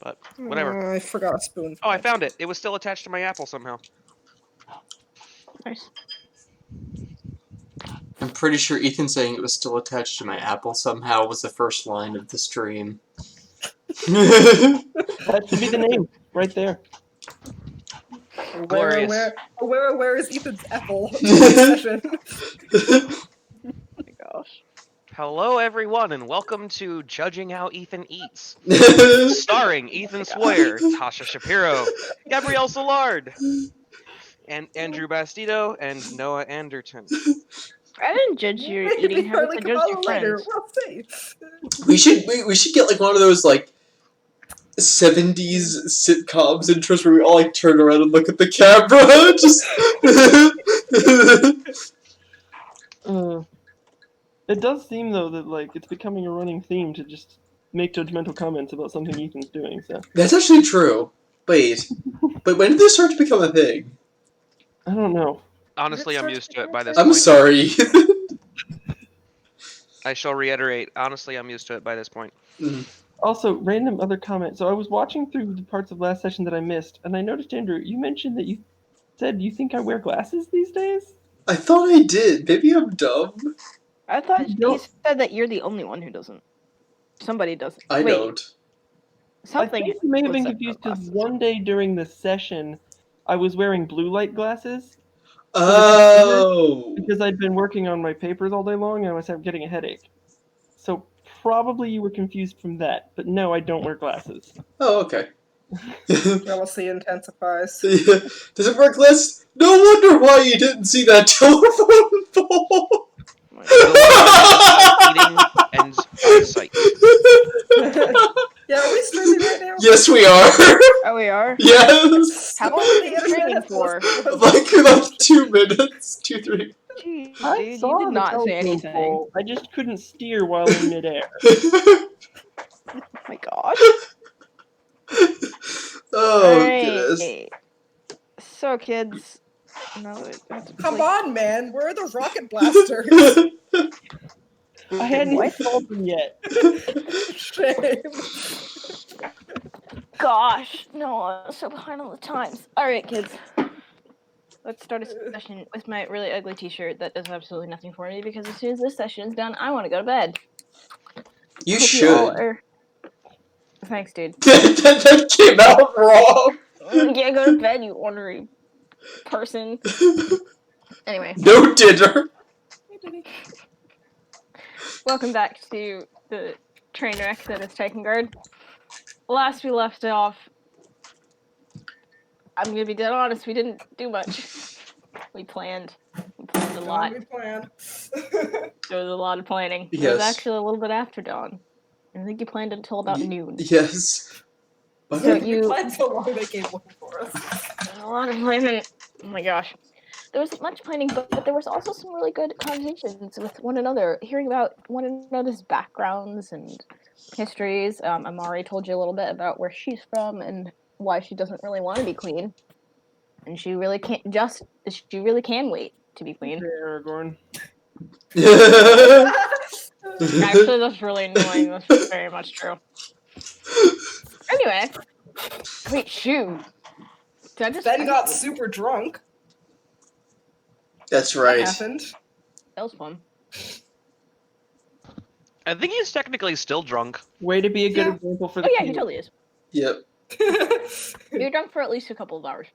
But whatever. I forgot a spoon. Oh, I found it. It was still attached to my apple somehow. Nice. I'm pretty sure Ethan saying it was still attached to my apple somehow was the first line of the stream. That should be the name, right there. Glorious. Where is Ethan's apple? Session. Oh my gosh. Hello, everyone, and welcome to Judging How Ethan Eats. Starring Ethan Sawyer, Tasha Shapiro, Gabrielle Szilard, and Andrew Bastido, and Noah Anderton. I didn't judge your eating habits. I judged your friends. We'll we see. should get like one of those like 70s sitcoms intros where we all like turn around and look at the camera. Just It does seem though that like it's becoming a running theme to just make judgmental comments about something Ethan's doing. So that's actually true. Wait, but when did this start to become a thing? I don't know. Honestly, I'm used to it by this I'm point. sorry. I shall reiterate, honestly, I'm used to it by this point. Also, random other comment. So I was watching through the parts of last session that I missed, and I noticed, Andrew, you mentioned that you said you think I wear glasses these days? I thought I did. Maybe I'm dumb. I thought You he said that you're the only one who doesn't. Somebody doesn't. I Wait, don't. Something. I think you may have was been said confused about because glasses. one day during the session, I was wearing blue light glasses Oh. because I'd been working on my papers all day long and I was getting a headache. So probably you were confused from that, but no, I don't wear glasses. Oh, okay. Jealousy intensifies. Does it work less? No wonder why you didn't see that telephone pole. Eating ends by sight. Yeah, are we streaming right now? Yes, we are. Oh, we are? Yes. How long have you been training for? Like 2 minutes, 2-3. Jeez, I dude, saw you did the not say telephone anything. pole. I just couldn't steer while in midair. Oh my gosh. Oh Alright. goodness. So, kids. No, Come on, man. Where are the rocket blasters? I hadn't What? installed them yet. Shame. Gosh, no, I'm so behind on the times. Alright, kids. Let's start a session with my really ugly t-shirt that does absolutely nothing for me because as soon as this session is done, I want to go to bed. You Hope all should. are- Thanks, dude. That came out wrong. Yeah, go to bed, you ornery person. Anyway. No dinner. Welcome back to the train wreck that is Taikangaard. Last we left off, I'm gonna be dead honest, we didn't do much. We planned a lot. We planned. There was a lot of planning. It Yes. was actually a little bit after dawn. I think you planned until about noon. Yes. So We you planned so long they came looking for us. a lot of planning. Oh my gosh. There was much planning, but there was also some really good conversations with one another, hearing about one another's backgrounds and histories. Amari told you a little bit about where she's from and why she doesn't really want to be queen. And she really can't she really can wait to be queen. Aragorn. Actually, that's really annoying. That's very much true. Anyway. Wait, shoot. Did I just... Ben got super drunk. That's That right. happened. That was fun. I think he's technically still drunk. Way to be a good Yeah. example for the Oh yeah, he queen. totally is. Yep. You're drunk for at least a couple of hours.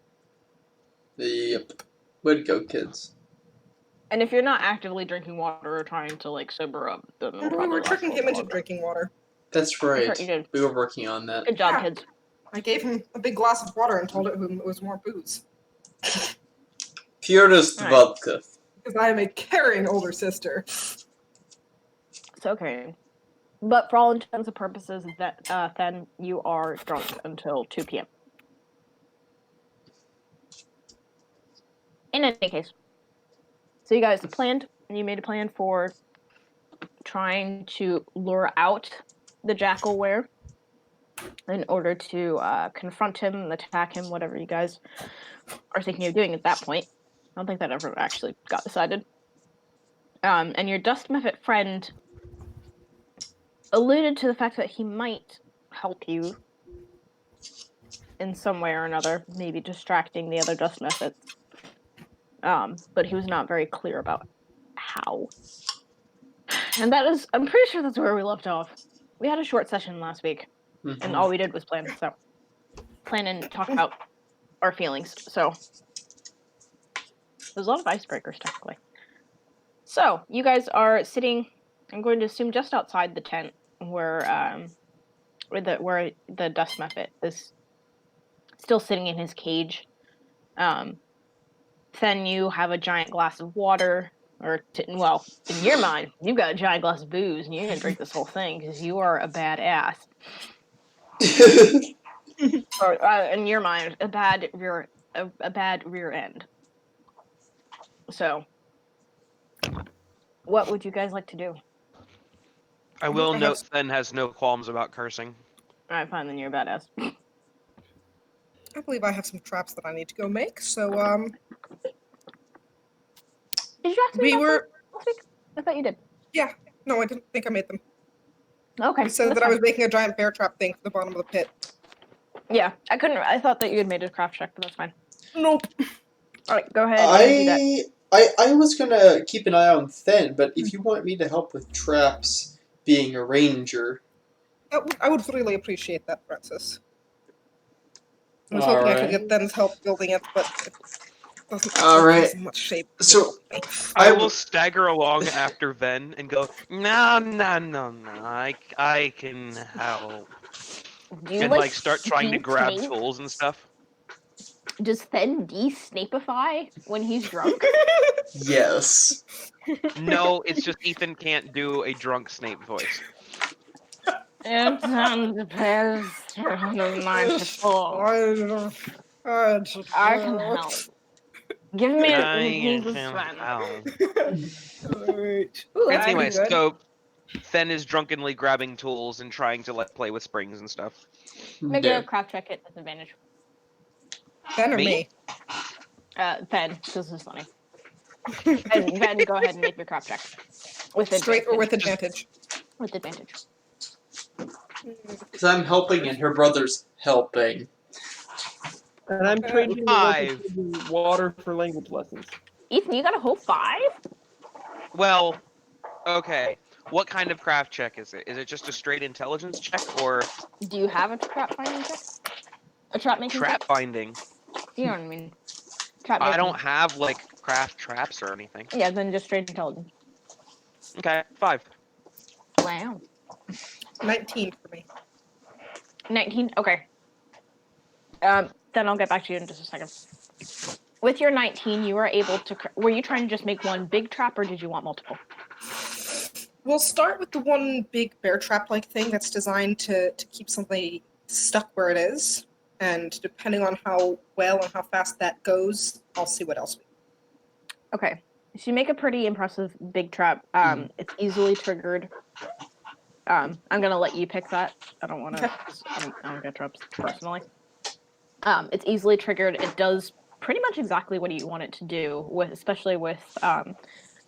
Yep. Way to go, kids. And if you're not actively drinking water or trying to like sober up, then it'll We probably were last tricking a him little into longer. drinking water. That's right. That's right, you did. We were working on that. Good job, Yeah. kids. I gave him a big glass of water and told him it was more booze. Purist Alright. vodka. Because I am a caring older sister. It's okay. But for all intents and purposes, that then you are drunk until 2 p.m. In any case, so you guys planned, and you made a plan for trying to lure out the jackal were in order to confront him, attack him, whatever you guys are thinking of doing at that point. I don't think that ever actually got decided. And your Dust Mephit friend alluded to the fact that he might help you in some way or another, maybe distracting the other dust methods. But he was not very clear about how. And that is, I'm pretty sure that's where we left off. We had a short session last week, and all we did was plan and talk about our feelings. So there's a lot of icebreakers, technically. So you guys are sitting, I'm going to assume, just outside the tent where the dust mephit is still sitting in his cage. Then you have a giant glass of water, well, in your mind, you've got a giant glass of booze, and you're gonna drink this whole thing because you are a badass. Or in your mind, a bad rear end. So, what would you guys like to do? I will note Fen has no qualms about cursing. Alright, fine, then you're a badass. I believe I have some traps that I need to go make, so, Did you ask me about that last week? I thought you did. Yeah. No, I didn't think I made them. Okay. You said that I was making a giant bear trap thing for the bottom of the pit. Yeah, I thought that you had made a craft check, but that's fine. Nope. Alright, go ahead and do that. I was gonna keep an eye on Fen, but if you want me to help with traps, being a ranger... I would really appreciate that, Francis. I was hoping I could get Ben's help building it, but it doesn't in much shape. So, I will stagger along after Ven and go, no, I can help. Do you And start trying to grab tools and stuff. Does Fen de-snapify when he's drunk? Yes. No, it's just Ethan can't do a drunk Snape voice. It's on the past 194. I can help. Give me a Anyway, so Fen is drunkenly grabbing tools and trying to play with springs and stuff. Make a craft check at disadvantage. Fen or me? Fen, this is funny. And Fen, go ahead and make your craft check. With straight or with advantage? With advantage. Because I'm helping and her brother's helping. And I'm trading water for language lessons. Ethan, you got a whole 5? Well, okay. What kind of craft check is it? Is it just a straight intelligence check, or... Do you have a trap finding check? A trap making check? Trap finding? You know what I mean. Trap making. I don't have, craft traps or anything. Yeah, then just straight intelligence. Okay, 5. Wow. 19 for me. 19? Okay. Then I'll get back to you in just a second. With your 19, you are able to... Were you trying to just make one big trap, or did you want multiple? We'll start with the one big bear trap-like thing that's designed to keep something stuck where it is. And depending on how well and how fast that goes, I'll see what else we do. Okay. So you make a pretty impressive big trap. It's easily triggered. I'm gonna let you pick that. I don't want to. I don't get traps personally. It's easily triggered. It does pretty much exactly what you want it to do. Especially with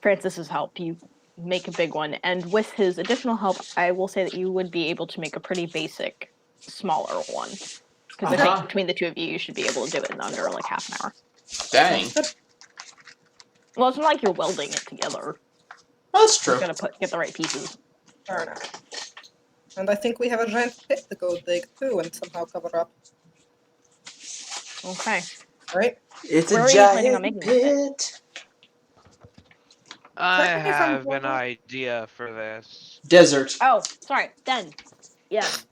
Francis's help, you make a big one, and with his additional help, I will say that you would be able to make a pretty basic, smaller one. Because I think between the two of you, you should be able to do it in under half an hour. Dang. Well, it's not like you're welding it together. That's true. You're gonna get the right pieces. Fair enough. And I think we have a giant pit to go dig too and somehow cover up. Okay. Right? It's Where a are you planning on giant making this pit. I have an idea for this. Desert. Oh, sorry. Then. Yes.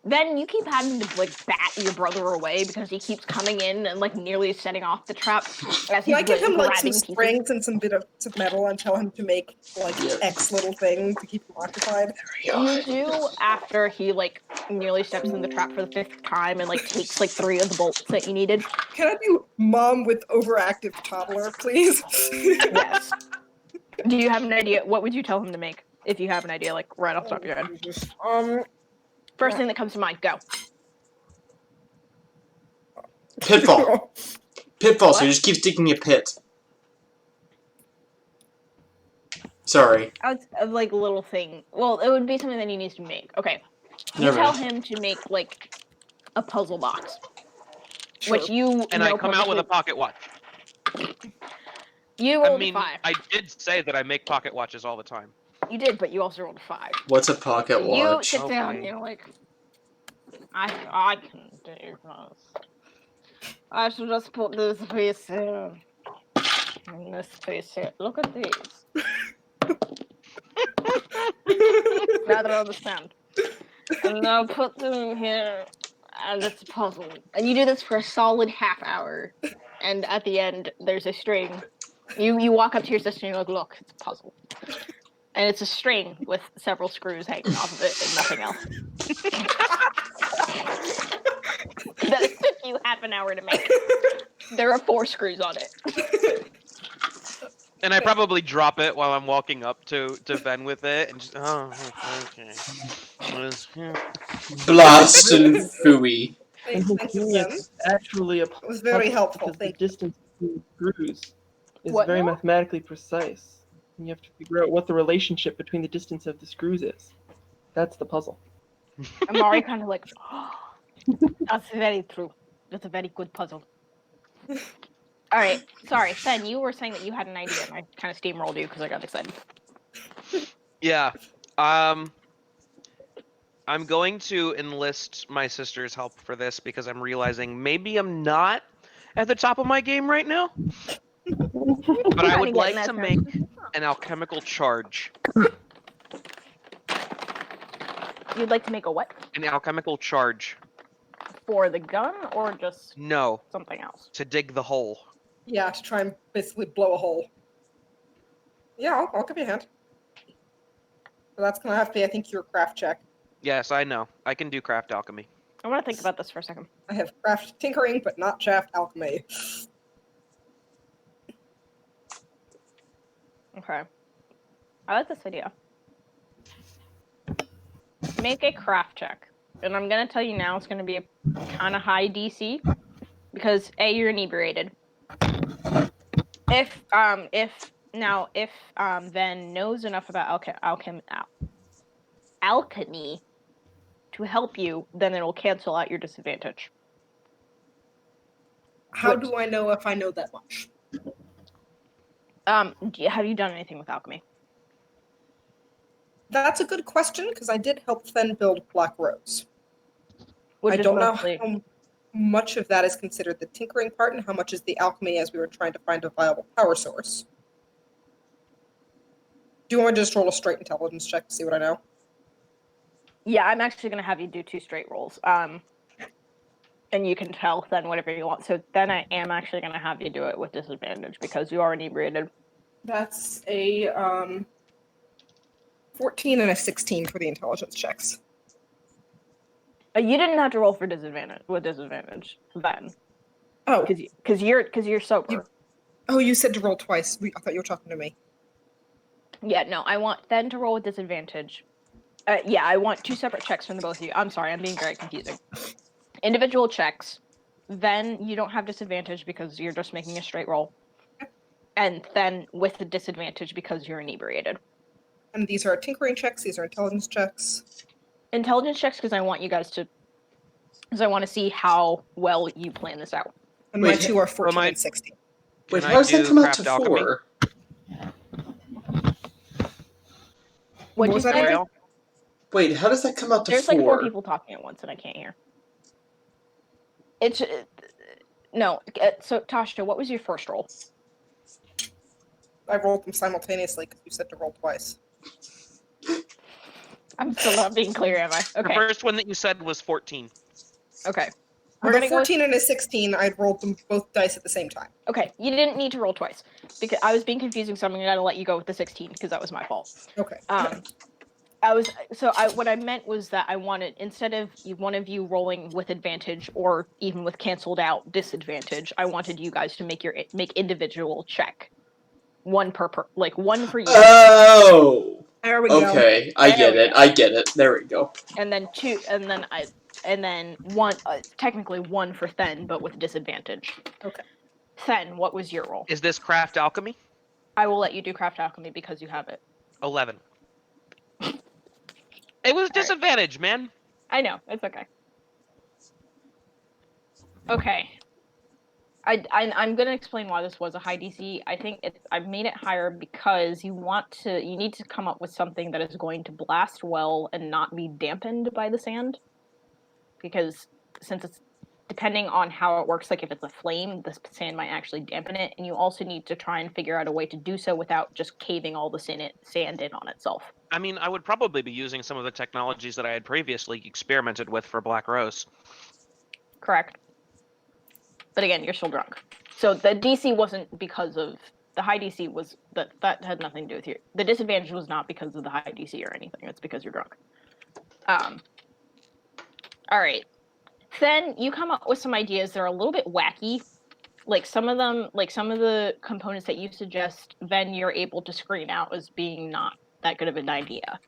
Then you keep having to bat your brother away because he keeps coming in and nearly setting off the trap. As Can I give him some grabbing springs and some bits of metal and tell him to make X little thing to keep him occupied? You do after he nearly steps in the trap for the 5th time and takes 3 of the bolts that you needed. Can I do mom with overactive toddler, please? Yes. Do you have an idea? What would you tell him to make? If you have an idea, right off the top of your head. First thing that comes to mind, go. Pitfall. Pitfall, so you just keep digging a pit. Sorry. a like little thing. Well, it would be something that he needs to make. Okay. You Never tell mind. him to make like a puzzle box, Sure. which you And know I come out with a perfectly. pocket watch. You I rolled a mean, 5. I did say that I make pocket watches all the time. You did, but you also rolled a 5. What's a pocket You watch? sit down and Okay. you're like, I can do this. I should just put this piece here. And this piece here. Look at these. Now that I understand. And now put them here. And it's a puzzle. And you do this for a solid half hour. And at the end, there's a string. You walk up to your sister and you're like, look, it's a puzzle. And it's a string with several screws hanging off of it and nothing else. That it took you half an hour to make. There are 4 screws on it. And I probably drop it while I'm walking up to Ven with it, and just okay. Blast and fooey. And Thank you, Ben. it's actually a It was very puzzle helpful. because the Thank you. distance between the screws is What very now? mathematically precise. And you have to figure out what the relationship between the distance of the screws is. That's the puzzle. Amari kind of like, oh, that's very true. That's a very good puzzle. All right, sorry, Sen, you were saying that you had an idea, and I kind of steamrolled you because I got excited. Yeah. I'm going to enlist my sister's help for this because I'm realizing maybe I'm not at the top of my game right now. But I Kinda would getting like that to sense. make an alchemical charge. You'd like to make a what? An alchemical charge. For the gun or just No, something else? to dig the hole. Yeah, to try and basically blow a hole. Yeah, I'll give you a hand. So that's gonna have to be, I think, your craft check. Yes, I know. I can do craft alchemy. I want to think about this for a second. I have craft tinkering, but not craft alchemy. Okay. I like this idea. Make a craft check. And I'm going to tell you now it's going to be a kind of high DC. Because, A, you're inebriated. If Ven knows enough about alchemy to help you, then it'll cancel out your disadvantage. How What? do I know if I know that much? Have you done anything with alchemy? That's a good question, because I did help Fen build Black Rose. Which I is don't know mostly- how much of that is considered the tinkering part and how much is the alchemy as we were trying to find a viable power source. Do you want me to just roll a straight intelligence check to see what I know? Yeah, I'm actually going to have you do 2 straight rolls. And you can tell then whatever you want. So then I am actually going to have you do it with disadvantage because you are inebriated. That's a 14 and a 16 for the intelligence checks. You didn't have to roll for disadvantage then, Oh, because you're sober. you said to roll twice. I thought you were talking to me. Yeah, no, I want then to roll with disadvantage. Yeah, I want 2 separate checks from the both of you. I'm sorry, I'm being very confusing. Individual checks, then you don't have disadvantage because you're just making a straight roll, and then with the disadvantage because you're inebriated. And these are tinkering checks. These are intelligence checks. Intelligence checks because I want you guys to, because I want to see how well you plan this out. And Wait, my 2 are 14 my- and 16. Wait, Can how I does that do come out craft to alchemy? 4? What'd was you that say? again? Well, Wait, how does that come out to There's 4? like 4 people talking at once and I can't hear. It's no. So Tasha, what was your first roll? I rolled them simultaneously because you said to roll twice. I'm still not being clear, am I? the Okay. first one that you said was 14. Okay. On We're the gonna go with- 14 and a 16, I rolled them both dice at the same time. Okay, you didn't need to roll twice because I was being confusing, so I'm gonna let you go with the 16 because that was my fault. Okay. What I meant was that I wanted, instead of one of you rolling with advantage or even with canceled out disadvantage, I wanted you guys to make individual check, one one for you, Oh! There we go. Okay, I There get we it. go. I get it. There we go. and then one, technically one for Then, but with disadvantage. Okay. Then, what was your roll? Is this craft alchemy? I will let you do craft alchemy because you have it. 11. It was disadvantage, man. I know, it's okay. Okay. I'm gonna explain why this was a high DC. I think I've made it higher because you need to come up with something that is going to blast well and not be dampened by the sand. Because since it's depending on how it works, like if it's a flame, the sand might actually dampen it, and you also need to try and figure out a way to do so without just caving all the sand in on itself. I mean, I would probably be using some of the technologies that I had previously experimented with for Black Rose. Correct. But again, you're still drunk. So the DC wasn't because of the high DC was that had nothing to do with you. The disadvantage was not because of the high DC or anything. It's because you're drunk. All right. Then you come up with some ideas that are a little bit wacky. Like some of the components that you suggest, then you're able to screen out as being not that good of an idea,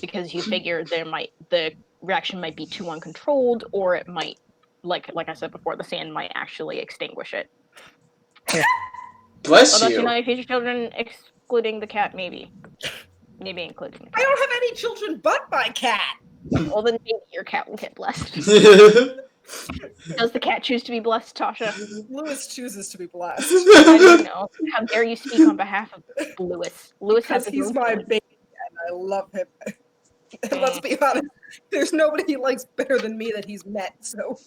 because you figure the reaction might be too uncontrolled, or it might, like I said before, the sand might actually extinguish it. Bless Although, you. you know, if future children, excluding the cat, maybe including the I cat. don't have any children but my cat. Well, then maybe your cat will get blessed. Does the cat choose to be blessed, Tasha? Lewis chooses to be blessed. I don't know. How dare you speak on behalf of Lewis? Lewis Because has his he's own my feelings. baby and I love him. Let's be honest, there's nobody he likes better than me that he's met, so.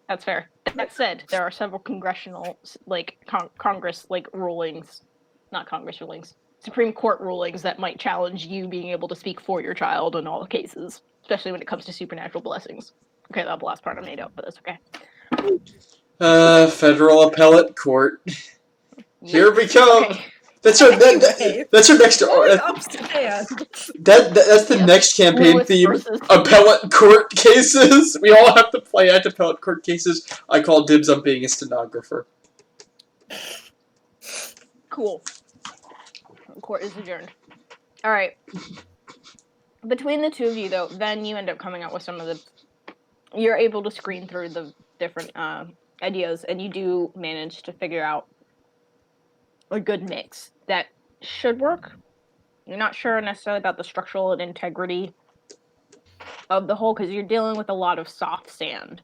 That's fair. That said, there are several congressional, Congress, rulings, not Congress rulings, Supreme Court rulings that might challenge you being able to speak for your child in all cases, especially when it comes to supernatural blessings. Okay, that last part I made up, but that's okay. Federal Appellate Court. Here we come. Okay. That's our Anyway, that's our next. going upstairs. That's the Yep. next campaign Lewis theme. versus- Appellate court cases. We all have to play at appellate court cases. I call dibs on being a stenographer. Cool. Court is adjourned. All right. Between the two of you, though, then you end up coming up with some of the. You're able to screen through the different ideas, and you do manage to figure out a good mix that should work. You're not sure necessarily about the structural integrity of the whole, because you're dealing with a lot of soft sand.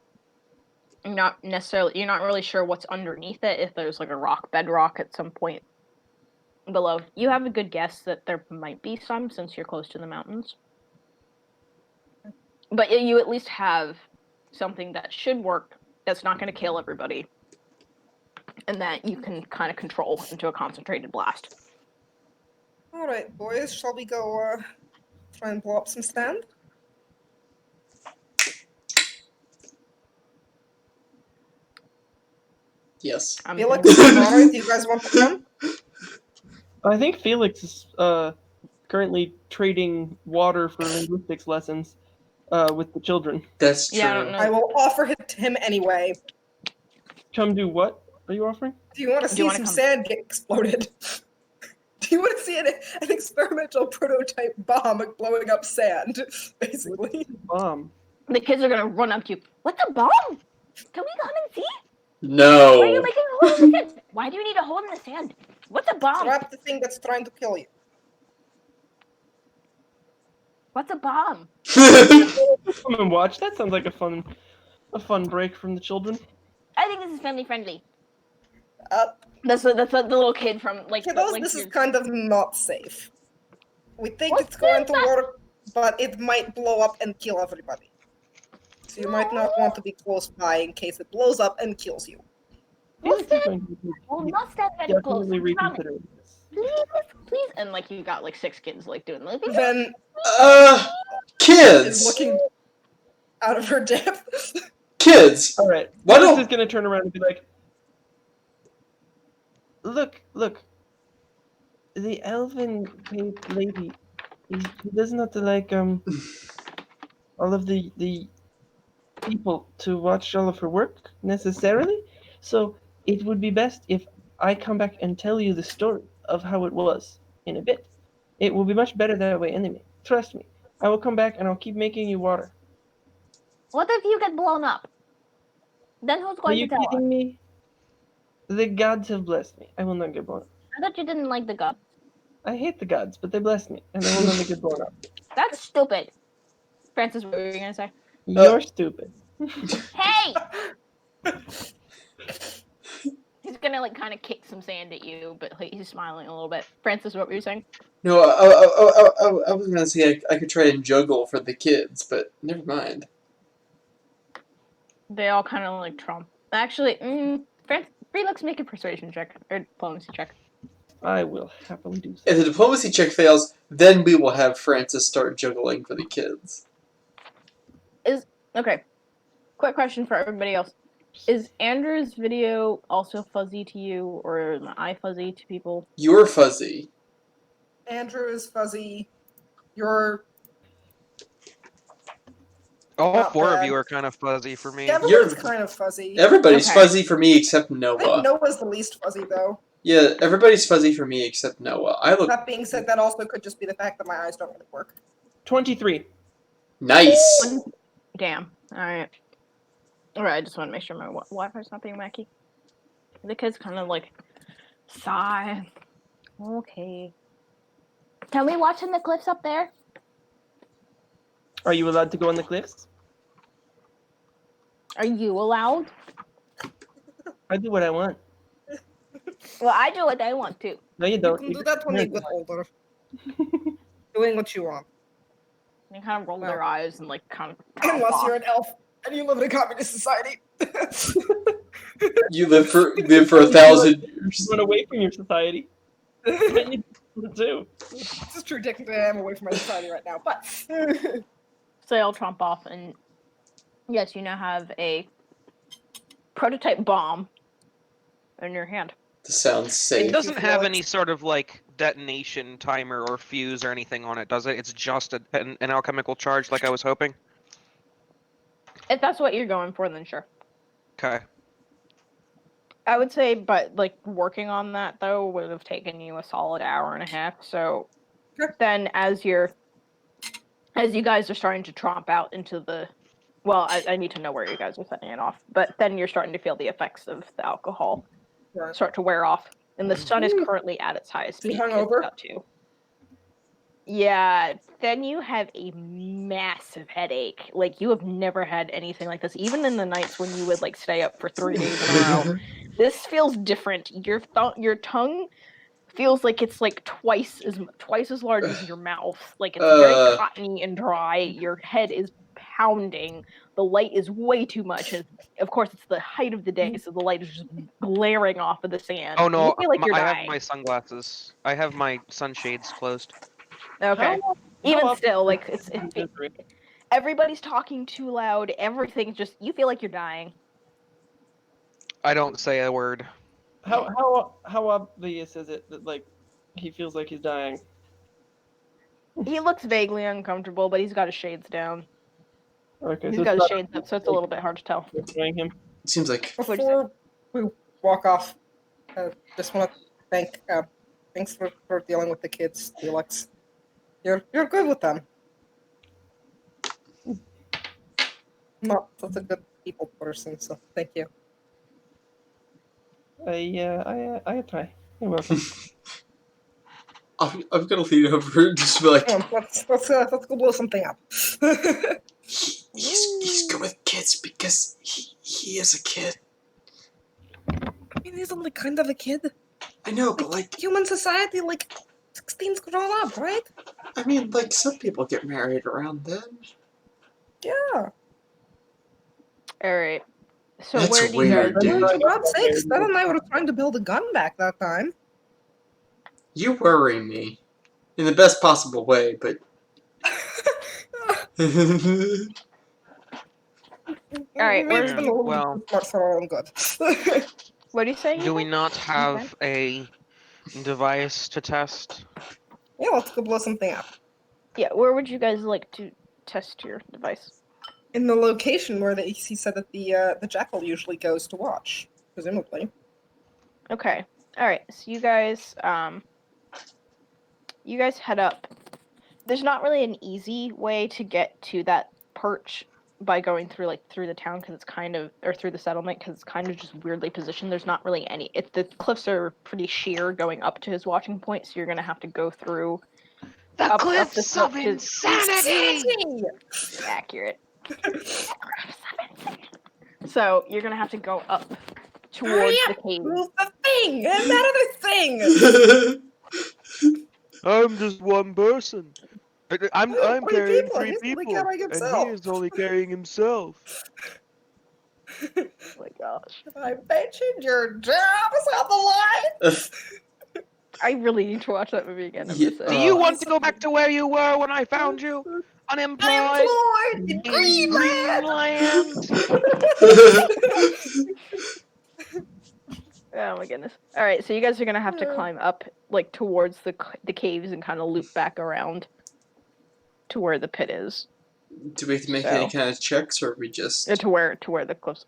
You're not really sure what's underneath it, if there's like a bedrock at some point below. You have a good guess that there might be some, since you're close to the mountains. But you at least have something that should work, that's not going to kill everybody, and that you can kind of control into a concentrated blast. Alright, boys, shall we go try and blow up some stand? Yes. I'm Felix, Rory, do you guys want to come? I think Felix is currently trading water for linguistics lessons with the children. That's true. Yeah, I don't know. I will offer it to him anyway. Come do what are you offering? Do you want to Do see you wanna some come? sand get exploded? Do you want to see an experimental prototype bomb blowing up sand, basically? Bomb. The kids are gonna run up to you. What's a bomb? Can we come and see? No. Why are you making a hole in the sand? Why do you need a hole in the sand? What's a bomb? Trap the thing that's trying to kill you. What's a bomb? Come and watch. That sounds like a fun break from the children. I think this is family friendly. Uh, That's the little kid from Kiddos, this is kind of not safe. We think What's it's going to that? work, but it might blow up and kill everybody. So you might not want to be close by in case it blows up and kills you. What's Felix is that? going to We'll be not stand very close. definitely I promise. reconsidering this. Please, and you got 6 kids doing Then is Kids. looking out of her depth. Kids. All right. Why Felix don't- is going to turn around and be like, Look. The elven lady, he does not like all of the people to watch all of her work necessarily. So it would be best if I come back and tell you the story of how it was in a bit. It will be much better that way anyway. Trust me. I will come back and I'll keep making you water. What if you get blown up? Then who's Are going you to tell us? kidding me? The gods have blessed me. I will not get blown up. I thought you didn't like the gods. I hate the gods, but they bless me, and they will let me get blown up. That's stupid. Francis, what were you gonna say? You're stupid. Hey! He's gonna like kind of kick some sand at you, but like, he's smiling a little bit. Francis, what were you saying? No, I was gonna say I could try and juggle for the kids, but never mind. They all kind of like trump. Actually, Felix, make a persuasion check or diplomacy check. I will happily do so. If the diplomacy check fails, then we will have Francis start juggling for the kids. Okay. Quick question for everybody else: is Andrew's video also fuzzy to you, or am I fuzzy to people? You're fuzzy. Andrew is fuzzy. You're All Not 4 of bad. you are kind of fuzzy for me. everyone's kind of fuzzy. Everybody's Okay. fuzzy for me except I think Noah. Noah's the least fuzzy though. Yeah, everybody's fuzzy for me except Noah. I look That being said, that also could just be the fact that my eyes don't really work. 23. nice. Damn. All right. All right. I just want to make sure my Wi-Fi's not being wacky. The kids kind of like sigh. Okay. Can we watch in the cliffs up there? Are you allowed to go on the cliffs? Are you allowed? I do what I want. Well, I do what I want to. No, you You don't. can do that when you get older. Doing what you want. They kind of roll their eyes and like kind of. Unless you're an elf and you live in a communist society. You live for 1,000 years. Run away from your society. Then you do. This is true, technically I am away from my society right now, but So they'll tromp off, and yes, you now have a prototype bomb in your hand. This sounds It safe. doesn't have Felix. any sort of like detonation timer or fuse or anything on it, does it? It's just an alchemical charge, like I was hoping. If that's what you're going for, then sure. Okay. I would say, but like working on that though would have taken you a solid hour and a half. So Sure. then, as you guys are starting to tromp out into the, well, I need to know where you guys are setting it off. But then you're starting to feel the effects of the alcohol Right. start to wear off, and the sun is currently at its highest You peak. hungover? It's about 2. Yeah, then you have a massive headache. Like, you have never had anything like this, even in the nights when you would like stay up for 3 days in a row. This feels different. Your tongue feels like it's like twice as large as your mouth. Like it's very cottony and dry. Your head is pounding. The light is way too much. And of course, it's the height of the day, so the light is just glaring off of the sand. Oh You no, feel like you're I dying. have my sunglasses. I have my sunshades closed. Okay. How Even often still, do like you it's do this? everybody's talking too loud. Everything's just you feel like you're dying. I don't say a word. How obvious is it that like he feels like he's dying? He looks vaguely uncomfortable, but he's got his shades down. Okay, He's so got it's his not shades up, so it's a little bit hard to tell. annoying him. It seems like What'd you say? before we walk off, just want to thank thanks for dealing with the kids, Felix. You're good with them. Not such a good people person, so thank you. I try. You're welcome. I'm gonna lean over and just be like, Come on, let's go blow something up. he's good with kids because he is a kid. I mean, he's only kind of a kid. I know, but like, Human society, like 16's grown up, right? I mean, like some people get married around then. Yeah. All right. So That's where do you weird, guys? dude. For God's sakes, Dad and I were trying to build a gun back that time. You worry me, in the best possible way, but. Alright, Maybe it's yeah, been a little well- bit smart for our own good. What do you say? Do we Ethan? not have a device to test? Yeah, let's go blow something up. Yeah, where would you guys like to test your device? In the location where he said that the jackal usually goes to watch, presumably. Okay. Alright, so you guys head up. There's not really an easy way to get to that perch by going through the town because it's kind of, or through the settlement because it's kind of just weirdly positioned. There's not really any. The cliffs are pretty sheer going up to his watching point, so you're gonna have to go through The up the cliffs slope of to insanity. accurate. So you're gonna have to go up towards the cave. Move the thing! And that other thing! I'm just one person. I'm Three carrying people, 3 he's only people, carrying and himself. he is only carrying himself. Oh my gosh. I mentioned your job is on the line! I really need to watch that movie again. I'm Yeah, just Do saying. you want to go back to where you were when I found you? Unemployed Unemployed in in Greenland! Greenland. Oh my goodness. All right, so you guys are gonna have to climb up towards the caves and kind of loop back around to where the pit is. Do we have to make any kind of checks, or we just? To where the cliffs.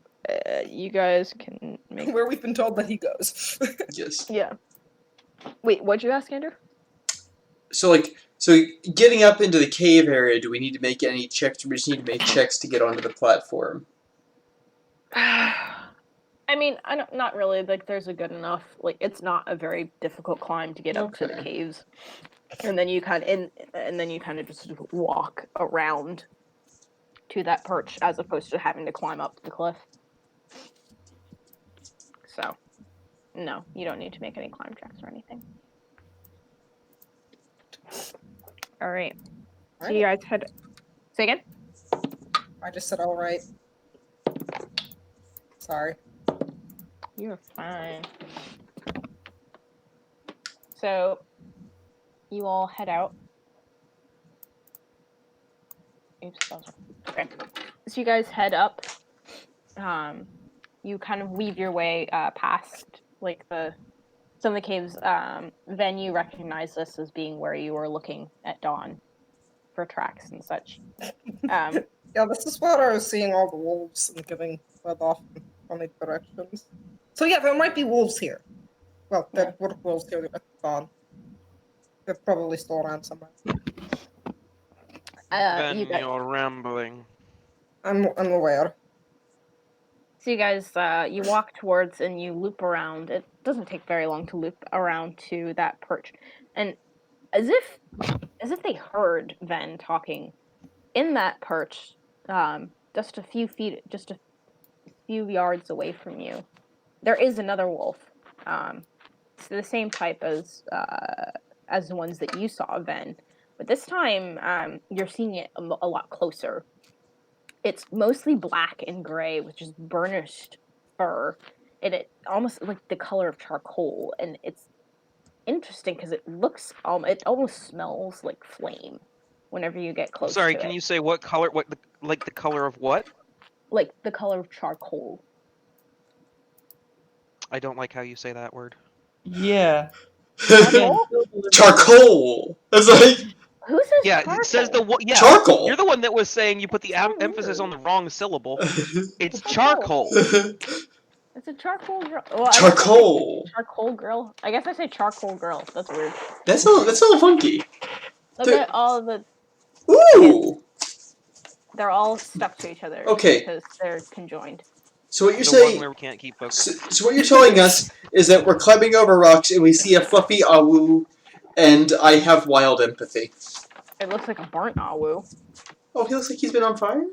You guys can make. Where we've been told that he goes. Yes. Yeah. Wait, what'd you ask, Andrew? So getting up into the cave area, do we need to make any checks? Or we just need to make checks to get onto the platform. I mean, not really. There's a good enough. It's not a very difficult climb to get up to the Okay. caves, and then you kind of just walk around to that perch as opposed to having to climb up the cliff. So, no, you don't need to make any climb checks or anything. All right. So you guys head. Say again. I just said alright. Sorry. You're fine. So, you all head out. Oops, that was okay. So you guys head up. You kind of weave your way past some of the caves. Then you recognize this as being where you were looking at dawn for tracks and such. Yeah, this is where I was seeing all the wolves and getting led off in funny directions. So yeah, there might be wolves here. Well, there were wolves here at dawn. They're probably still around somewhere. Then You guys, you're rambling. I'm aware. so you guys, you walk towards and you loop around. It doesn't take very long to loop around to that perch, and as if they heard Ven talking in that perch, just a few yards away from you, there is another wolf. It's the same type as the ones that you saw, Ven, but this time you're seeing it a lot closer. It's mostly black and gray with just burnished fur, and it almost like the color of charcoal. And it's interesting because it looks, it almost smells like flame whenever you get close. Sorry, to can it. you say what color? The color of what? Like the color of charcoal. I don't like how you say that word. Yeah. Charcoal? Charcoal. It's like Who says Yeah, charcoal? it says yeah. charcoal. You're the one that was saying you put the So emphasis weird. on the wrong syllable. It's Charcoal. charcoal. It's a charcoal grill. Well, I guess I say Charcoal. charcoal grill. I guess I say charcoal grill. That's weird. That's a little funky. Look Dude. at all the. Ooh. They're all stuck to each other. Okay. Because they're conjoined. So what you're The one saying? where we can't keep focus. So what you're telling us is that we're climbing over rocks and we see a fluffy awu, and I have wild empathy. It looks like a burnt awu. Oh, he looks like he's been on fire?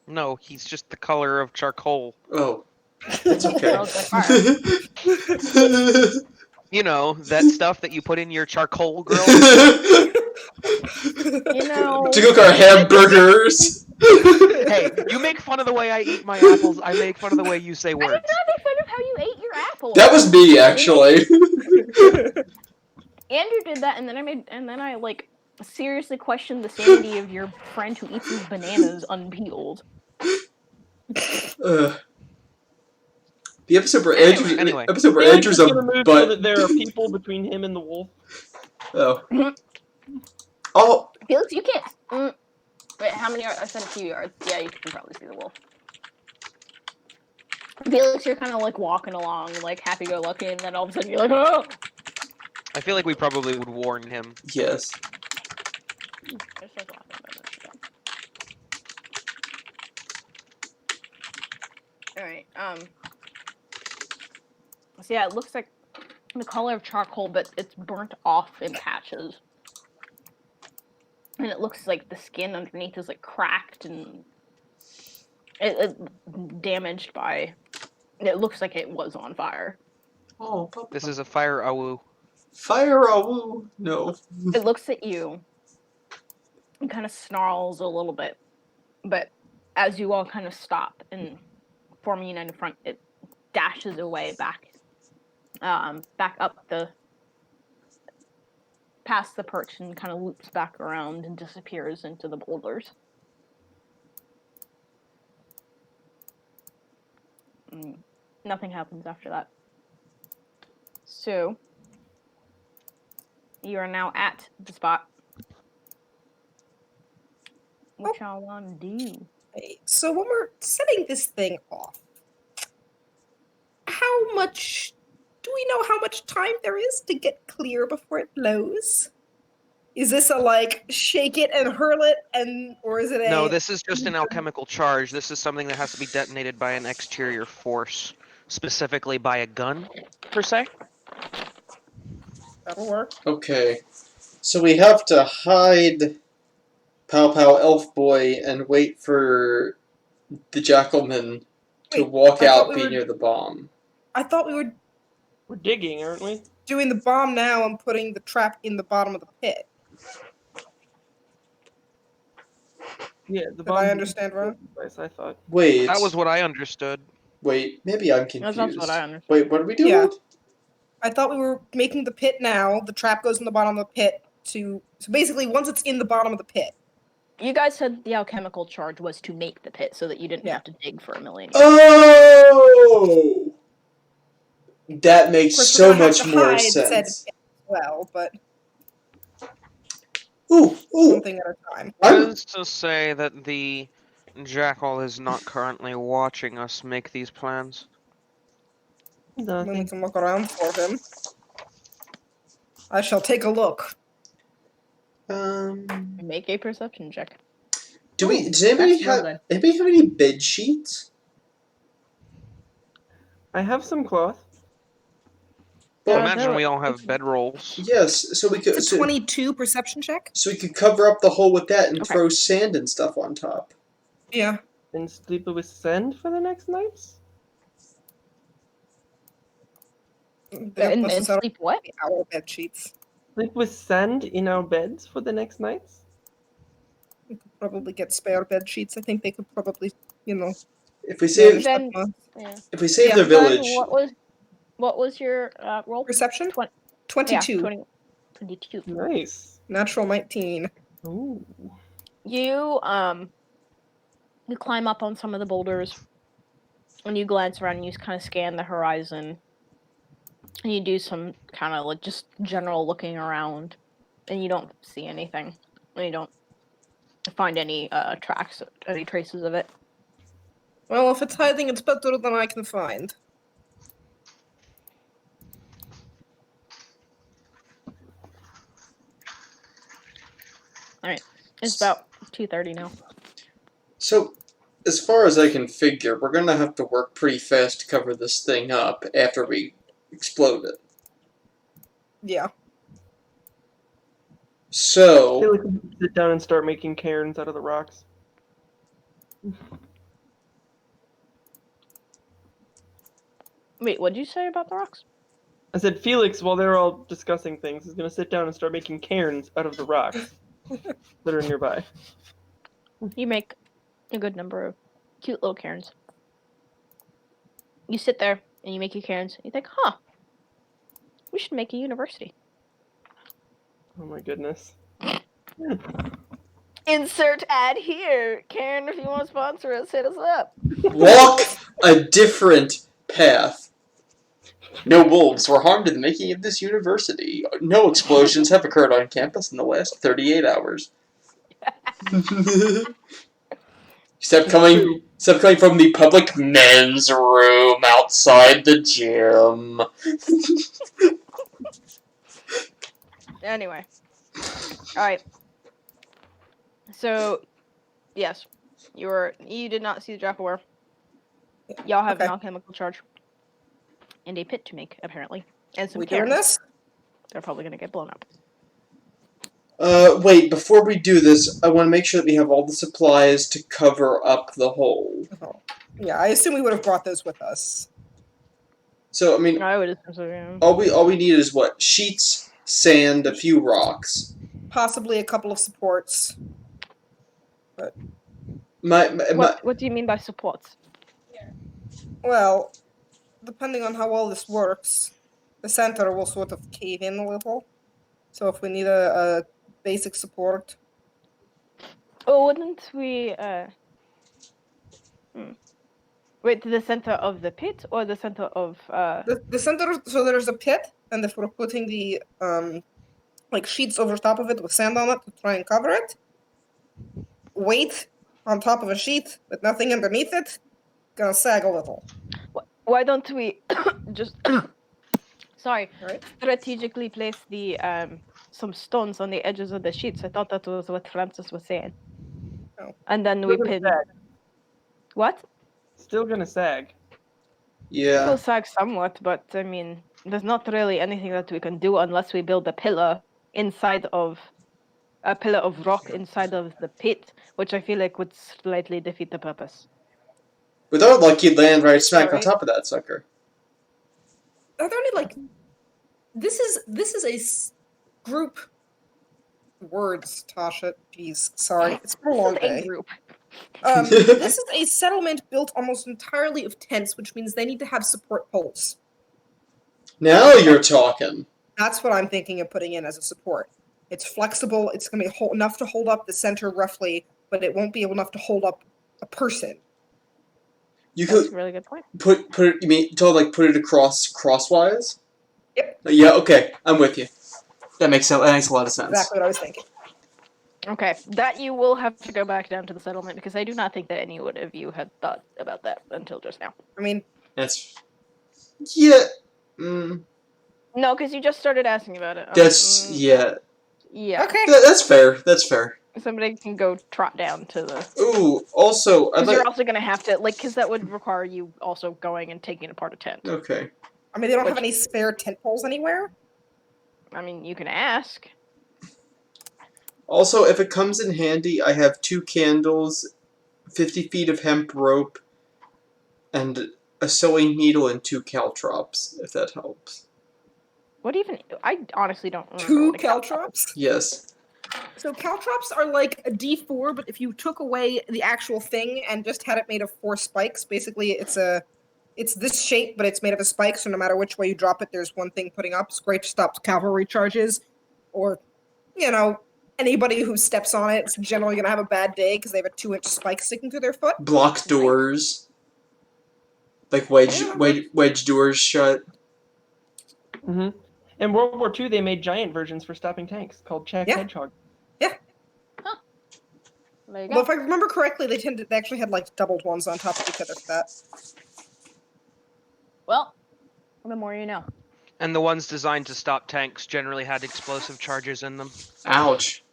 No, he's just the color of charcoal. Oh. It's okay. Smells like fire. You know, that stuff that you put in your charcoal grill. You know. To cook our hamburgers. Hey, you make fun of the way I eat my apples, I make fun of the way you say I did not words. make fun of how you ate your apple. That was me, actually. Andrew did that, and then I like seriously questioned the sanity of your friend who eats his bananas unpeeled. The episode where Anyway. Andrew's Felix is a gonna move so butt. that there are people between him and the wolf. Oh. Oh. Felix, you can't. Wait, how many yards? I said a few yards. Yeah, you can probably see the wolf. Felix, you're kind of like walking along, like happy-go-lucky, and then all of a sudden you're like, oh! I feel like we probably would warn him. Yes. All right. So yeah, it looks like the color of charcoal, but it's burnt off in patches, and it looks like the skin underneath is like cracked and it damaged by. It looks like it was on fire. Oh, This is a fire awu. fire! Oh, no. It looks at you and kind of snarls a little bit, but as you all kind of stop and form a united front, it dashes away back up the past the perch and kind of loops back around and disappears into the boulders. Nothing happens after that. So you are now at the spot. What y'all want to do? Okay, so when we're setting this thing off, how much do we know how much time there is to get clear before it blows? Is this a like shake it and hurl it, and or is it a No, this is just an alchemical charge. This is something that has to be detonated by an exterior force, specifically by a gun, per se. that'll work? Okay. So we have to hide Pow Pow Elf Boy and wait for the Jackalman to Wait, walk I thought out, we be were- near the bomb. I thought we were We're digging, aren't we? doing the bomb now and putting the trap in the bottom of the pit. Yeah, the Did I understand wrong? Place, I thought. Wait. That was what I understood. Wait, maybe I'm That's confused. also what I understand. Wait, what are we doing? Yeah. I thought we were making the pit now. The trap goes in the bottom of the pit so basically once it's in the bottom of the pit. You guys said the alchemical charge was to make the pit so that you didn't Yeah. have to dig for a million years. Oh! That Of makes course, so we're gonna have much to more hide said sense. pit as well, but Ooh, one ooh. thing at a time. I'm, Is to say that the jackal is not currently watching us make these plans. Then we Nothing. can look around for him. I shall take a look. Make a perception check. does anybody that's real have any bed sheets? I have some cloth. Well, Imagine we all have bedrolls. yes, so we could It's a 22 perception check. so we could cover up the hole with that and Okay. throw sand and stuff on top. Yeah. And sleep with sand for the next nights? And sleep what? Our bed sheets. Sleep with sand in our beds for the next nights? We could probably get spare bed sheets. I think they could probably, If we save manage that Then- one. Yeah. their Glenn, village, what was your roll? Perception? Twen- 22. Yeah, 22. Nice. Natural 19. Ooh. You climb up on some of the boulders and you glance around and you kind of scan the horizon and you do some kind of like just general looking around and you don't see anything and you don't find any tracks, any traces of it. Well, if it's hiding, it's better than I can find. It's about 2:30 now. so as far as I can figure, we're gonna have to work pretty fast to cover this thing up after we explode it. Yeah. I So feel like we should sit down and start making cairns out of the rocks. Wait, what'd you say about the rocks? I said Felix, while they're all discussing things, is going to sit down and start making cairns out of the rocks that are nearby. You make a good number of cute little cairns. You sit there and you make your cairns. You think, we should make a university. Oh my goodness. Insert ad here. Karen, if you want to sponsor us, hit us up. walk a different path. No wolves were harmed in the making of this university. No explosions have occurred on campus in the last 38 hours. Except coming from the public men's room outside the gym. Anyway. Alright. So, yes. You did not see the Jackalware. Y'all have an Okay. alchemical charge. And a pit to make, apparently. And some We doing cairns. this? They're probably gonna get blown up. Wait, before we do this, I want to make sure that we have all the supplies to cover up the hole. Oh. Yeah, I assume we would have brought those with us. So, I mean, I would assume so, yeah. all we need is what? Sheets, sand, a few rocks. Possibly a couple of supports. What do you mean by supports? Well, depending on how well this works, the center will sort of cave in a little. So if we need a basic support, Oh, wouldn't we, Wait, to the center of the pit or the center of, the center. So there's a pit, and if we're putting the like sheets over top of it with sand on it to try and cover it, weight on top of a sheet with nothing underneath it, gonna sag a little. Why don't we just, sorry, Right? strategically place the, some stones on the edges of the sheets? I thought that was what Francis was saying. Oh. And then we Still gonna pin... sag. What? Still gonna sag. Yeah. Will sag somewhat, but I mean, there's not really anything that we can do unless we build a pillar of rock inside of the pit, which I feel like would slightly defeat the purpose. With our luck, you'd land right smack on Right. top of that sucker. Are there any like? This is a group. Words, Tasha. Jeez, sorry. It's been a long day. Group. This is a settlement built almost entirely of tents, which means they need to have support poles. Now you're talking. That's what I'm thinking of putting in as a support. It's flexible. It's going to be enough to hold up the center roughly, but it won't be enough to hold up a person. You That's could a really good point. put it. You mean put it across crosswise? Yep. Yeah. Okay, I'm with you. That makes a lot of sense. Exactly what I was thinking. Okay, that you will have to go back down to the settlement because I do not think that any of you had thought about that until just now. I mean, That's yeah. Mm, No, because you just started asking about it. that's yeah. Yeah. okay. That's fair. That's fair. Somebody can go trot down to the. Ooh. Also, I'd Because like. you're also going to have to, because that would require you also going and taking apart a tent. Okay. I mean, they don't have Which- any spare tent poles anywhere. I mean, you can ask. Also, if it comes in handy, I have 2 candles, 50 feet of hemp rope, and a sewing needle and 2 caltrops, if that helps. What even? I honestly don't remember. 2 what a caltrops. Yes. So caltrops are like a D4, but if you took away the actual thing and just had it made of 4 spikes, basically it's this shape, but it's made of a spike. So no matter which way you drop it, there's one thing putting up. It's great to stop cavalry charges, or anybody who steps on it is generally gonna have a bad day because they have a 2-inch spike sticking through their foot. Block doors. Like wedge doors shut. Mm-hmm. In World War II, they made giant versions for stopping tanks called Czech Yeah. Hedgehog. There you Well, go. if I remember correctly, they actually had like doubled ones on top of each other for that. Well, the more you know. And the ones designed to stop tanks generally had explosive charges in them. Ouch.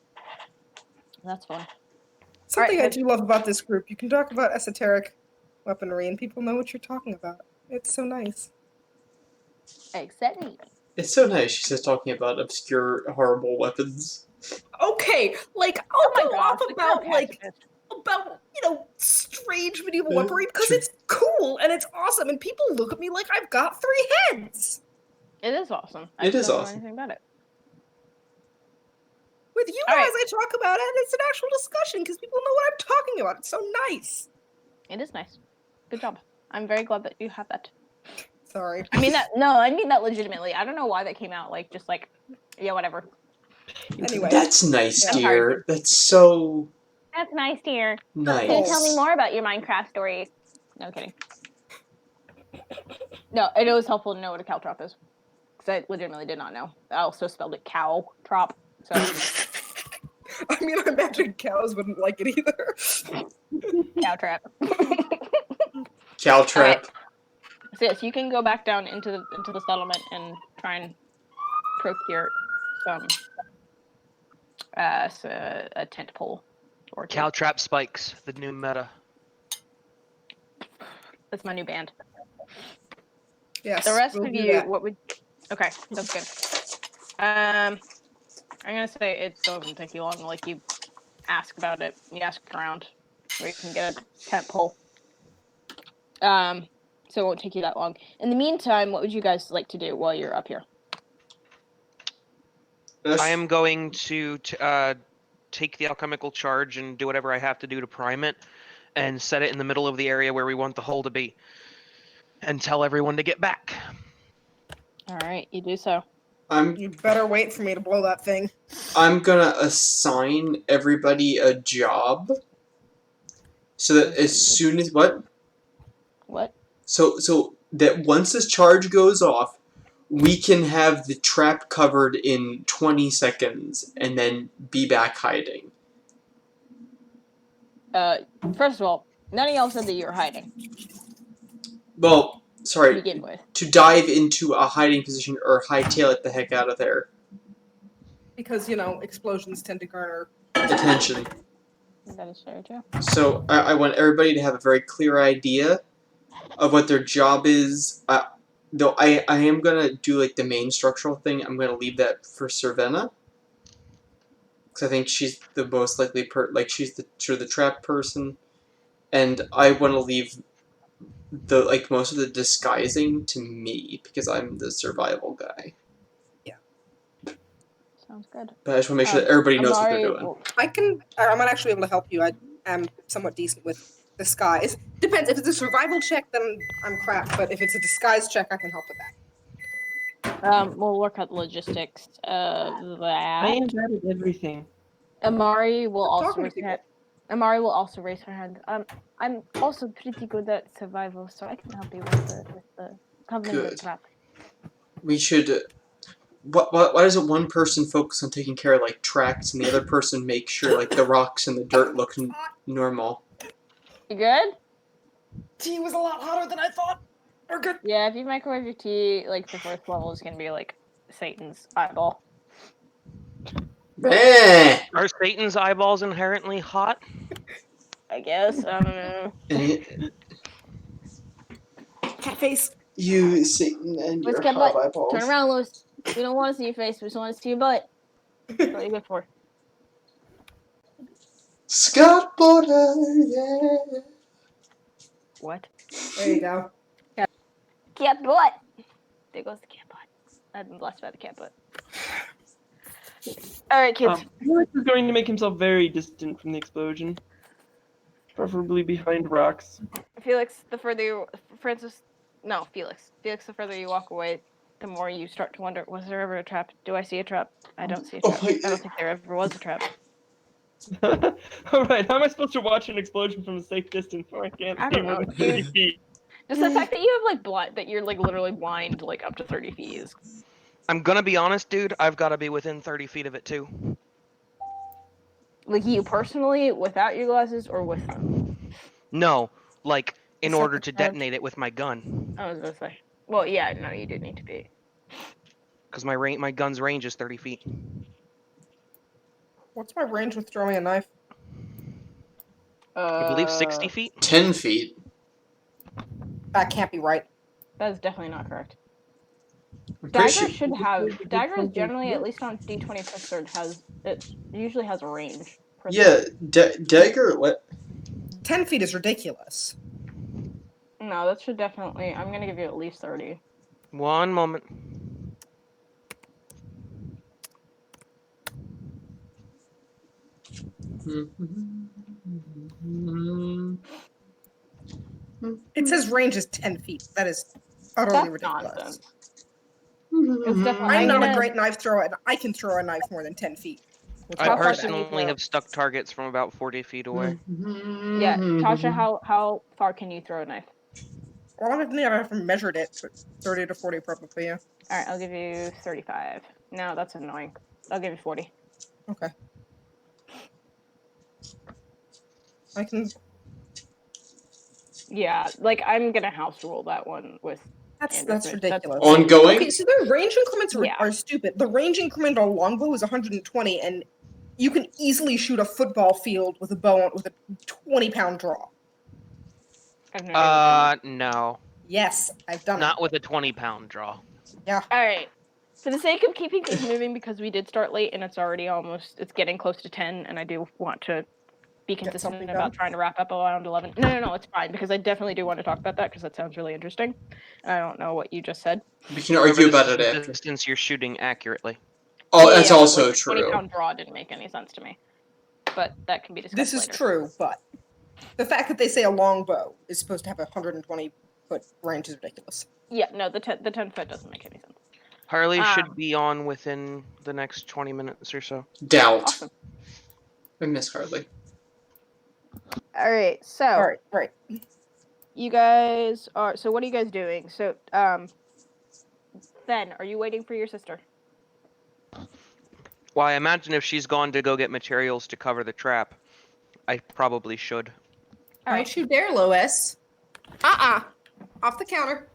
That's fun. Something Alright, I do love about this group, you can talk about esoteric weaponry and people know what you're talking about. It's so nice. Except me. It's so nice, she says, talking about obscure, horrible weapons. Okay, like I'll my go gosh, off the about Count like pacifist. about strange medieval Yeah, weaponry because true. it's cool and it's awesome and people look at me like I've got 3 heads. It is awesome. I It just is don't know awesome. anything about it. With you All guys, right. I talk about it and it's an actual discussion because people know what I'm talking about. It's so nice. It is nice. Good job. I'm very glad that you have that. Sorry. I mean that. No, I mean that legitimately. I don't know why that came out yeah, whatever. Anyway. That's nice, Yeah. dear. That's so That's nice, dear. nice. Can you tell me more about your Minecraft stories? No kidding. No, it was helpful to know what a caltrop is. Because I legitimately did not know. I also spelled it cow trop. So I mean, I imagine cows wouldn't like it either. cow trap. Caltrap. So yes, you can go back down into the settlement and try and procure some a tent pole or two. Caltrap spikes, the new meta. That's my new band. Yes. The rest we'll of do you, that. what would? Okay, that's good. I'm gonna say it doesn't take you long. Like you ask about it, you ask around where you can get a tent pole. So it won't take you that long. In the meantime, what would you guys like to do while you're up here? I am going to take the alchemical charge and do whatever I have to do to prime it, and set it in the middle of the area where we want the hole to be, and tell everyone to get back. All right, you do so. You better wait for me to blow that thing. I'm gonna assign everybody a job, so that as soon as What? so that once this charge goes off, we can have the trap covered in 20 seconds and then be back hiding. First of all, none of y'all said that you were hiding Well, to sorry, begin with. to dive into a hiding position or hightail it the heck out of there. Because, explosions tend to garner. Attention. That is very true. So I want everybody to have a very clear idea of what their job is. Though I am gonna do like the main structural thing. I'm gonna leave that for Cervena, because I think she's the most likely she's the trap person, and I want to leave the most of the disguising to me because I'm the survival guy. Sounds good. But I just want to make sure that everybody knows what they're Amari doing. I might actually be able to help you. I am somewhat decent with disguise. Depends. If it's a survival check, then I'm crap. But if it's a disguise check, I can help with that. We'll work out the logistics of I am that. bad at everything. Amari will also Talking to raise her people. hand. Amari will also raise her hand. I'm also pretty good at survival, so I can help you with the covering the Good. trap. We should. Why doesn't one person focus on taking care of tracks and the other person make sure the rocks and the dirt look normal? You good? Tea was a lot hotter than I thought. We're good. Yeah, if you microwave your tea, the first level is gonna be Satan's eyeball. Meh. Are Satan's eyeballs inherently hot? I guess. I don't know. Cat face. You Satan and Let's your get hot butt. eyeballs. Turn around, Lewis. We don't want to see your face. We just want to see your butt. That's what you good for. Scott Porter, yeah. What? There you go. Cat butt. There goes the cat butt. I've been blessed by the cat butt. All right, kids. Felix is going to make himself very distant from the explosion, preferably behind rocks. Felix, the further you, Felix, the further you walk away, the more you start to wonder, was there ever a trap? Do I see a trap? I don't see a trap. I don't think there ever was a trap. Alright, how am I supposed to watch an explosion from a safe distance where I can't I see don't more know, than 30 dude. feet? Just the fact that you have blind, that you're literally blind up to 30 feet is. I'm gonna be honest, dude. I've got to be within 30 feet of it too. You personally, without your glasses, or with them? No, in Except order the to charge. detonate it with my gun. I was gonna say. Well, yeah, no, you do need to be. Because my gun's range is 30 feet. What's my range with throwing a knife? I believe 60 feet. 10 feet. That can't be right. That is definitely not correct. I'm pretty Dagger sure- should have. Dagger is generally, at least on D20 Pixar, it usually has a range. Yeah, dagger. What? 10 feet is ridiculous. No, that should definitely. I'm gonna give you at least 30. One moment. It says range is 10 feet. That is utterly That's ridiculous. nonsense. It's definitely. I'm not gonna- a great knife thrower, and I can throw a knife more than 10 feet. I How far personally can you have stuck targets from about 40 feet away. Yeah, Tasha, how far can you throw a knife? Well, I don't think I've ever measured it, but 30 to 40 probably, yeah. All right, I'll give you 35. No, that's annoying. I'll give you 40. Okay. I can... Yeah, I'm gonna house rule that one with. That's That's ridiculous. Ongoing? Okay, so the range increments Yeah. are stupid. The range increment on longbow is 120, and you can easily shoot a football field with a bow with a 20-pound draw. I've never done No. Yes, I've done Not it. with a 20-pound draw. Yeah. All right. For the sake of keeping things moving, because we did start late and it's already it's getting close to 10, and I do want to be consistent something about done? trying to wrap up around 11. No, it's fine, because I definitely do want to talk about that, because that sounds really interesting. And I don't know what you just said. We can Remember, argue this about is it the after. distance you're shooting accurately. Oh, Yeah, that's but, also like, the true. 20-pound draw didn't make any sense to me. But that can be discussed This is later. true, but the fact that they say a long bow is supposed to have a 120-foot range is ridiculous. Yeah, no, the 10 foot doesn't make any sense. Harley should Um, be on within the next 20 minutes or so. Doubt. Awesome. I miss Harley. All right, so All right, right. you guys are. So what are you guys doing? So, Ben, are you waiting for your sister? Well, I imagine if she's gone to go get materials to cover the trap, I probably should. All right. Don't you dare, Lois. Off the counter.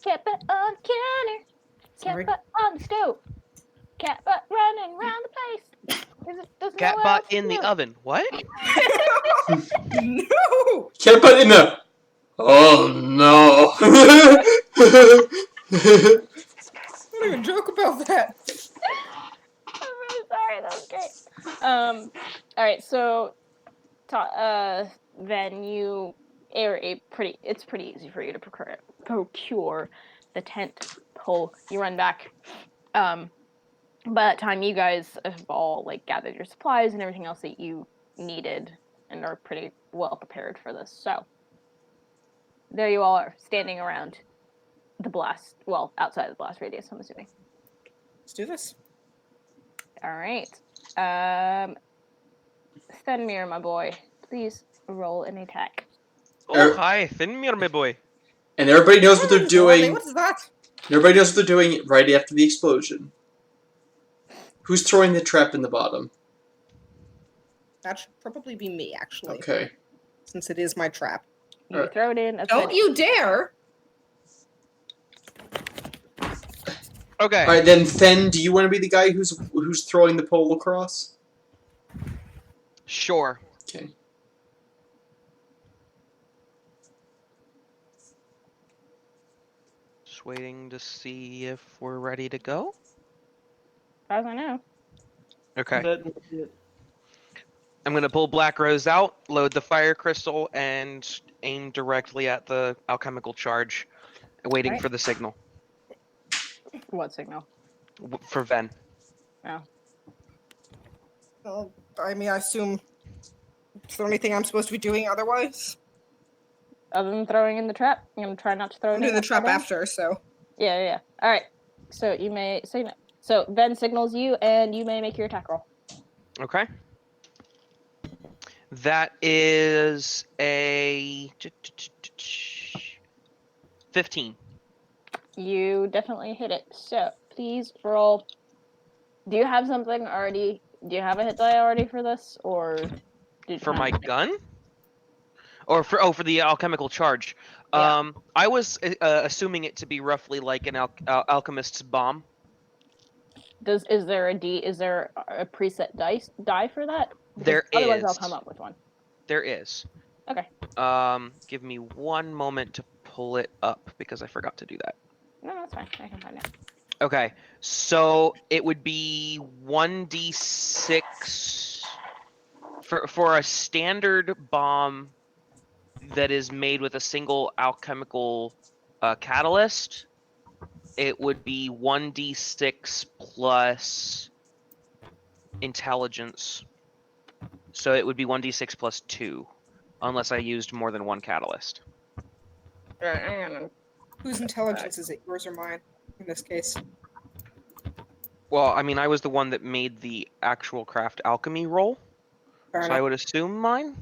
Cat butt on the counter. Sorry. Cat butt on the stove. Cat butt running around the place. There's Cat nowhere butt else to in the go. oven. What? No! Can't put in the. Oh no. Don't even joke about that. I'm really sorry. That was great. All right. So, then you it's pretty easy for you to procure the tent pole. You run back. By that time, you guys have all like gathered your supplies and everything else that you needed and are pretty well prepared for this. So there you all are, standing around the blast. Well, outside the blast radius, I'm assuming. Let's do this. All right. Fenmir, my boy, please roll an attack. Oh, hi, Thinmir, my boy. And everybody knows what they're doing. What is that? Everybody knows what they're doing right after the explosion. Who's throwing the trap in the bottom? That should probably be me, actually. Okay. Since it is my trap. You Alright. throw it in. Don't you dare! Okay. Alright, then Fen, do you want to be the guy who's throwing the pole across? Sure. Okay. Just waiting to see if we're ready to go. As far as I know. Okay. Let me see it. I'm gonna pull Black Rose out, load the fire crystal, and aim directly at the alchemical charge, waiting Right. for the signal. What signal? For Ven. Well, I mean, I assume... Is there anything I'm supposed to be doing otherwise? Other than throwing in the trap, I'm gonna try not to throw it I'm in doing the that trap time. after, so... Yeah. All right. So you may signal. So Ben signals you, and you may make your attack roll. Okay. That is a 15. You definitely hit it. So please roll. Do you have something already? Do you have a hit die already for this, or For my gun? Or for the alchemical charge. Yeah. I was assuming it to be roughly like an alchemist's bomb. Is there a preset die for that? Because There otherwise I'll is. come up with one. There is. Okay. Give me one moment to pull it up because I forgot to do that. No, that's fine. I can find it. Okay, so it would be 1d6 for a standard bomb that is made with a single alchemical catalyst. It would be 1d6 plus intelligence. So it would be 1d6 plus 2, unless I used more than one catalyst. Alright, hang on. Whose intelligence is it? Yours or mine, in this case? Well, I mean, I was the one that made the actual craft alchemy roll, Fair so enough. I would assume mine.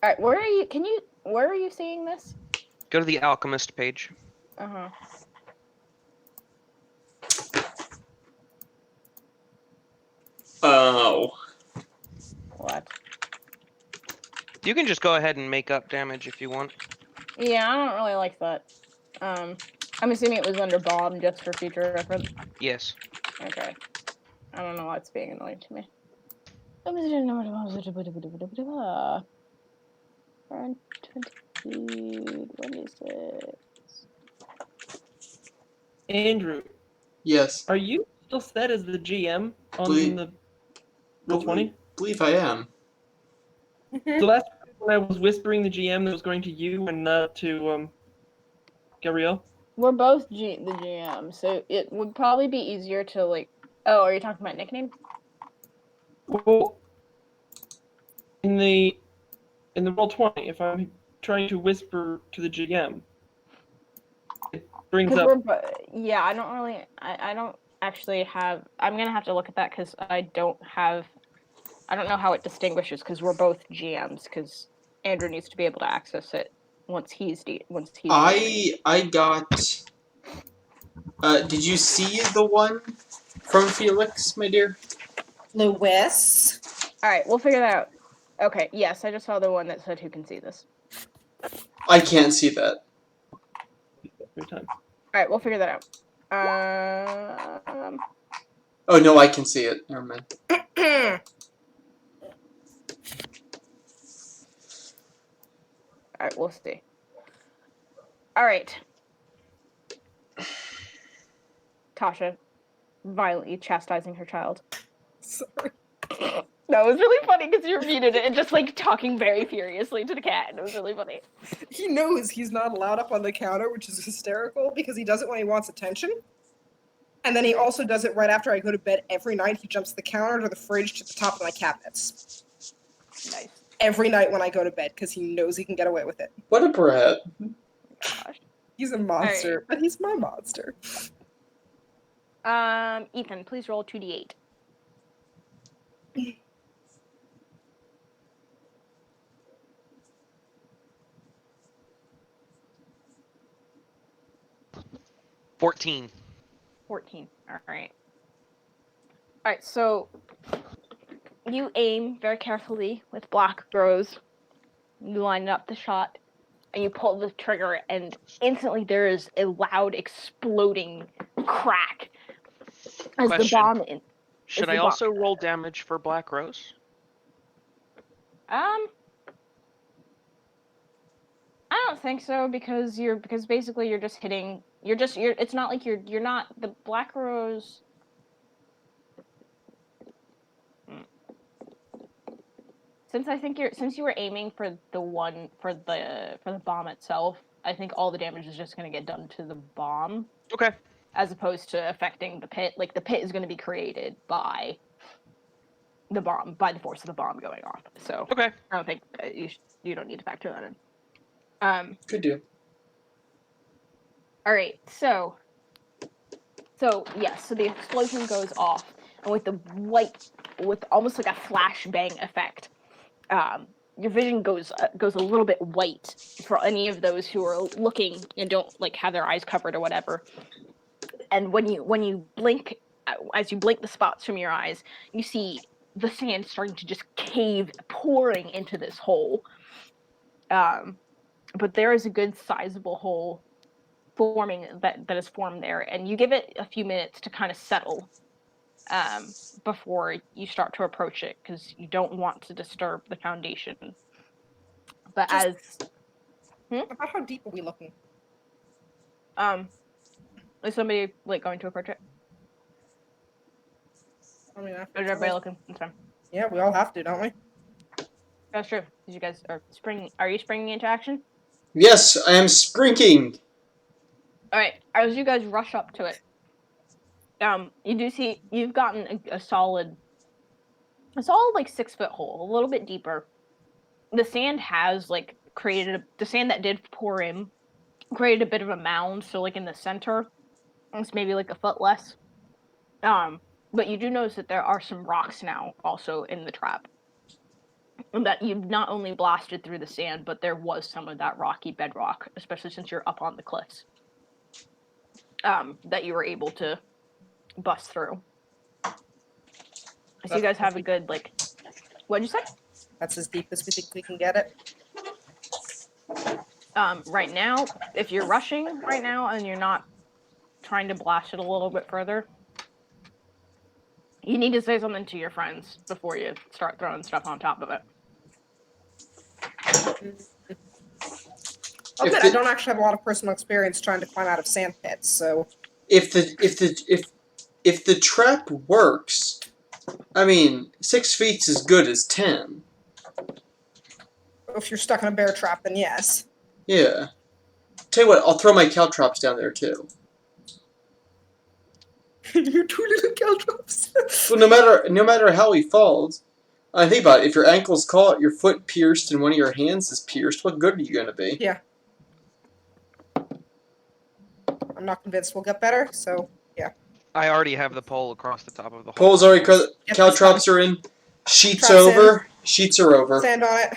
Alright, where are you seeing this? Go to the alchemist page. Uh-huh. Oh. What? You can just go ahead and make up damage if you want. Yeah, I don't really like that. I'm assuming it was under bomb just for future reference. Yes. Okay. I don't know why it's being annoying to me. 26. Andrew, Yes. are you still set as the GM on Believe- the roll 20? Believe I am. So last time when I was whispering the GM, that was going to you and not to Gabrielle. We're both the GM, so it would probably be easier to like. Oh, are you talking about nickname? Well, in the roll 20, if I'm trying to whisper to the GM, it brings Because up. yeah, I don't really. I don't actually have. I'm gonna have to look at that because I don't have. I don't know how it distinguishes because we're both GMs. Because Andrew needs to be able to access it once he's GMing. I got. Did you see the one from Felix, my dear? Lewis. All right, we'll figure that out. Okay, yes, I just saw the one that said who can see this. I can't see that. Every time. All right, we'll figure that out. Oh no, I can see it. Never mind. All right, we'll see. All right. Tasha, violently chastising her child. Sorry. That was really funny because you repeated it and just like talking very furiously to the cat. And it was really funny. He knows he's not allowed up on the counter, which is hysterical because he does it when he wants attention. And then he also does it right after I go to bed every night. He jumps the counter to the fridge to the top of my cabinets. Nice. Every night when I go to bed because he knows he can get away with it. What a brat. Gosh. He's a monster, but he's my monster. Ethan, please roll 2d8. $14. 14. All right. All right. So you aim very carefully with black rose. You line up the shot, and you pull the trigger, and instantly there is a loud exploding crack as the Question. bomb. Should the I bomb- also roll damage for Black Rose? I don't think so because basically you're just hitting. It's not like you're not the black rose. Since you were aiming for the bomb itself, I think all the damage is just going to get done to the bomb. Okay. As opposed to affecting the pit. Like the pit is going to be created by the bomb, by the force of the bomb going off. So Okay. I don't think you don't need to factor that in. Could do. All right. So yes. So the explosion goes off, and with almost like a flashbang effect, your vision goes a little bit white for any of those who are looking and don't like have their eyes covered or whatever. And when you blink, as you blink the spots from your eyes, you see the sand starting to just cave, pouring into this hole. But there is a good sizable hole forming that is formed there, and you give it a few minutes to kind of settle before you start to approach it because you don't want to disturb the foundation. But About how deep are we looking? is somebody like going to approach it? I mean, Or is everybody looking? That's fine. yeah, we all have to, don't we? That's true. Because you guys are springing. Are you springing into action? Yes, I am sprinking. All right. As you guys rush up to it, you do see you've gotten a solid like 6-foot hole, a little bit deeper. The sand has like the sand that did pour in created a bit of a mound. So like in the center, it's maybe like a foot less. But you do notice that there are some rocks now also in the trap. And that you've not only blasted through the sand, but there was some of that rocky bedrock, especially since you're up on the cliffs, that you were able to bust through. So you guys have a good, like, what'd you say? That's as deep as we think we can get it. Right now, if you're rushing right now and you're not trying to blast it a little bit further, you need to say something to your friends before you start throwing stuff on top of it. I'll If admit, the- I don't actually have a lot of personal experience trying to climb out of sand pits, so If the trap works, I mean, 6 feet's as good as 10. if you're stuck in a bear trap, then yes. Yeah. Tell you what, I'll throw my caltrops down there too. Your 2 little caltrops. Well, no matter how he falls, I think about it. If your ankle's caught, your foot pierced, and one of your hands is pierced, what good are you gonna be? Yeah. I'm not convinced we'll get better, so I already have the pole across the top of the hole. Poles already. Get this Caltrops are in. Sheets Traps over. Sheets are over. sand on it.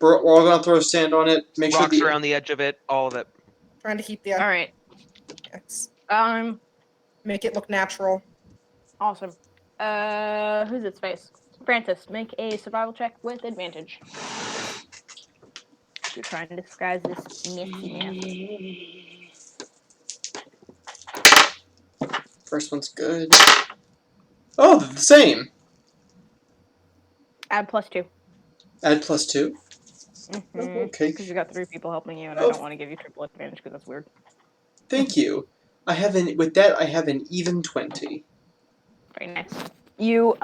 We're all gonna throw sand on it. Make Rocks sure around the edge of it, all of it. Trying to keep the All right. make it look natural. Awesome. Who's its face? Francis, make a survival check with advantage. You're trying to disguise this misty mess. First one's good. Oh, they're the same. Add +2. Add +2. Okay. Because you got 3 people helping you, and I Oh. don't want to give you triple advantage because that's weird. Thank you. I have an even 20. Very nice. You,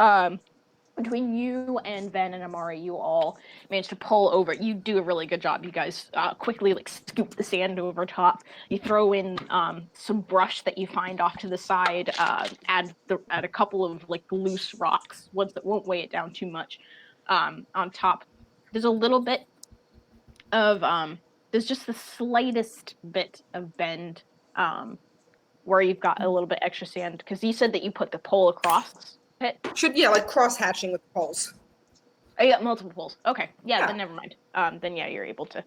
between you and Ven and Amari, you all managed to pull over. You do a really good job. You guys quickly scoop the sand over top. You throw in some brush that you find off to the side. Add a couple of loose rocks, ones that won't weigh it down too much. On top, there's a little bit of there's just the slightest bit of bend where you've got a little bit extra sand, because you said that you put the pole across it. Should cross hatching with the poles. Oh, you got multiple poles. Okay, yeah. Yeah. Then never mind. Then yeah, you're able to.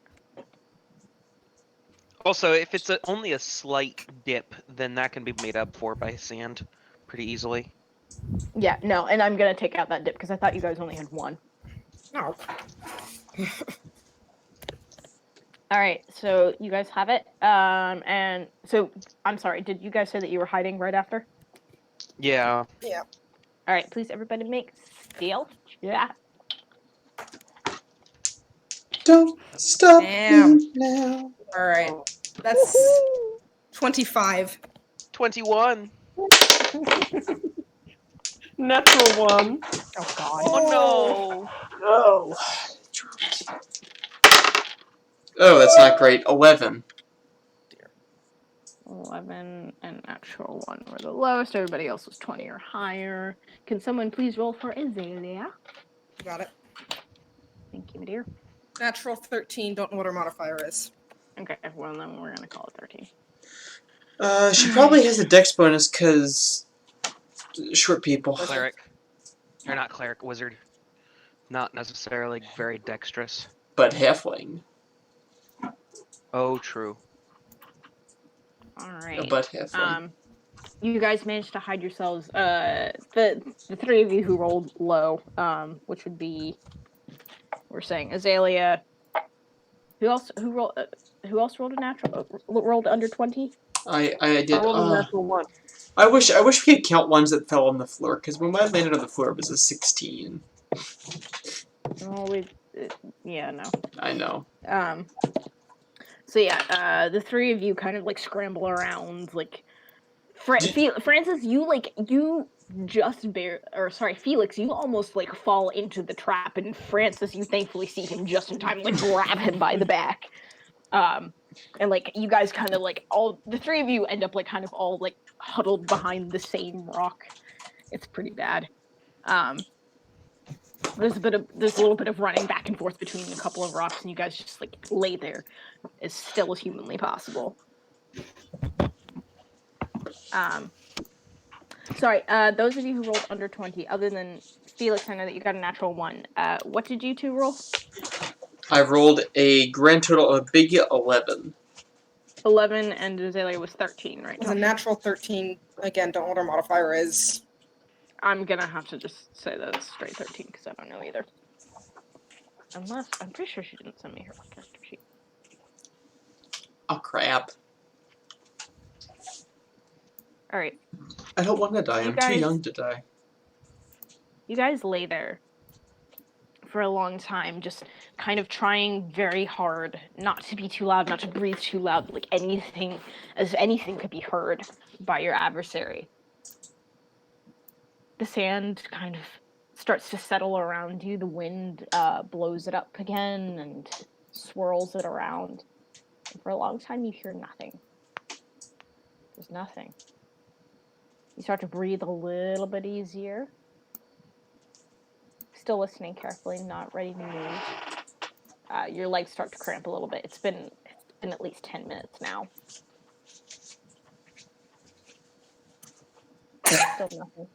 Also, if it's only a slight dip, then that can be made up for by sand pretty easily. Yeah, no, and I'm gonna take out that dip because I thought you guys only had 1. No. All right, so you guys have it. And so I'm sorry. Did you guys say that you were hiding right after? Yeah. Yeah. All right, please everybody make stealth. Yeah. Don't stop Damn. me now. All right. That's 25. 21. Natural 1. Oh God. Oh no. Oh. Oh, that's not great. 11. 11 and natural 1 were the lowest. Everybody else was 20 or higher. Can someone please roll for Azalea? Got it. Thank you, my dear. Natural 13. Don't know what her modifier is. Okay, well then we're gonna call it 13. She probably has a dex bonus because short people. Cleric. Or not cleric, wizard. Not necessarily very dexterous. But halfling. Oh, true. All right. But halfling. You guys managed to hide yourselves. The 3 of you who rolled low, which would be, we're saying Azalea. Who else rolled a natural? Rolled under 20. I did. I rolled a natural 1. I wish we could count ones that fell on the floor, because when I landed on the floor, it was a 16. Oh, yeah, no. I know. So yeah, the 3 of you kind of scramble around, Francis, you just Felix, you almost fall into the trap, and Francis, you thankfully see him just in time, grab him by the back. And you guys kind of all the 3 of you end up kind of all huddled behind the same rock. It's pretty bad. There's a little bit of running back and forth between a couple of rocks, and you guys just lay there as still as humanly possible. Sorry, those of you who rolled under 20, other than Felix, I know that you got a natural 1. What did you 2 roll? I rolled a grand total of a big 11. 11, and Azalea was 13, right? It was a natural 13. Again, don't know what her modifier is. I'm gonna have to just say that it's straight 13 because I don't know either. Unless, I'm pretty sure she didn't send me her character sheet. Oh, crap. Alright. I don't want to die. I'm too young to die. You guys lay there for a long time, just kind of trying very hard not to be too loud, not to breathe too loud, like anything could be heard by your adversary. The sand kind of starts to settle around you. The wind blows it up again and swirls it around. And for a long time, you hear nothing. There's nothing. You start to breathe a little bit easier. Still listening carefully, not ready to move. Your legs start to cramp a little bit. It's been at least 10 minutes now. Still nothing.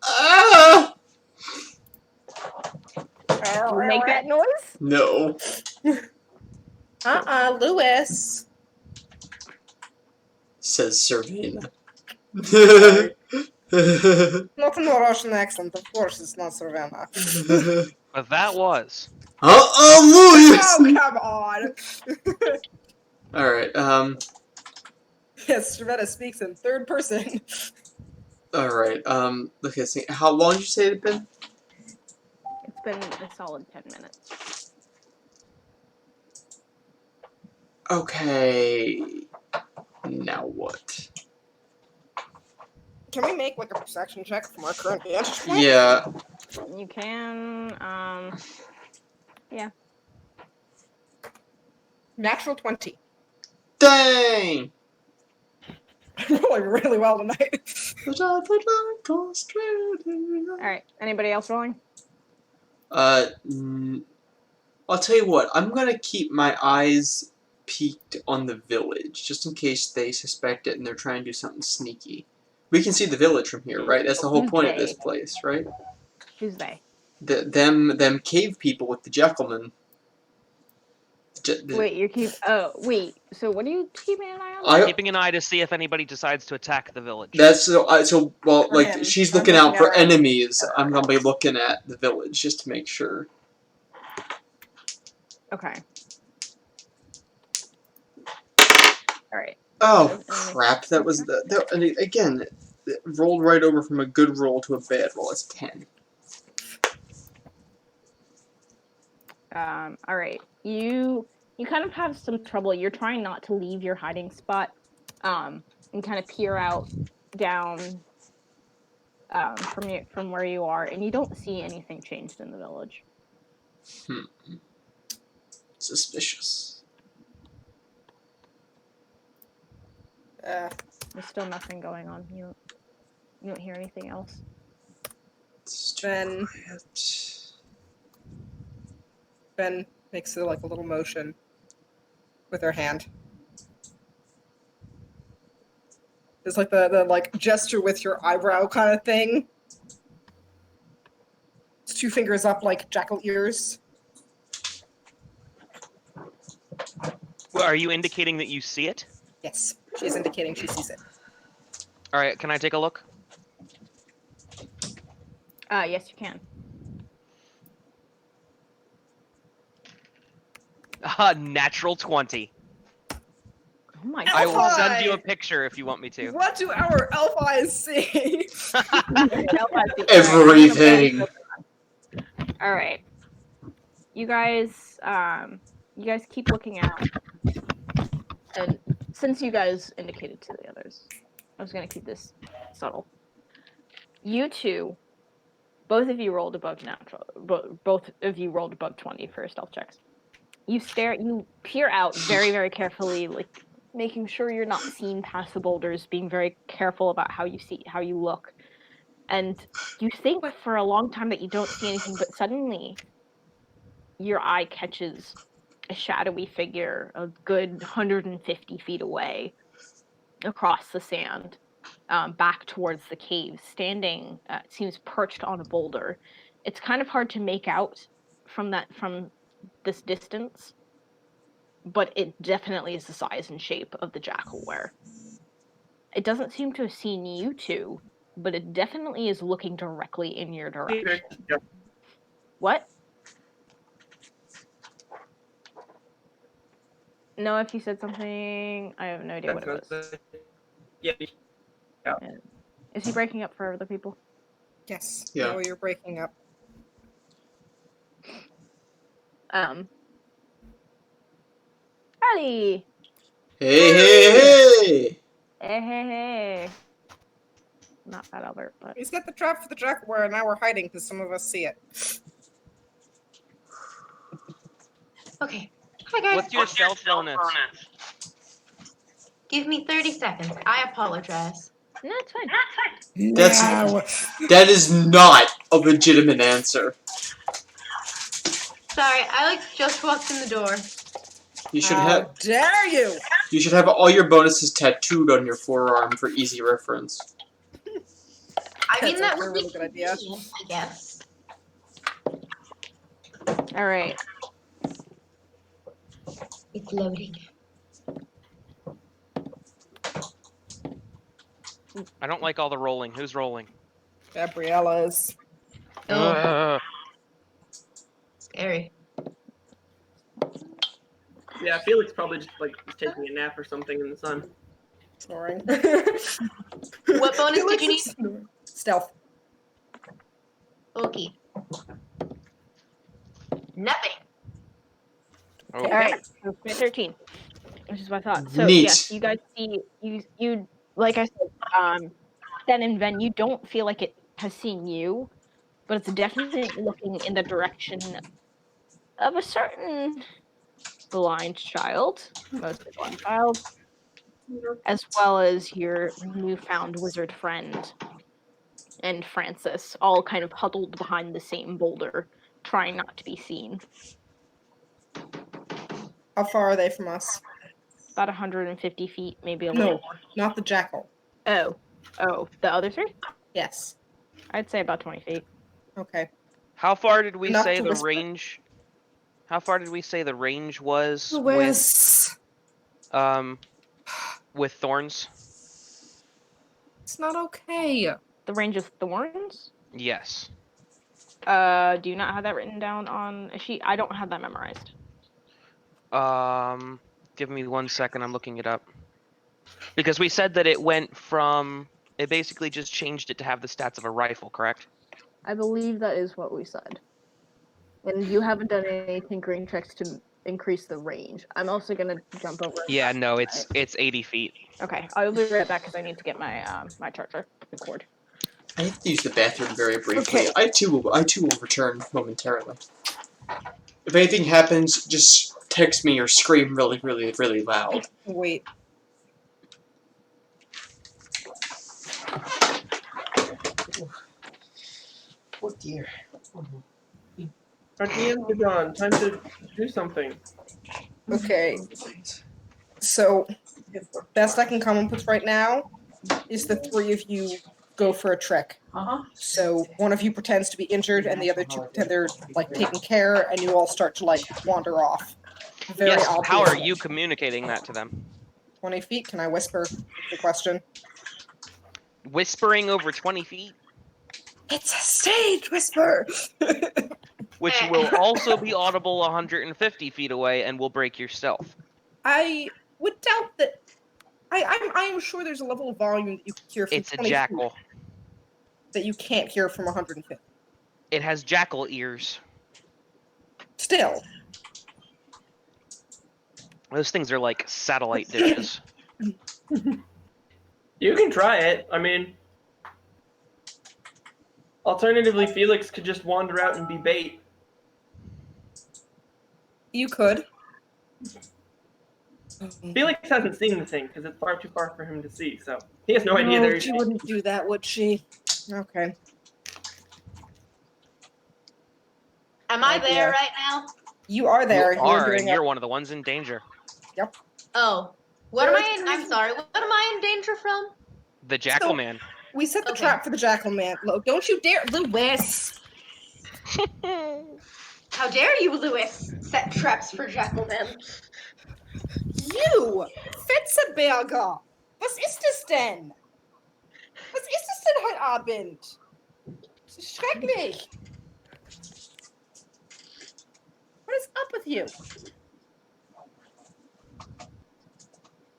Ah! You make that noise? No. Lewis. Says Servana. Not in a Russian accent, of course it's not Savannah. But that was. Oh, Louis! Oh, come on! Alright, Yes, Savannah speaks in third person. alright, okay, see, how long did you say it had been? It's been a solid 10 minutes. Okay. Now what? Can we make like a perception check from our current vantage point? Yeah. You can, yeah. Natural 20. Dang! I'm rolling really well tonight. Alright, anybody else rolling? I'll tell you what, I'm gonna keep my eyes peeked on the village, just in case they suspect it and they're trying to do something sneaky. We can see the village from here, right? That's the whole point of this place, right? Who's they? Them cave people with the Jeckelman. Wait, wait, so what are you keeping an eye on? Keeping an eye to see if anybody decides to attack the village. That's so well, For like him. she's I'm looking out looking for around. enemies. I'm gonna be looking at the village just to make sure. Okay. Alright. Oh crap! That was and again, it rolled right over from a good roll to a bad roll. It's 10. Alright. You kind of have some trouble. You're trying not to leave your hiding spot, and kind of peer out down from where you are, and you don't see anything changed in the village. Suspicious. There's still nothing going on. You don't hear anything else. Then Quiet. Ben makes a little motion with her hand. It's like the gesture with your eyebrow kind of thing. It's 2 fingers up like jackal ears. Well, are you indicating that you see it? Yes, she's indicating she sees it. All right, can I take a look? Yes, you can. Natural 20. Oh my I god. will send Hi. you a picture if you want me to. What do our elf eyes see? Everything. All right. You guys keep looking out. And since you guys indicated to the others, I was going to keep this subtle. You two, both of you rolled above natural. Both of you rolled above 20 for stealth checks. You peer out very, very carefully, like making sure you're not seen past the boulders, being very careful about how you look. And you think for a long time that you don't see anything, but suddenly your eye catches a shadowy figure a good 150 feet away across the sand, back towards the cave, standing, it seems perched on a boulder. It's kind of hard to make out from this distance, but it definitely is the size and shape of the jackalware. It doesn't seem to have seen you two, but it definitely is looking directly in your direction. What? No, if you said something, I have no idea what it was. Yeah. Is he breaking up for other people? Yes. Yeah. No, you're breaking up. Howdy. Hey, hey, hey! Hey, hey, hey. Not that Albert, but We set the trap for the Jackalware, and now we're hiding because some of us see it. Okay. Hi guys. What's your stealth bonus? Give me 30 seconds. I apologize. no, it's fine. That is not a legitimate answer. Sorry, Alex just walked in the door. You should How have dare you! all your bonuses tattooed on your forearm for easy reference. I mean, That's that a would really be good idea. convenient, I guess. All right. It's loading. I don't like all the rolling. Who's rolling? Gabriella's. Oh, Ugh. scary. Yeah, Felix probably just like was taking a nap or something in the sun. Snoring. What bonus did you need? Snoring. Stealth. Okay. Nothing. Okay. All right. So 13, which is what I thought. So Neat. yes, you guys see you like I said, Sen and Ven, you don't feel like it has seen you, but it's definitely looking in the direction of a certain blind child, mostly blind child, as well as your newfound wizard friend and Francis, all kind of huddled behind the same boulder, trying not to be seen. How far are they from us? About 150 feet, maybe a little No, not the jackal. more. Oh, the other three? Yes. I'd say about 20 feet. Okay. How far did we Enough say to the whisper? range? How far did we say the range was Wes. with thorns? It's not okay. The range of thorns? Yes. Do you not have that written down on a sheet? I don't have that memorized. Give me 1 second. I'm looking it up. Because we said that it went from. It basically just changed it to have the stats of a rifle, correct? I believe that is what we said. And you haven't done any tinkering checks to increase the range. I'm also gonna jump over. Yeah, no, it's 80 feet. Okay, I will be right back because I need to get my my charger cord. I have to use the bathroom very briefly. Okay. I too will return momentarily. If anything happens, just text me or scream really, really, really loud. Wait. Oh dear. Our DMs are gone. Time to do something. Okay. So, best I can come up with right now is the three of you go for a trick. So one of you pretends to be injured, and the other two pretend they're like taking care, and you all start to like wander off. Very Yes. How are obviously. you communicating that to them? 20 feet? Can I whisper the question? Whispering over 20 feet, It's a stage whisper! which will also be audible 150 feet away and will break your stealth. I would doubt that. I am sure there's a level of volume that you can hear from It's a 20 feet jackal. that you can't hear from 150. It has jackal ears. Still, Those things are like satellite dishes. You can try it. I mean, alternatively, Felix could just wander out and be bait. you could. Felix hasn't seen the thing because it's far too far for him to see, so he has no idea No, there's. she wouldn't do that, would she? Okay. Am I Idea. there right now? You are there. You are, doing and you're one of the ones in danger. Oh. What am I in? I'm sorry. What am I in danger from? The jackal man. We set the Okay. trap for the jackal man. Look, don't you dare, Lewis! How dare you, Lewis, set traps for Jackalman? You! Fetzeberger! Was ist es denn? Was ist es denn heute Abend? Das ist schrecklich. with you.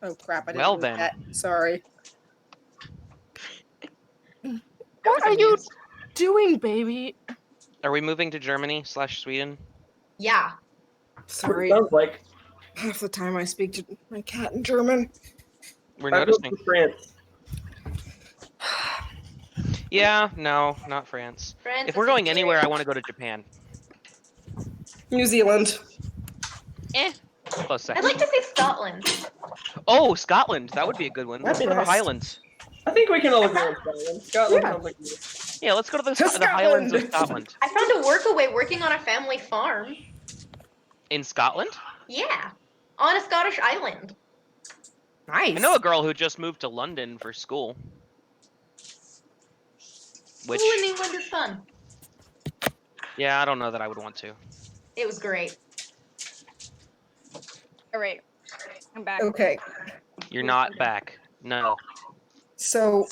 Oh crap! I didn't Well move then. that. Sorry. That What was are you amused. doing, baby? Are we moving to Germany / Sweden? Yeah. Sorry. Sounds like Half the time I speak to my cat in German. We're I vote noticing. for France. Yeah, no, not France. France If we're is going great. anywhere, I want to go to Japan. New Zealand. Close I'd second. like to see Scotland. Oh, Scotland. That would be a good one. Let's That'd go be to the nice. Highlands. I think we can all agree on Scotland. Scotland Yeah. sounds like good. Yeah, let's go to the To Highlands of Scotland! Scotland. I found a workaway working on a family farm. In Scotland? Yeah. On a Scottish island. Nice. I know a girl who just moved to London for school. Which, School in England is fun. yeah, I don't know that I would want to. It was great. All right, I'm back. Okay, You're not back. No. so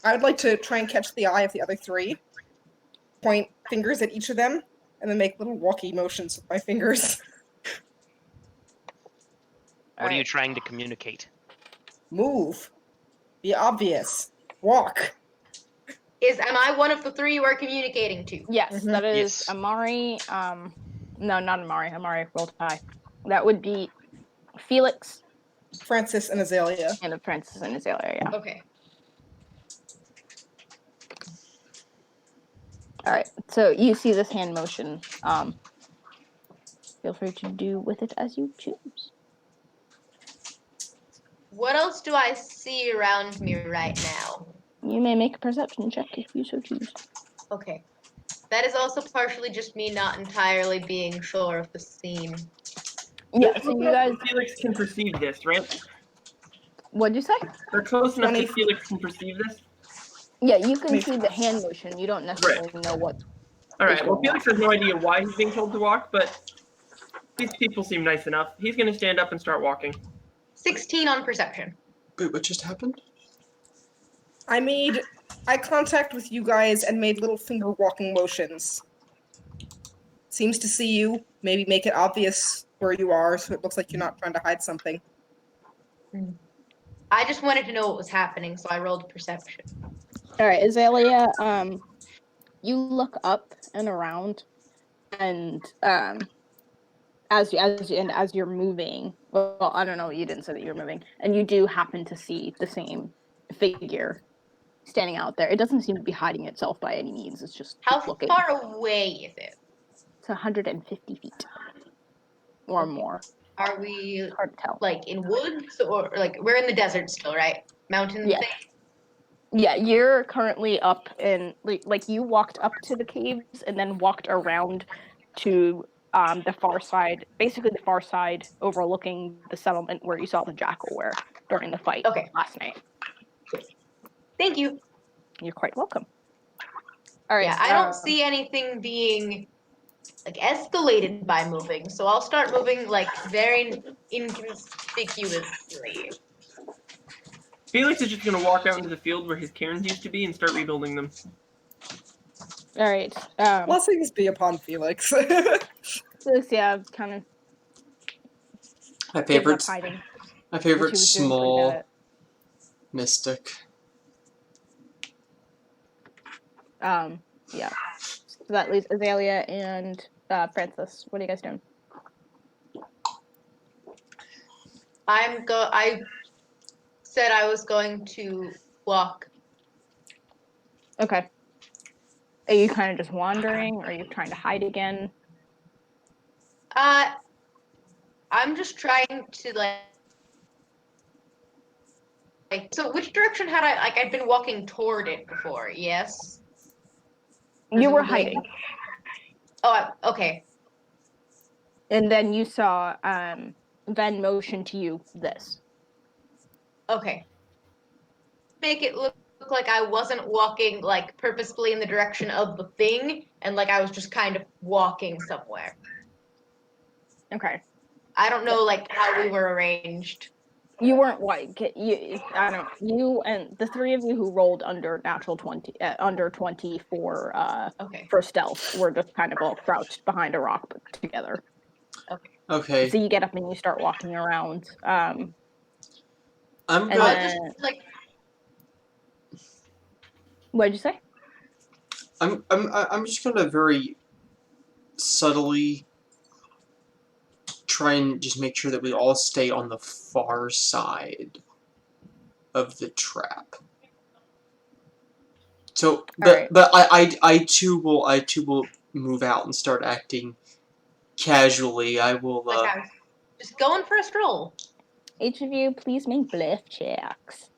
I would like to try and catch the eye of the other three, point fingers at each of them, and then make little walkie motions with my fingers. What are you Alright. trying to communicate? Move. Be obvious. Walk. Am I one of the three you are communicating to? Yes, Mhm. that is Yes. Amari. No, not Amari. Amari rolled high. That would be Felix Francis and Azalea. and the Princess and Azalea. Yeah. Okay. All right. So you see this hand motion. Feel free to do with it as you choose. What else do I see around me right now? You may make a perception check if you so choose. Okay. That is also partially just me not entirely being sure of the scene. Yeah. So you guys, Felix can perceive this, right? what'd you say? They're close enough 20. that Felix can perceive this. Yeah, you can see the hand motion. You don't necessarily know what. All right. Well, going Felix has no idea why he's being told to walk, but these people seem nice enough. He's going to stand up and start walking. 16 on perception. Wait, what just happened? I made eye contact with you guys and made little finger walking motions. Seems to see you. Maybe make it obvious where you are so it looks like you're not trying to hide something. I just wanted to know what was happening, so I rolled perception. All right, Azalea. You look up and around, and as you're moving, well, I don't know. You didn't say that you were moving, and you do happen to see the same figure standing out there. It doesn't seem to be hiding itself by any means. It's just How looking. far away is it? It's 150 feet or more. Are we It's hard to tell. like in woods or like we're in the desert still, right? Mountains. Yeah. Yeah, you're currently up in like you walked up to the caves and then walked around to the far side, basically the far side overlooking the settlement where you saw the jackal were during the fight last night. Thank you. You're quite welcome. All right. Yeah, I don't see anything being like escalated by moving, so I'll start moving like very inconspicuously. Felix is just going to walk out into the field where his cairns used to be and start rebuilding them. All right. Blessings be upon Felix. Felix, yeah, kind of My gives favorite, up hiding. my which he favorite was doing pretty small good at. mystic. Yeah. So that leaves Azalea and Francis. What are you guys doing? I said I was going to walk. Okay. Are you kind of just wandering? Or are you trying to hide again? I'm just trying to like so which direction had I'd been walking toward it before, yes? You were Presumably. hiding. Oh, okay. And then you saw Ven motion to you this. Okay. Make it look like I wasn't walking like purposefully in the direction of the thing and like I was just kind of walking somewhere. Okay. I don't know like how we were arranged. You weren't like you and the three of you who rolled under natural 20 under 20 Okay. for stealth were just kind of all crouched behind a rock together. Okay. Okay. So you get up and you start walking around. I'm And gonna. then- Just like What'd you say? I'm just gonna very subtly try and just make sure that we all stay on the far side of the trap. So, Alright. but I too will move out and start acting casually. I will. like I was just going for a stroll. Each of you, please make bluff checks.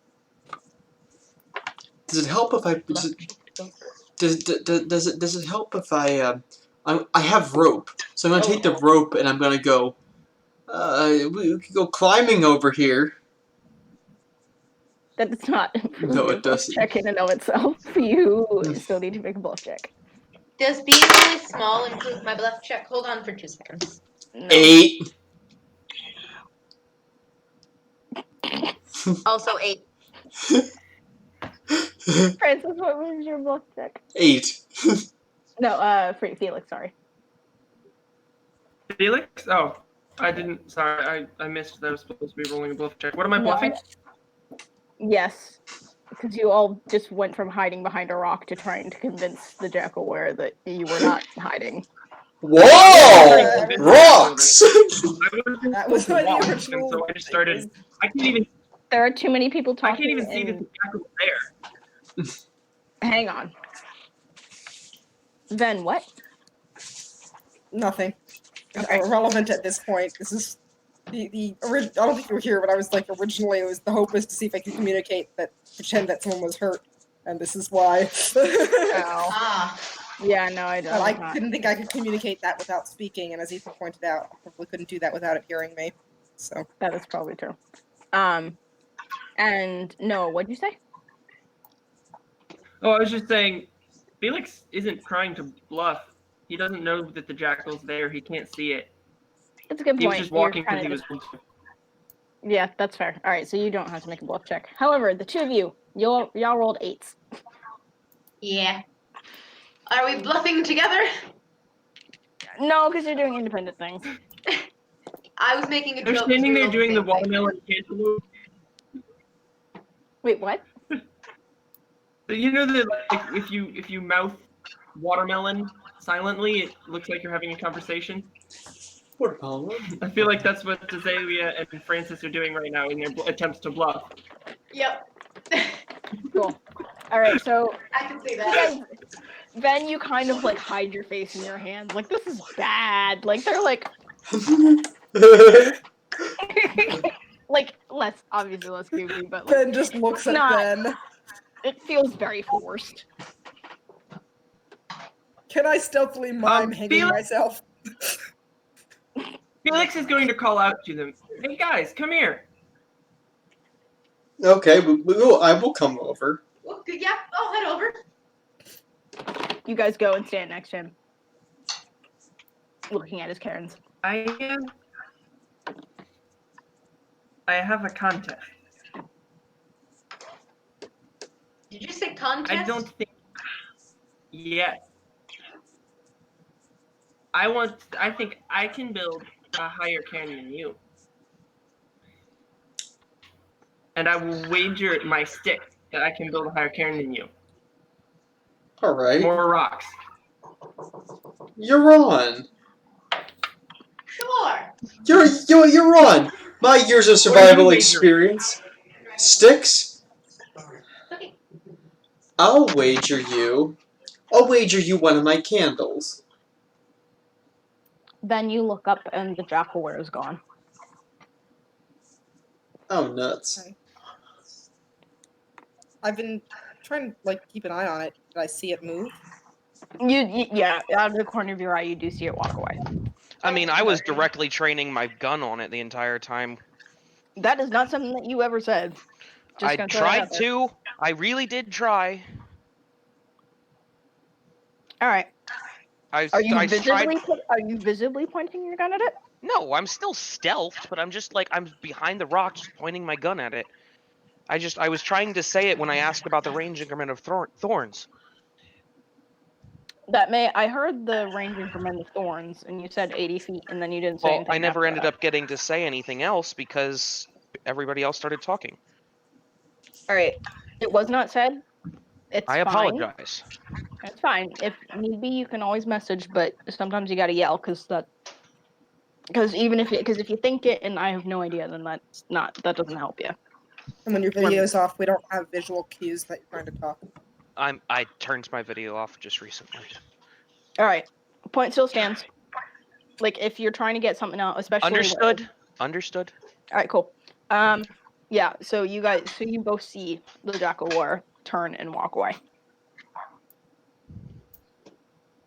Does it help if I does it help if I have rope, so I'm gonna take the rope and I'm gonna go. We could go climbing over here. That does not improve No, your it bluff doesn't. check in and of itself. You still need to make a bluff check. Does being really small improve my bluff check? Hold on for 2 seconds. No. 8. Also 8. Francis, what was your bluff check? 8. No, Felix, sorry. Felix? Oh, I didn't. Sorry, I missed that I was supposed to be rolling a bluff check. What am I No. bluffing? Yes. Because you all just went from hiding behind a rock to trying to convince the Jackalware that you were not hiding. Whoa! Rocks! That was my walk, original. and so I just started. I can't even. There are too many people I talking. can't even see that the jackal is there. Hang on. Then what? Nothing. Okay. Irrelevant at this point. This is the I don't think you were here, but I was like originally it was the hope was to see if I could pretend that someone was hurt, and this is why. Oh. Ah. Yeah, no, I don't. But I didn't think I could communicate that without speaking, and as Ethan pointed out, I probably couldn't do that without it hearing me. So That is probably true. And no, what'd you say? Oh, I was just saying, Felix isn't trying to bluff. He doesn't know that the jackal's there. He can't see it. That's a good He was point. just You're walking because kinda he was. Yeah, that's fair. All right, so you don't have to make a bluff check. However, the two of you, y'all rolled 8s. Yeah. Are we bluffing together? No, because you're doing independent things. I was making a They're joke. standing there we doing the rolled same thing. watermelon cantaloupe. Wait, what? You know that like, if you mouth watermelon silently, it looks like you're having a conversation. Watermelon? I feel like that's what Azalea and Francis are doing right now in their attempts to bluff. Yep. Cool. All right, so I can see you that. guys, then you kind of like hide your face in your hands, like this is bad. Like they're like, like less obviously less goofy, but like, Ben just looks at Not- Ben. it feels very forced. Can I stealthily mime hanging Felix- myself? Felix is going to call out to them. Hey guys, come here. Okay, I will come over. Well, yeah, I'll head over. You guys go and stand next to him, looking at his cairns. I have a contest. Did you say contest? I don't think. Yes. I think I can build a higher canyon than you. And I will wager my stick that I can build a higher cairn than you. Alright. More rocks. You're on. Sure. You're on. My years of What are survival you wagering? experience. Sticks? Okay. I'll wager you one of my candles. Then you look up and the Jackalware is gone. Oh, nuts. Okay. I've been trying to like keep an eye on it. Did I see it move? Yeah, out of the corner of your eye, you do see it walk away. I mean, I was directly training my gun on it the entire time. That is not something that you ever said. Just I gonna throw that tried out there. to. I really did try. All right. I Are you tried. visibly pointing your gun at it? No, I'm still stealthed, but I'm just like I'm behind the rock, just pointing my gun at it. I was trying to say it when I asked about the range increment of thorns. I heard the ranging from in the thorns, and you said 80 feet, and then you didn't say Well, anything. I never after ended that. up getting to say anything else because everybody else started talking. All right, it was not said. It's I fine. apologize. It's fine. If need be, you can always message, but sometimes you gotta yell because if you think it and I have no idea, then that doesn't help you. And when your video is off, we don't have visual cues that you're trying to talk. I turned my video off just recently. All right, point still stands. Like if you're trying to get something out, especially Understood. All right, cool. Yeah. So you both see the jackal war turn and walk away.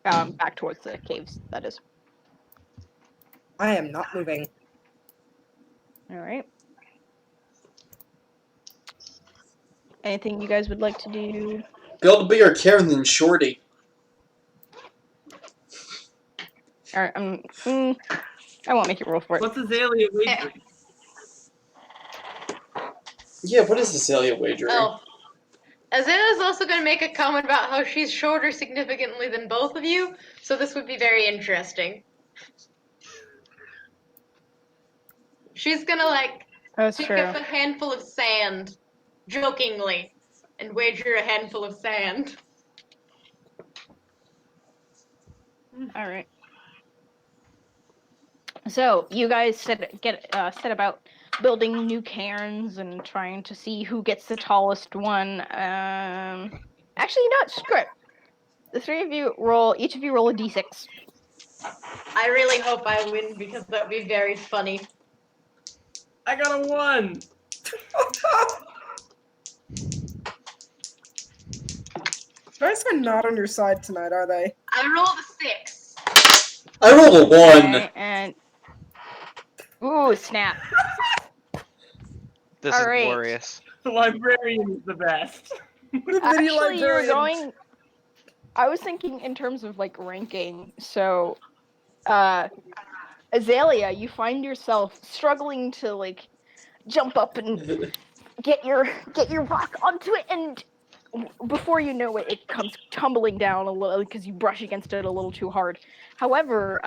Back towards the caves. That is. I am not moving. All right. Anything you guys would like to do? Build a bigger Karen than Shorty. All right. I won't make you roll for it. What's Azalea wagering? Yeah, what is Azalea wagering? Oh. Azalea's also going to make a comment about how she's shorter significantly than both of you, so this would be very interesting. She's going to, like, That's pick true. up a handful of sand, jokingly, and wager a handful of sand. All right. So you guys set about building new cairns and trying to see who gets the tallest one. Actually, not screw it. The three of you each of you roll a d6. I really hope I win because that would be very funny. I got a 1! Dice are not on your side tonight, are they? I rolled a 6. I rolled a 1! Okay, and ooh, snap. This All is right. glorious. The librarian is the best. The video Actually, you're librarian. going. I was thinking in terms of like ranking. So, Azalea, you find yourself struggling to like jump up and get your rock onto it, and before you know it, it comes tumbling down a little because you brush against it a little too hard. However,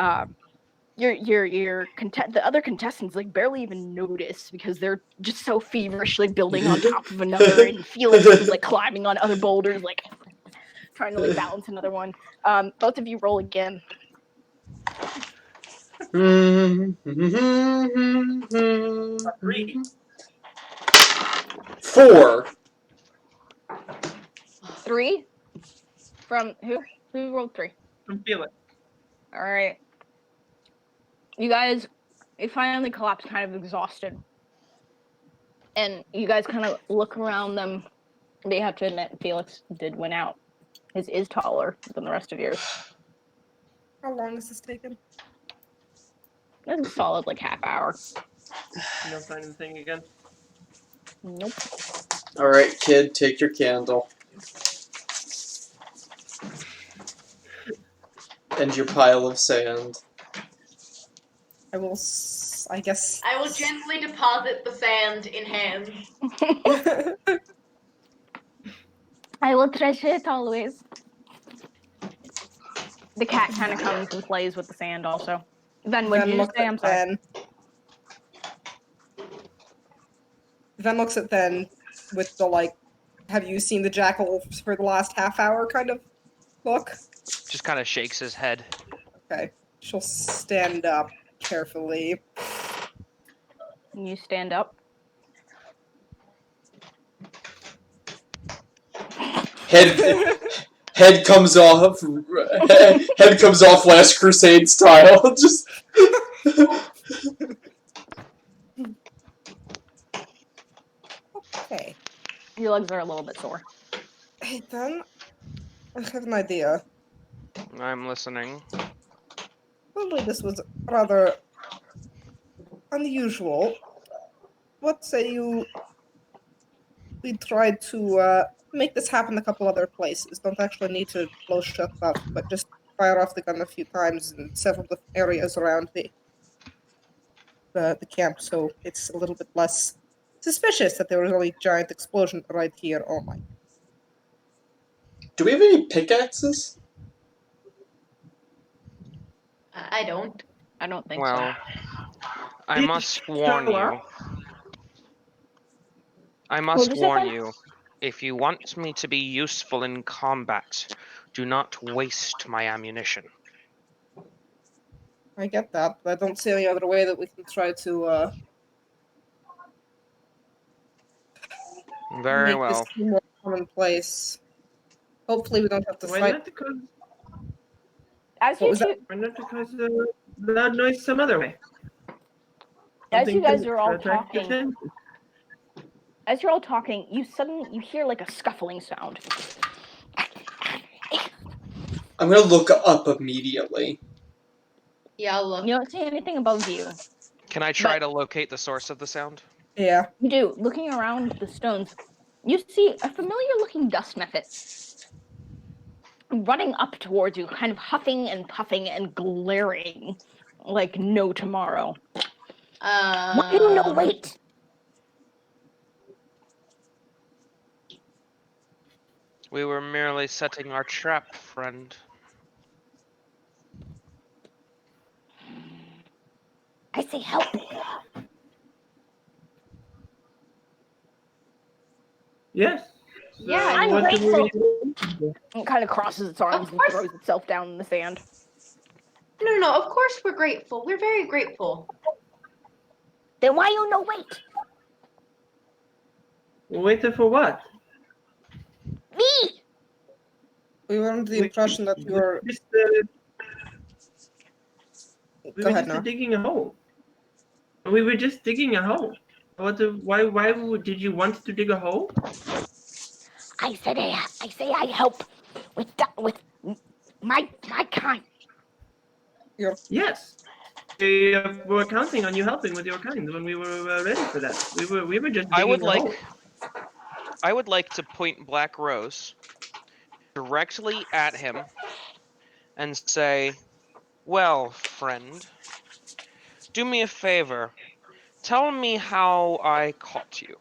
the other contestants like barely even notice because they're just so feverishly building on top of another, and Felix is like climbing on other boulders, like trying to like balance another one. Both of you roll again. 3. 4. 3 from who? Who rolled 3? From Felix. All right. You guys, it finally collapse, kind of exhausted. And you guys kind of look around them. They have to admit Felix did win out. His is taller than the rest of yours. How long has this taken? That's a solid like half hour. No sign of the thing again. Nope. Alright, kid, take your candle. And your pile of sand. I will, I guess. I will gently deposit the sand in hands. I will treasure it always. The cat kind of comes and plays with the sand also. Then what did you say? I'm sorry. Then looks at then with the like, have you seen the jackal for the last half hour kind of look? Just kind of shakes his head. Okay. She'll stand up carefully. You stand up. Head comes off. Head comes off Last Crusade style. Just. Okay. Your legs are a little bit sore. Hey, then, I have an idea. I'm listening. Probably this was rather unusual. What say we try to make this happen a couple other places? Don't actually need to blow stuff up, but just fire off the gun a few times in several different areas around the camp, so it's a little bit less suspicious that there was only a giant explosion right here. Oh my. Do we have any pickaxes? I don't. I don't think Well, I Did must you warn show you. up? I What'd must you say, warn Ben? you. If you want me to be useful in combat, do not waste my ammunition. I get that, but I don't see any other way that we can try to Very make this well. more commonplace. Hopefully, we don't have to Why fight. not to cause As What you was that? two, why not to cause loud noise some other way? as you Something guys to are all attract talking, attention. as you're all talking, you hear like a scuffling sound. I'm gonna look up immediately. Yeah, I'll look. You don't see anything above you. Can I try But- to locate the source of the sound? Yeah. You do. Looking around the stones, you see a familiar-looking dust method running up towards you, kind of huffing and puffing and glaring like no tomorrow. Why do you know? Wait. We were merely setting our trap, friend. I say help. Yes. Yeah, I'm what do grateful. we- It kind of crosses its arms Of and course. throws itself down in the sand. No. Of course we're grateful. We're very grateful. Then why you no wait? Waited for what? Me! We were under the impression that you were. Just, we Go were ahead just now. digging a hole. We were just digging a hole. Did you want to dig a hole? I say I help with my kind. Yes. We were counting on you helping with your kind when we were ready for that. We were just I digging would a hole. like to point Black Rose directly at him and say, "Well, friend, do me a favor. Tell me how I caught you."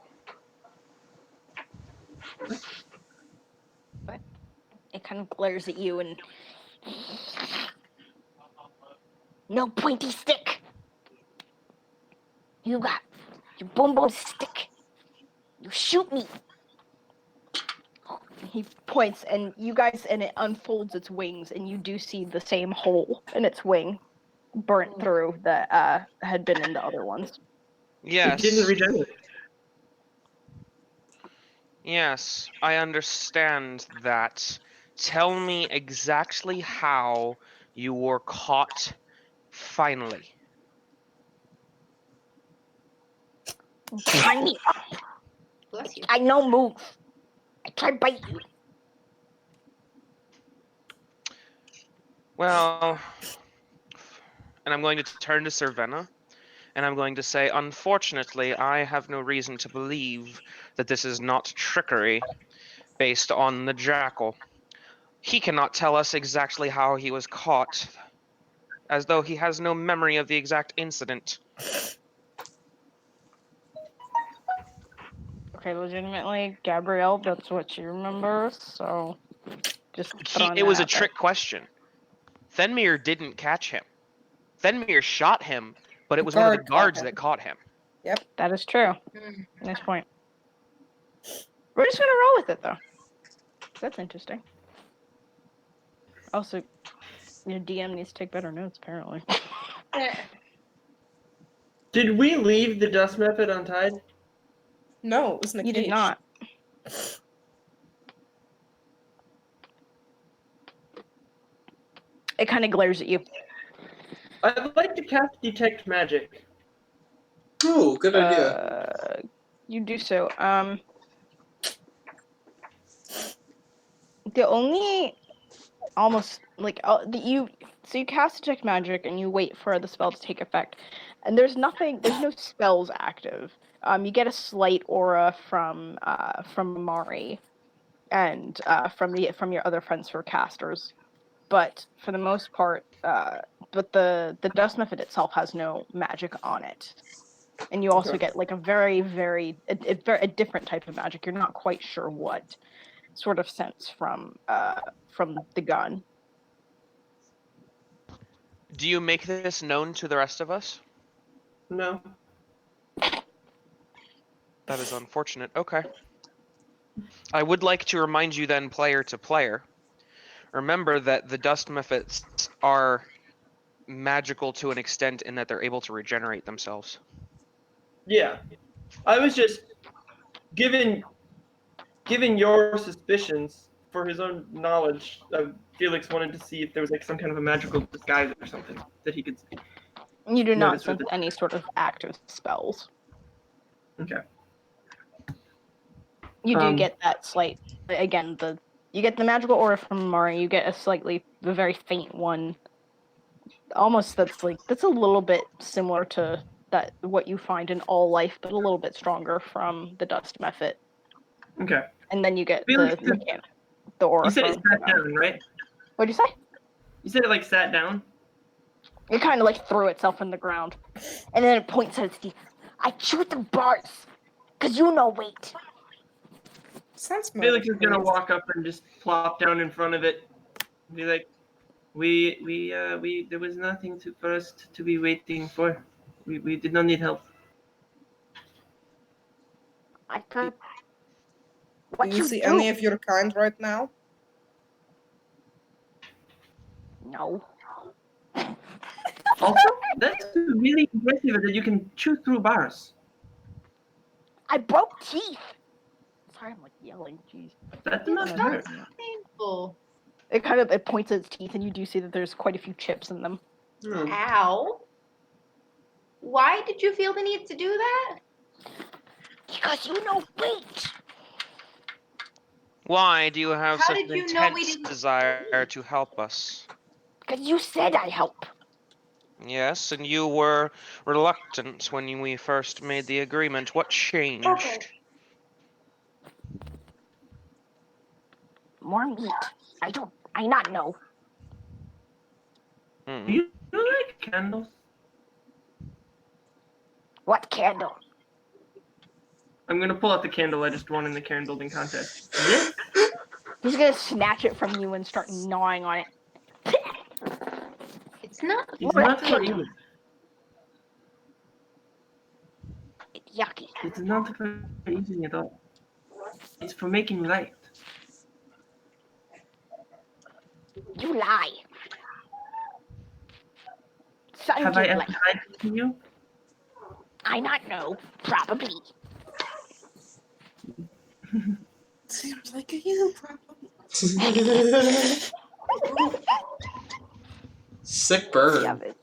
It kind of glares at you and no pointy stick. You got your boom stick. You shoot me. He points and you guys and it unfolds its wings and you do see the same hole in its wing burnt through that had been in the other ones. It didn't Yes. regenerate. Yes, I understand that. Tell me exactly how you were caught finally. Tie me up. Bless you. I no move. I try to bite you. Well, and I'm going to turn to Cervena, and I'm going to say, unfortunately, I have no reason to believe that this is not trickery based on the jackal. He cannot tell us exactly how he was caught, as though he has no memory of the exact incident. Okay, legitimately, Gabrielle, that's what she remembers, so just throwing It that was a out there. trick question. Thenmir didn't catch him. Thenmir shot him, but it was one of the Guard caught guards him. that caught him. That is true. Mm. Nice point. We're just gonna roll with it though. That's interesting. Also, your DM needs to take better notes, apparently. Did we leave the dust method untied? No, it was in a You cage. did not. It kind of glares at you. I'd like to cast detect magic. Oh, good idea. You do so. The only almost like you cast detect magic and you wait for the spell to take effect, and there's no spells active. You get a slight aura from Mari and from your other friends who are casters, but for the most part, but the dust method itself has no magic on it. And you also get like a very, very a different type of magic. You're not quite sure what sort of sense from the gun. Do you make this known to the rest of us? No. That is unfortunate. Okay. I would like to remind you then, player to player, remember that the dust mephits are magical to an extent in that they're able to regenerate themselves. Yeah. I was just given your suspicions for his own knowledge. Felix wanted to see if there was like some kind of a magical disguise or something that he could. You do not Notice with sense it. any sort of active spells. Okay. You do get that slight, again, you get the magical aura from Amari, you get a very faint one. Almost that's a little bit similar to what you find in all life, but a little bit stronger from the dust method. Okay. And then you get Felix, the aura you said it from sat down, right? What'd you say? You said it like sat down? It kind of like threw itself in the ground. And then it points at its teeth. I chew through bars. Cause you know weight. Sounds Felix is gonna walk up and just plop down in front of it. Be like, there was nothing for us to be waiting for. We did not need help. I could. Do What you see do? any of your kind right now? No. Also, that's really impressive that you can chew through bars. I broke teeth. Sorry, I'm like yelling. Jeez. That did not hurt. Painful. It points at its teeth, and you do see that there's quite a few chips in them. Hmm. Ow. Why did you feel the need to do that? Because you know weight. Why do you have How such did an you know we intense didn't- desire to help us? Because you said I help. Yes, and you were reluctant when we first made the agreement. What changed? Okay. More meat. I not know. Do you like candles? What candle? I'm gonna pull out the candle I just won in the Karen building contest. This? He's gonna snatch it from you and start gnawing on it. It's not. It's not for eating. It's yucky. It's not for eating at all. It's for making light. You lie. Son Have I give ever life. lied to you? I not know. Probably. Seems like a you problem. Sick burn. Yeah, but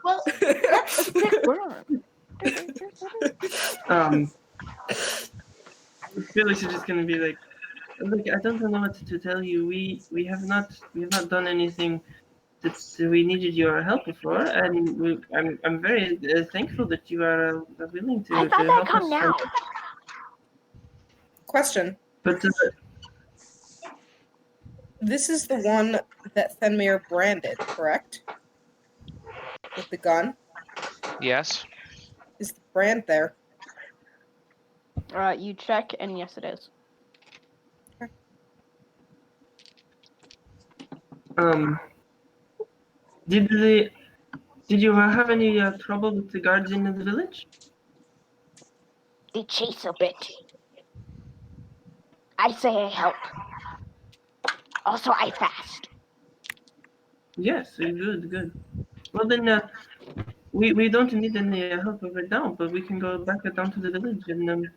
Well, that's a sick worm. Felix is just gonna be like, look, I don't know what to tell you. We have not done anything that we needed your help for, and I'm very thankful that you are willing to, I thought to that help come us. now. Question. But This is the one that Fenmir branded, correct? With the gun? Yes. Is the brand there? You check, and yes, it is. Did you have any trouble with the guards in the village? They chase a bit. I say I help. Also, I fast. Yes, good. Well then, we don't need any help right now, but we can go back down to the village and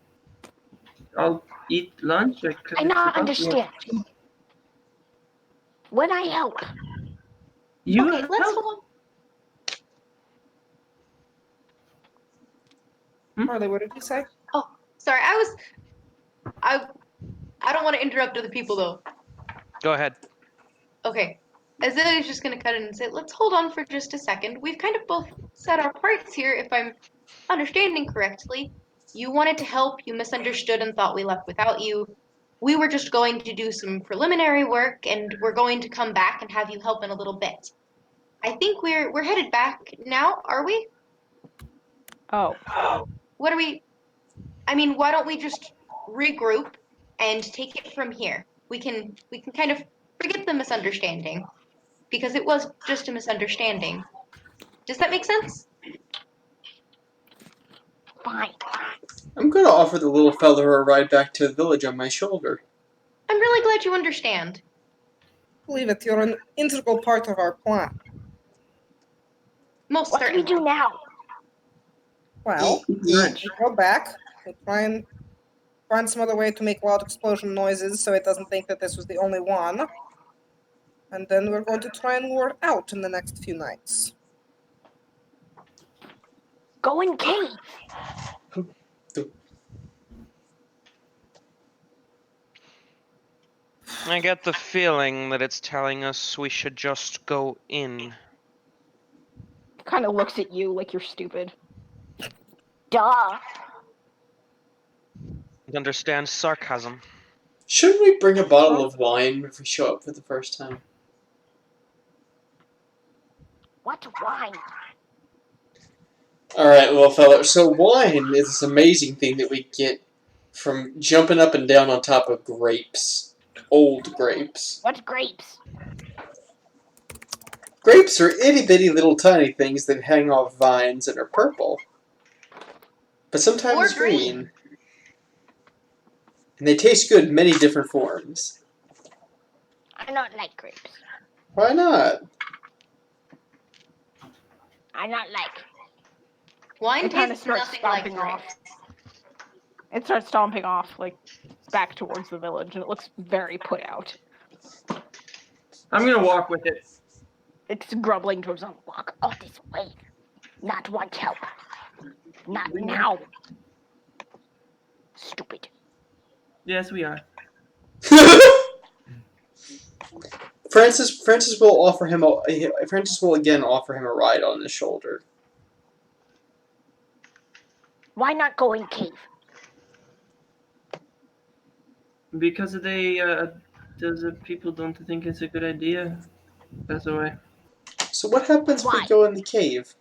I'll eat lunch. I not understand. When I help, You okay, let's help? hold Harley, what did you say? on. Sorry, I don't want to interrupt other people though. Go ahead. Okay. Azalea's just gonna cut in and say, let's hold on for just a second. We've kind of both said our parts here, if I'm understanding correctly. You wanted to help, you misunderstood and thought we left without you. We were just going to do some preliminary work, and we're going to come back and have you help in a little bit. I think we're headed back now, are we? oh, What are we? I mean, why don't we just regroup and take it from here? We can kind of forget the misunderstanding, because it was just a misunderstanding. Does that make sense? Fine. I'm gonna offer the little fella a ride back to the village on my shoulder. I'm really glad you understand. Believe it, you're an integral part of our plan. Most What do we certainly. do now? Well, Lunch. we go back, we try and find some other way to make loud explosion noises so it doesn't think that this was the only one. And then we're going to try and lure it out in the next few nights. Go in cave. I get the feeling that it's telling us we should just go in. Kind of looks at you like you're stupid. Duh. Understand sarcasm. Shouldn't we bring a bottle of wine if we show up for the first time? What wine? Alright, little fella. So wine is this amazing thing that we get from jumping up and down on top of grapes. Old grapes. What's grapes? Grapes are itty-bitty little tiny things that hang off vines and are purple. But sometimes Or green. green. And they taste good in many different forms. I don't like grapes. Why not? I not like. Wine It kind of tastes starts nothing like stomping grape. off. It starts stomping off, like, back towards the village, and it looks very put out. I'm gonna walk with it. It's grumbling towards them. Walk all this way. Not want help. Not now. Stupid. Yes, we are. Francis will offer him Francis will again offer him a ride on his shoulder. Why not go in cave? Because those people don't think it's a good idea. That's why. So what happens if Why? we go in the cave?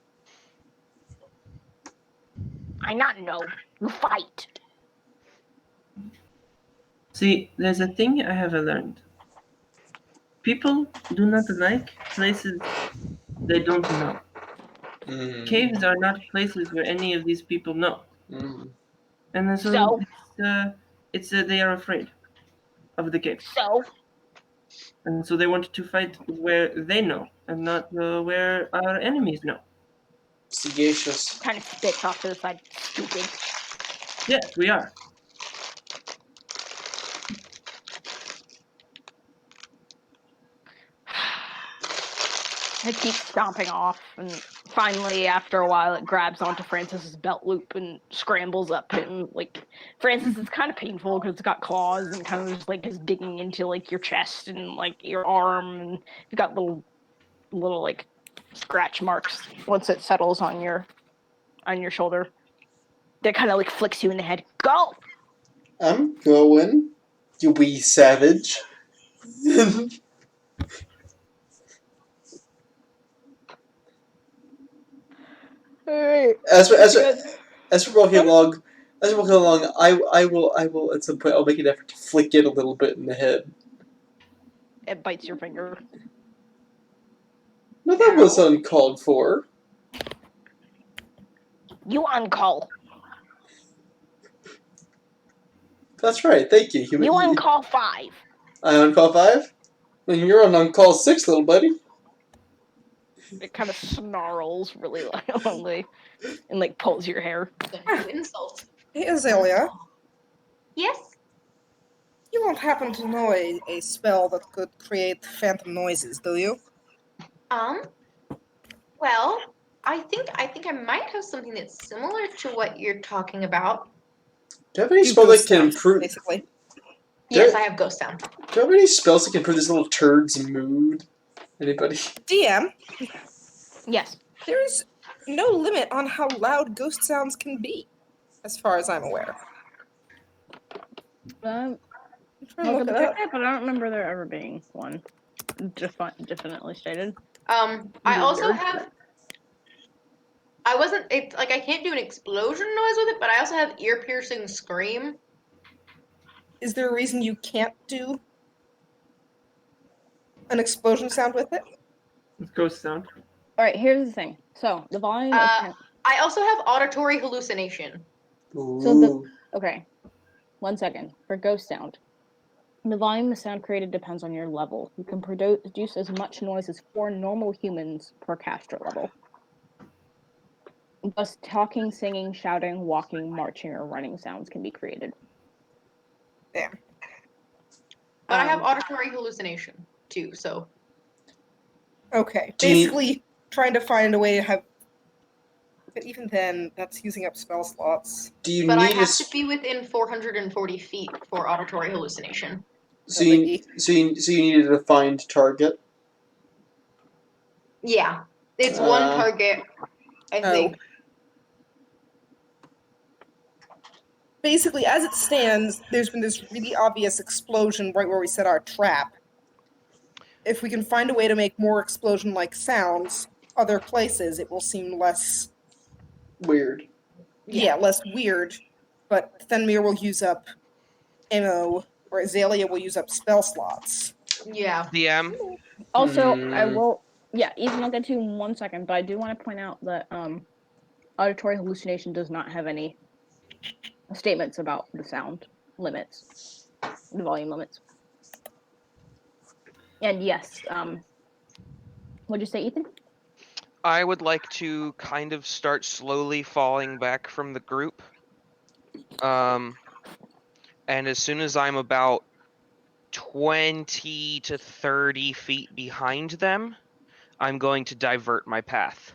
I not know. You fight. See, there's a thing I have learned. People do not like places they don't know. Caves are not places where any of these people know. And then So? they are afraid of the cave. So? And so they want to fight where they know and not where our enemies know. Sagacious. Kind of spits off to the side. Stupid. Yes, we are. It keeps stomping off, and finally, after a while, it grabs onto Francis's belt loop and scrambles up him. Like, Francis is kind of painful because it's got claws and kind of just like is digging into like your chest and like your arm, and you've got little like scratch marks once it settles on your shoulder. That kind of like flicks you in the head. Go! I'm going, you wee savage. Alright. As we're walking along, I will at some point I'll make an effort to flick it a little bit in the head. It bites your finger. No, that was uncalled for. You on call. That's right. Thank you. You on call 5. I on call 5. Well, you're on call 6, little buddy. It kind of snarls really loudly and like pulls your hair. Insult. Hey, Azalea, Yes? you don't happen to know a spell that could create phantom noises, do you? Well, I think I might have something that's similar to what you're talking about. Do you have any You spells that ghost can sound, improve? basically. Yes, I have ghost sound. Do you have any spells that can improve this little turd's mood? Anybody? DM, Yes. there is no limit on how loud ghost sounds can be, as far as I'm aware. I'm Try and look it up. but I don't remember there ever being one definitely stated. I also Weird. have. I can't do an explosion noise with it, but I also have ear-piercing scream. Is there a reason you can't do an explosion sound with it? Ghost sound. All right, here's the thing. So the volume I also have auditory hallucination. Ooh. okay. 1 second. For ghost sound. The volume of sound created depends on your level. You can produce as much noise as 4 normal humans per caster level. Thus, talking, singing, shouting, walking, marching, or running sounds can be created. Damn. But I have auditory hallucination too, so. Okay. Do you- Basically, trying to find a way to have. But even then, that's using up spell slots. Do you But I need have to be within 440 feet for auditory hallucination. so No you biggie. so you need a defined target? Yeah. It's one target, I Oh. think. Basically, as it stands, there's been this really obvious explosion right where we set our trap. If we can find a way to make more explosion-like sounds other places, it will seem less, Weird. less weird. But Fenrir will use up ammo, or Azalea will use up spell slots. Yeah. DM. Also, I Hmm. will. Yeah, Ethan, I'll get to you in 1 second, but I do want to point out that auditory hallucination does not have any statements about the sound limits, the volume limits. And yes, what'd you say, Ethan? I would like to kind of start slowly falling back from the group. And as soon as I'm about 20 to 30 feet behind them, I'm going to divert my path.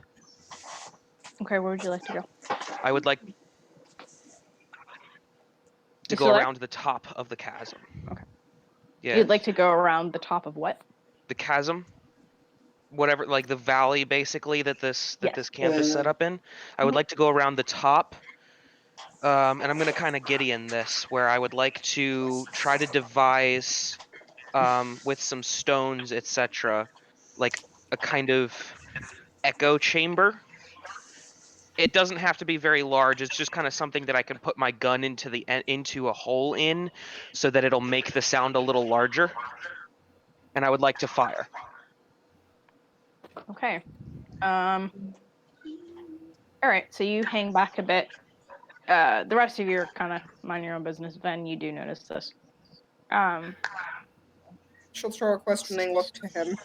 Okay, where would you like to go? I would like to You go still there? around the top of the chasm. Okay. Yeah. You'd like to go around the top of what? The chasm, whatever, like the valley basically that this camp is set up in. I would like to go around the top. And I'm gonna kind of Gideon this, where I would like to try to devise, with some stones, etc., like a kind of echo chamber. It doesn't have to be very large. It's just kind of something that I can put my gun into a hole in, so that it'll make the sound a little larger. And I would like to fire. Okay. All right. So you hang back a bit. The rest of you are kind of mind your own business. Ven, you do notice this. She'll throw a questioning look to him.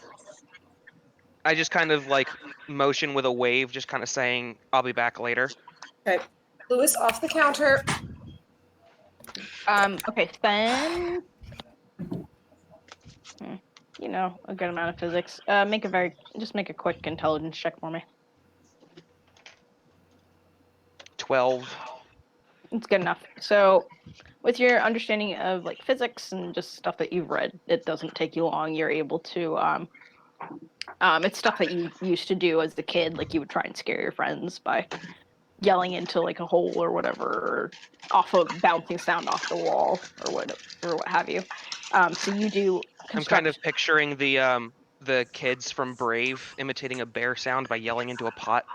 I just kind of like motion with a wave, just kind of saying, "I'll be back later." Okay. Lewis, off the counter. Okay, Fen. You know, a good amount of physics. Just make a quick intelligence check for me. 12. It's good enough. So, with your understanding of like physics and just stuff that you've read, it doesn't take you long. You're able to it's stuff that you used to do as a kid. Like you would try and scare your friends by yelling into like a hole or whatever, or off a bouncing sound off the wall or what have you. So you do I'm kind of picturing the kids from Brave imitating a bear sound by yelling into a pot.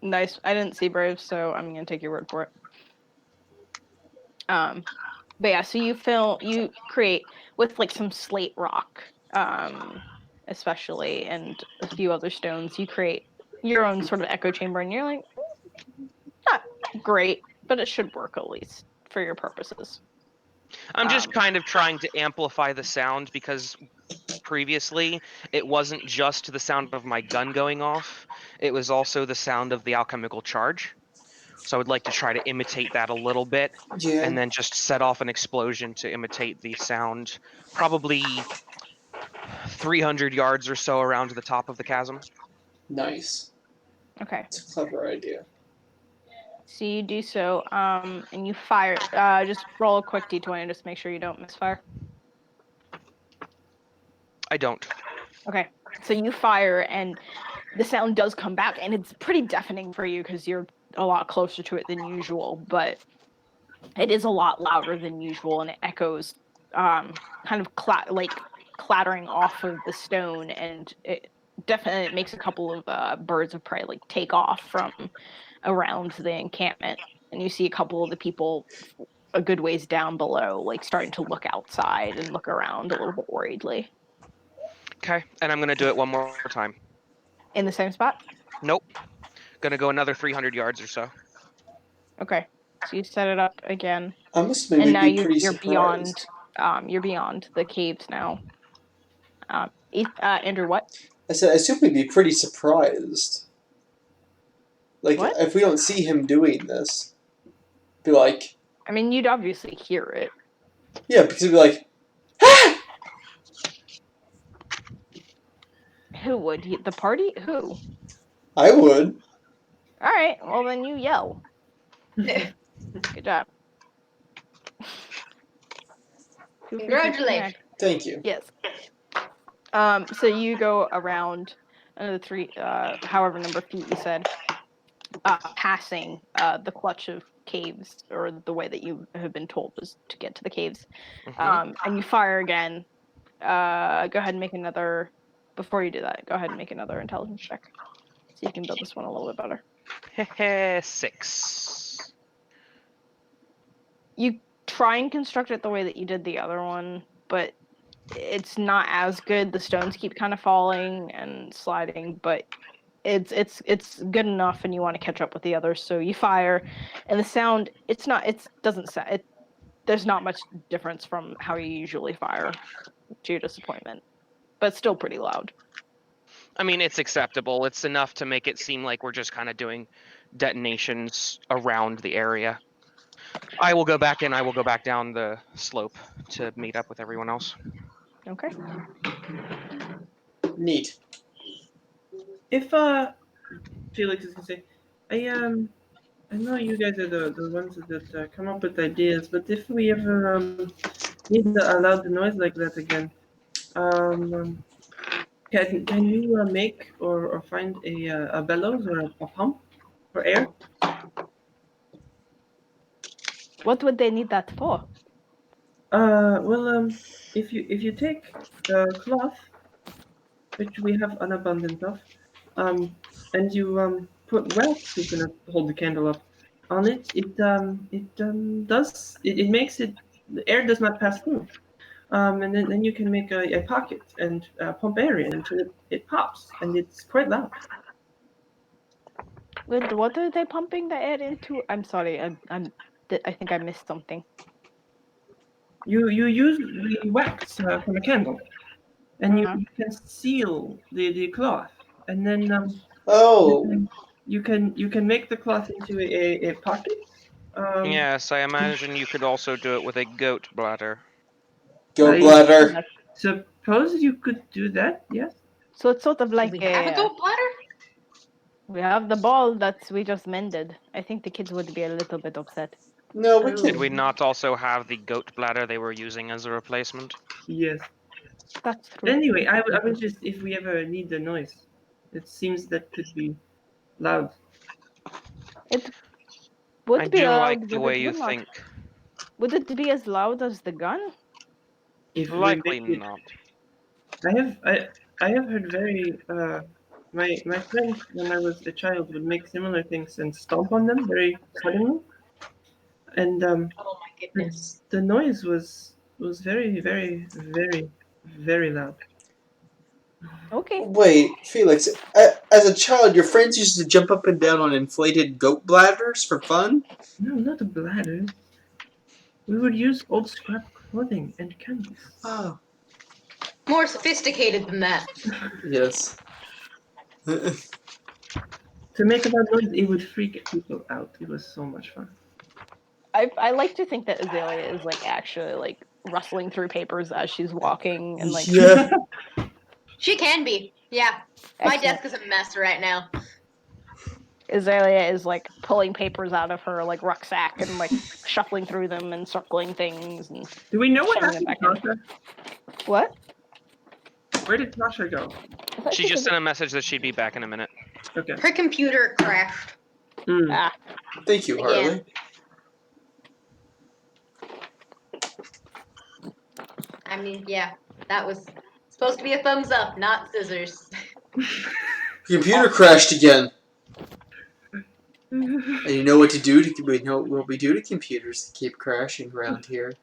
Nice. I didn't see Brave, so I'm gonna take your word for it. But yeah, so you create with like some slate rock, especially, and a few other stones. You create your own sort of echo chamber, and you're like, not great, but it should work at least for your purposes. I'm just kind of trying to amplify the sound, because previously it wasn't just the sound of my gun going off, it was also the sound of the alchemical charge. So I would like to try to imitate that a little bit, Yeah. and then just set off an explosion to imitate the sound, probably 300 yards or so around the top of the chasm. Nice. Okay. It's a clever idea. So you do so, and you fire. Just roll a quick d20 and just make sure you don't misfire. I don't. Okay. So you fire, and the sound does come back, and it's pretty deafening for you because you're a lot closer to it than usual, but it is a lot louder than usual, and it echoes kind of clattering off of the stone, and it definitely makes a couple of birds of prey like take off from around the encampment, and you see a couple of the people a good ways down below like starting to look outside and look around a little bit worriedly. Okay, and I'm going to do it one more time. In the same spot? Nope. Gonna go another 300 yards or so. Okay. So you set it up again. I'm assuming And we'd now be pretty you're surprised. you're beyond the caves now. Andrew, what? I said, I assume we'd be pretty surprised. Like, What? if we don't see him doing this, be like, I mean, you'd obviously hear it. yeah, because he'd be like, ah! Who would? The party? Who? I would. All right. Well, then you yell. Good job. Feel free to Congratulations. connect. Thank you. Yes. So you go around another however number of feet you said, passing the clutch of caves, or the way that you have been told is to get to the caves. And you fire again. Go ahead and make another. Before you do that, go ahead and make another intelligence check. So you can build this one a little bit better. 6. You try and construct it the way that you did the other one, but it's not as good. The stones keep kind of falling and sliding, but it's good enough, and you want to catch up with the others. So you fire, and the sound doesn't sound. There's not much difference from how you usually fire, to your disappointment, but it's still pretty loud. I mean, it's acceptable. It's enough to make it seem like we're just kind of doing detonations around the area. I will go back down the slope to meet up with everyone else. Okay. Neat. If Felix is gonna say, I know you guys are the ones that come up with ideas, but if we ever need to allow the noise like that again, can you make or find a bellows or a pump for air? What would they need that for? Well, if you take cloth, which we have an abundance of, and you put wax, who's gonna hold the candle up, on it, it makes it, the air does not pass through. And then you can make a pocket and pump air in until it pops, and it's quite loud. What are they pumping the air into? I'm sorry. I think I missed something. You use the wax from a candle, and Uh-huh. you can seal the cloth, and then Oh, you can make the cloth into a pocket. Yes, I imagine you could also do it with a goat bladder. go I bladder. suppose you could do that. Yes. So it's sort of Do like we have a goat bladder? we have the ball that we just mended. I think the kids would be a little bit upset. No, we Oh. Did we can. not also have the goat bladder they were using as a replacement? Yes. That's true. Anyway, I was just, if we ever need the noise, it seems that could be loud. It would I be do loud, like the but way it you would not. think. Would it be as loud as the gun? If we Likely make it, not. I have heard very my friend when I was a child would make similar things and stomp on them very suddenly, and Oh my goodness. the noise was very very very very loud. Okay. Wait, Felix, as a child, your friends used to jump up and down on inflated goat bladders for fun? No, not a bladder. We would use old scrap clothing and candles. Oh, More sophisticated than that. yes. To make a loud noise, it would freak people out. It was so much fun. I like to think that Azalea is like actually like rustling through papers as she's walking and like Yeah. She can be. Yeah. My Excellent. desk is a mess right now. Azalea is like pulling papers out of her like rucksack and like shuffling through them and circling things and Do we know what shoving them happened to back in. Tasha? What? Where did Tasha go? I thought She she just said sent a message that she'd be back in a minute. Okay. Her computer crashed. Mm. Ah, Thank you, Harley. I mean, yeah. That was supposed to be a thumbs up, not scissors. Computer crashed again. And you know what to do to we know what we do to computers that keep crashing around here.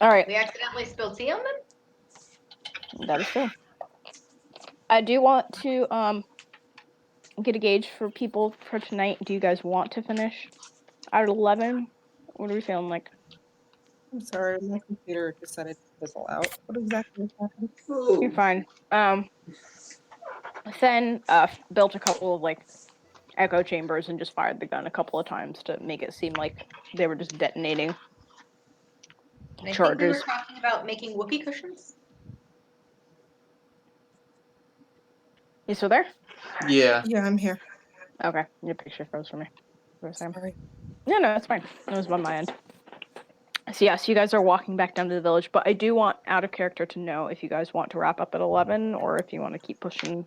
all right. We accidentally spilled tea on them? That is true. I do want to get a gauge for people for tonight. Do you guys want to finish at 11? What are we feeling like? I'm sorry, my computer decided to fizzle out. What exactly happened? You're fine. Then built a couple of like echo chambers and just fired the gun a couple of times to make it seem like they were just detonating And I think we were charges. talking about making Wookiee cushions. You still there? Yeah. Yeah, I'm here. Okay, your picture froze for me. Sorry. No, it's fine. It was on my end. So yes, you guys are walking back down to the village, but I do want out of character to know if you guys want to wrap up at 11 or if you want to keep pushing.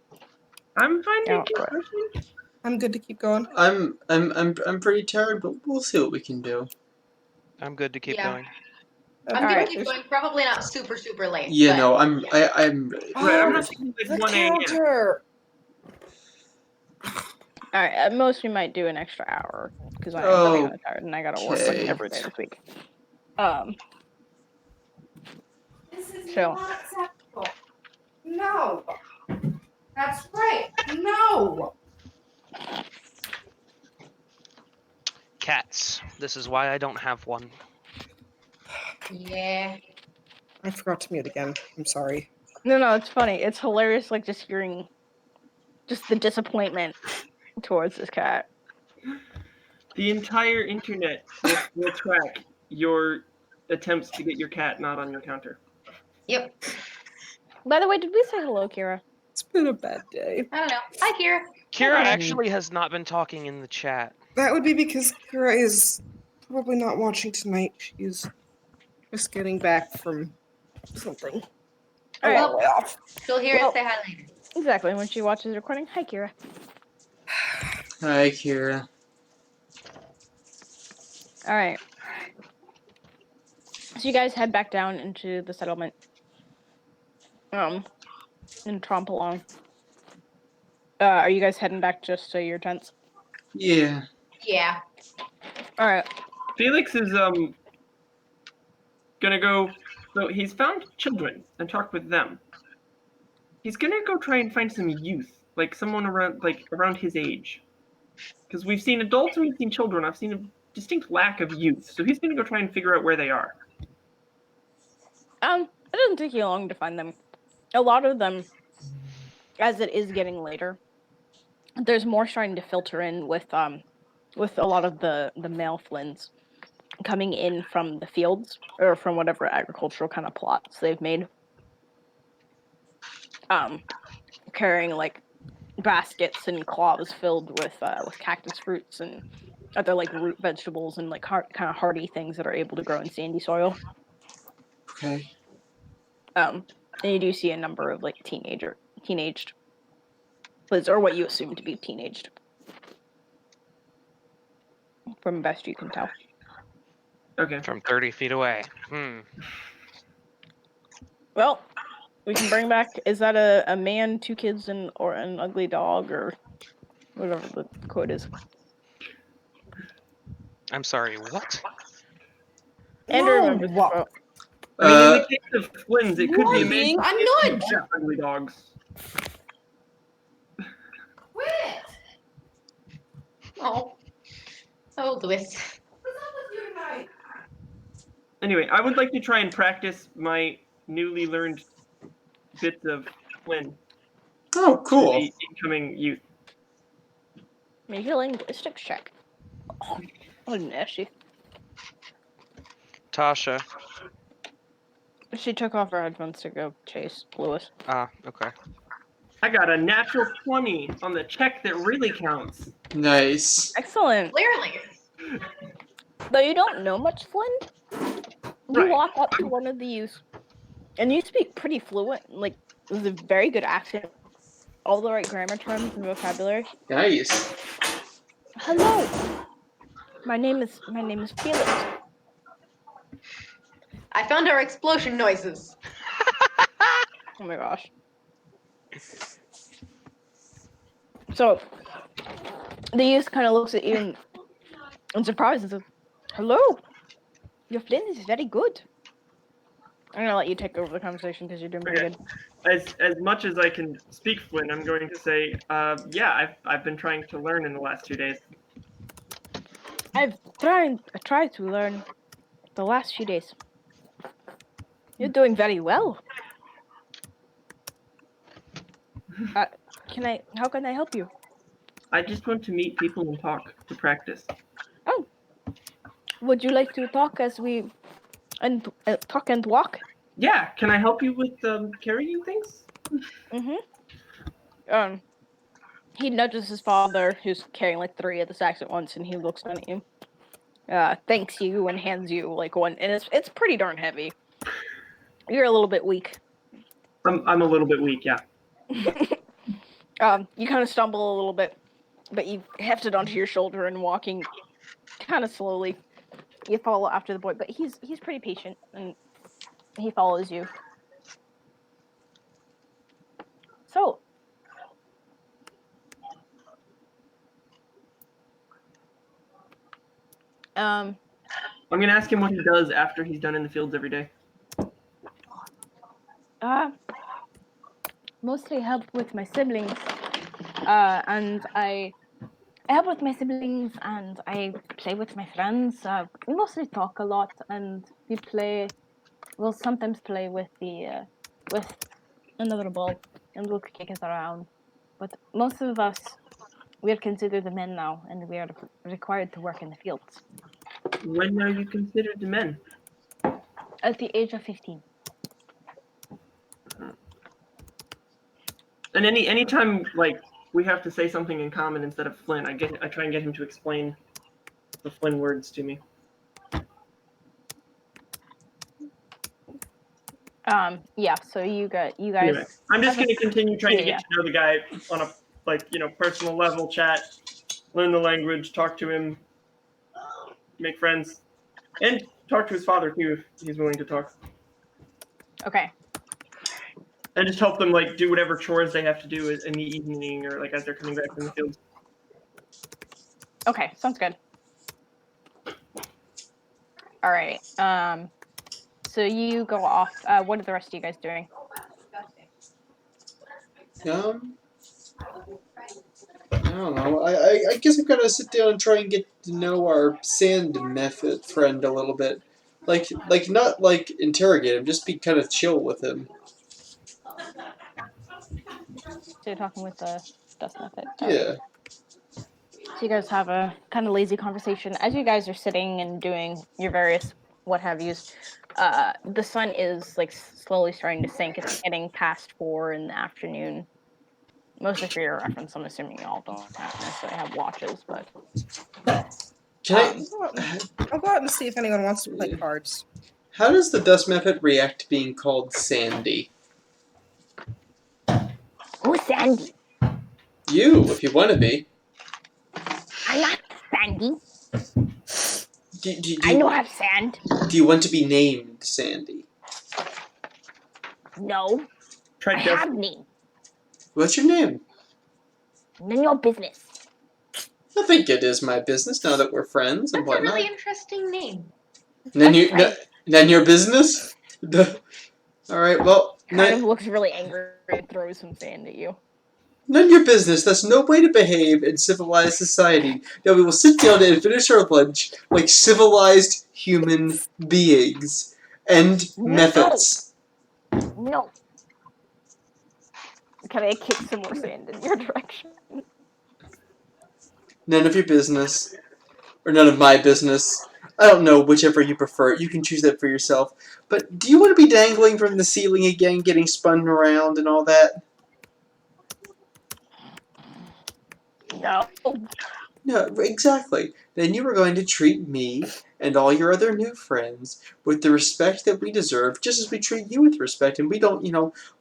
I'm fine to Yeah, keep right. pushing. I'm good to keep going. I'm pretty tired, but we'll see what we can do. I'm good to keep Yeah. going. I'm good Alright. to keep going. Probably not super late. Yeah, but no, I'm yeah. I'm Right, I'm Oh, not thinking like the 1 a.m. counter! Alright, at most we might do an extra hour because I am really kind of tired and I gotta work like Okay. every day this week. This is So- not acceptable. No. That's right. No. Cats. This is why I don't have one. Yeah. I forgot to mute again. I'm sorry. No, it's funny. It's hilarious, like just hearing just the disappointment towards this cat. The entire internet will track your attempts to get your cat not on your counter. Yep. By the way, did we say hello, Kira? It's been a bad day. I don't know. Hi, Kira. Kira Okay. actually has not been talking in the chat. That would be because Kira is probably not watching tonight. She's just getting back from something. All right. Way off. She'll hear Well- us say hi later. Exactly. When she watches the recording. Hi, Kira. Hi, Kira. All right. So you guys head back down into the settlement. And tromp along. Are you guys heading back just to your tents? Yeah. Yeah. All right. Felix is gonna go. So he's found children and talked with them. He's gonna go try and find some youth, like someone around his age. Because we've seen adults and we've seen children. I've seen a distinct lack of youth. So he's gonna go try and figure out where they are. It doesn't take you long to find them. A lot of them, as it is getting later, there's more starting to filter in with a lot of the male Flins coming in from the fields or from whatever agricultural kind of plots they've made. Carrying like baskets and cloths filled with cactus fruits and other like root vegetables and like kind of hardy things that are able to grow in sandy soil. Okay. And you do see a number of like teenaged Flins, or what you assume to be teenaged, from best you can tell. Okay. From 30 feet away. Well, we can bring back. Is that a man, 2 kids, or an ugly dog, or whatever the quote is? I'm sorry, what? Andrew remembers the Whoa. quote. I mean, in the case of twins, it could be a man. Lying, a nudge. Ugly dogs. Quit! Oh. Oh, Louis. What's up with you tonight? Anyway, I would like to try and practice my newly learned bits of Flynn Oh, to cool. the incoming youth. Make a linguistics check. Oh, nasty. Tasha. She took off her headphones to go chase Lewis. Ah, okay. I got a natural 20 on the check that really counts. Nice. Excellent. Clearly. Though you don't know much Flynn, you Right. walk up to one of the youth, and you speak pretty fluent, like with a very good accent, all the right grammar terms and vocabulary. Nice. Hello, my name is Felix. I found our explosion noises. Oh my gosh. So, the youth kind of looks at you and surprised and says, "Hello, your Flynn is very good." I'm gonna let you take over the conversation because you're doing pretty Okay. good. as much as I can speak Flynn, I'm going to say, yeah, I've been trying to learn in the last 2 days. I've tried to learn the last few days. You're doing very well. How can I help you? I just want to meet people and talk to practice. Oh, would you like to talk as we talk and walk? Yeah, can I help you with carrying things? Mm-hmm. He nudges his father, who's carrying like 3 of the sacks at once, and he looks down at you. Thanks you and hands you like one, and it's pretty darn heavy. You're a little bit weak. I'm a little bit weak, yeah. You kind of stumble a little bit, but you heft it onto your shoulder and walking kind of slowly. You follow after the boy, but he's pretty patient and he follows you. So, I'm gonna ask him what he does after he's done in the fields every day. Mostly help with my siblings. And I help with my siblings and I play with my friends. We mostly talk a lot and we play. We'll sometimes play with with another ball and we'll kick it around. But most of us, we are considered the men now and we are required to work in the fields. When are you considered the men? At the age of 15. And anytime like we have to say something in common instead of Flynn, I try and get him to explain the Flynn words to me. Yeah, so you guys Anyway, I'm just gonna continue trying to Yeah. get to know the guy on a personal level, chat, learn the language, talk to him, make friends, and talk to his father too if he's willing to talk. Okay. And just help them like do whatever chores they have to do in the evening or like as they're coming back from the field. Okay, sounds good. All right. So you go off. What are the rest of you guys doing? I don't know. I guess I'm gonna sit down and try and get to know our sand method friend a little bit. Like not like interrogate him, just be kind of chill with him. So you're talking with the dust method. Yeah. So you guys have a kind of lazy conversation as you guys are sitting and doing your various what have yous. The sun is like slowly starting to sink. It's getting past 4 in the afternoon. Mostly for your reference, I'm assuming you all don't necessarily have watches, but Can I'll go out and see if anyone wants to play cards. How does the dust method react to being called Sandy? who's Sandy? You, if you want to be. I'm not Sandy. Do I don't have sand. Do you want to be named Sandy? No, Try I dust. have name. What's your name? None of your business. I think it is my business now that we're friends and That's a whatnot. really interesting name. None your business? Alright, well, Kind of looks really angry and throws some sand at you. none your business. That's no way to behave in civilized society. Now we will sit down and finish our lunch like civilized human beings. And methods. No. Can I kick some more sand in your direction? None of your business. Or none of my business. I don't know, whichever you prefer. You can choose that for yourself. But do you want to be dangling from the ceiling again, getting spun around and all that? No. No, exactly. Then you are going to treat me and all your other new friends with the respect that we deserve, just as we treat you with respect, and we don't,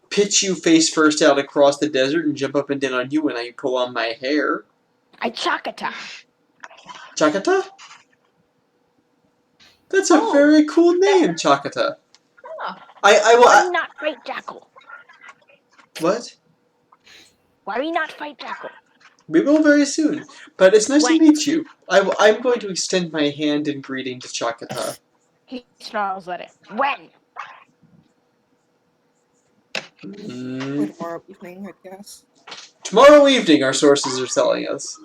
pitch you face first out across the desert and jump up and down on you when I pull on my hair. I Chakata. Chakata? That's a very cool name, Chakata. Huh. Why not fight Jackal? What? Why we not fight Jackal? We will very soon, but it's nice to When? meet you. I'm going to extend my hand in greeting to Chakata. He snarls at it. When? Mm. Tomorrow evening, I guess. Tomorrow evening, our sources are telling us.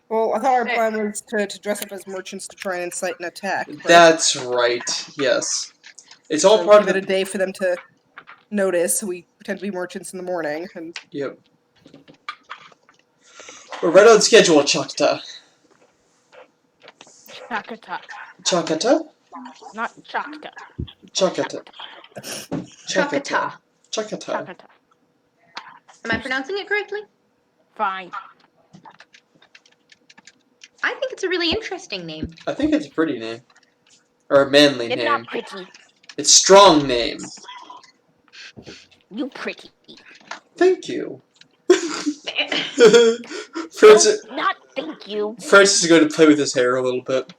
Well, I thought our plan was to dress up as merchants to try and incite an attack. Right? That's right. Yes, it's all So part of give the. it a day for them to notice. We pretend to be merchants in the morning, and Yep. We're right on schedule, Chakata. Chakata. Chakata? Not Chakta. Chakata. Chakata. Chakata. Chakata. Am I pronouncing it correctly? Fine. I think it's a really interesting name. I think it's a pretty name. Or a manly It's name. not pretty. It's strong name. You pretty. Thank you. Francis, Not thank you. Francis is going to play with his hair a little bit.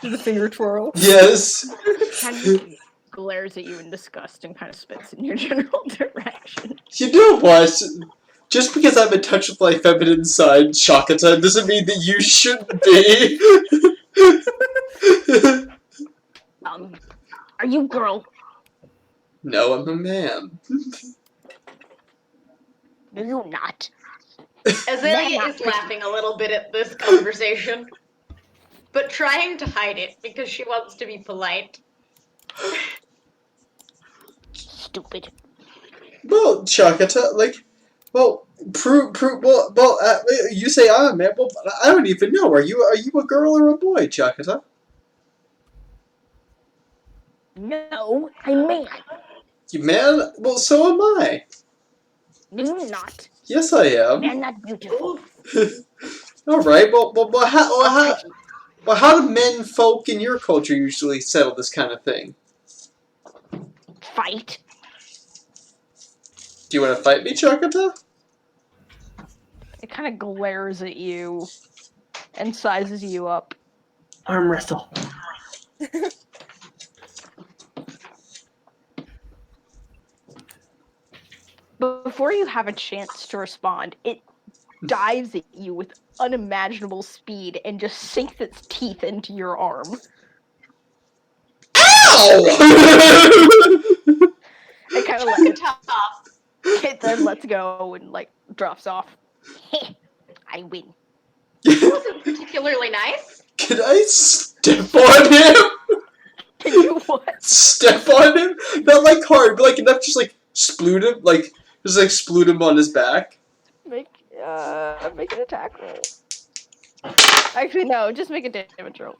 do the finger twirl. Yes. Kind of glares at you in disgust and kind of spits in your general direction. You know what? Just because I'm in touch with my feminine side, Chakata, doesn't mean that you shouldn't be. Are you girl? No, I'm a man. No, you not. Azalea is laughing a little bit at this conversation, but trying to hide it because she wants to be polite. Stupid. Well, Chakata, you say I'm a man. Well, I don't even know. Are you a girl or a boy, Chakata? No, I'm man. You man? Well, so am I. No, you not. Yes, I am. Man, not beautiful. All right. Well, how do men folk in your culture usually settle this kind of thing? Fight. Do you want to fight me, Chakata? It kind of glares at you and sizes you up. Arm wrestle. Before you have a chance to respond, it dives at you with unimaginable speed and just sinks its teeth into your arm. Ow! It kind of it then lets go and drops off. I win. It wasn't particularly nice. Can I step on him? Can you what? Step on him? Not hard, but enough just sploot him, sploot him on his back. Make an attack roll. Actually, no, just make a damage roll.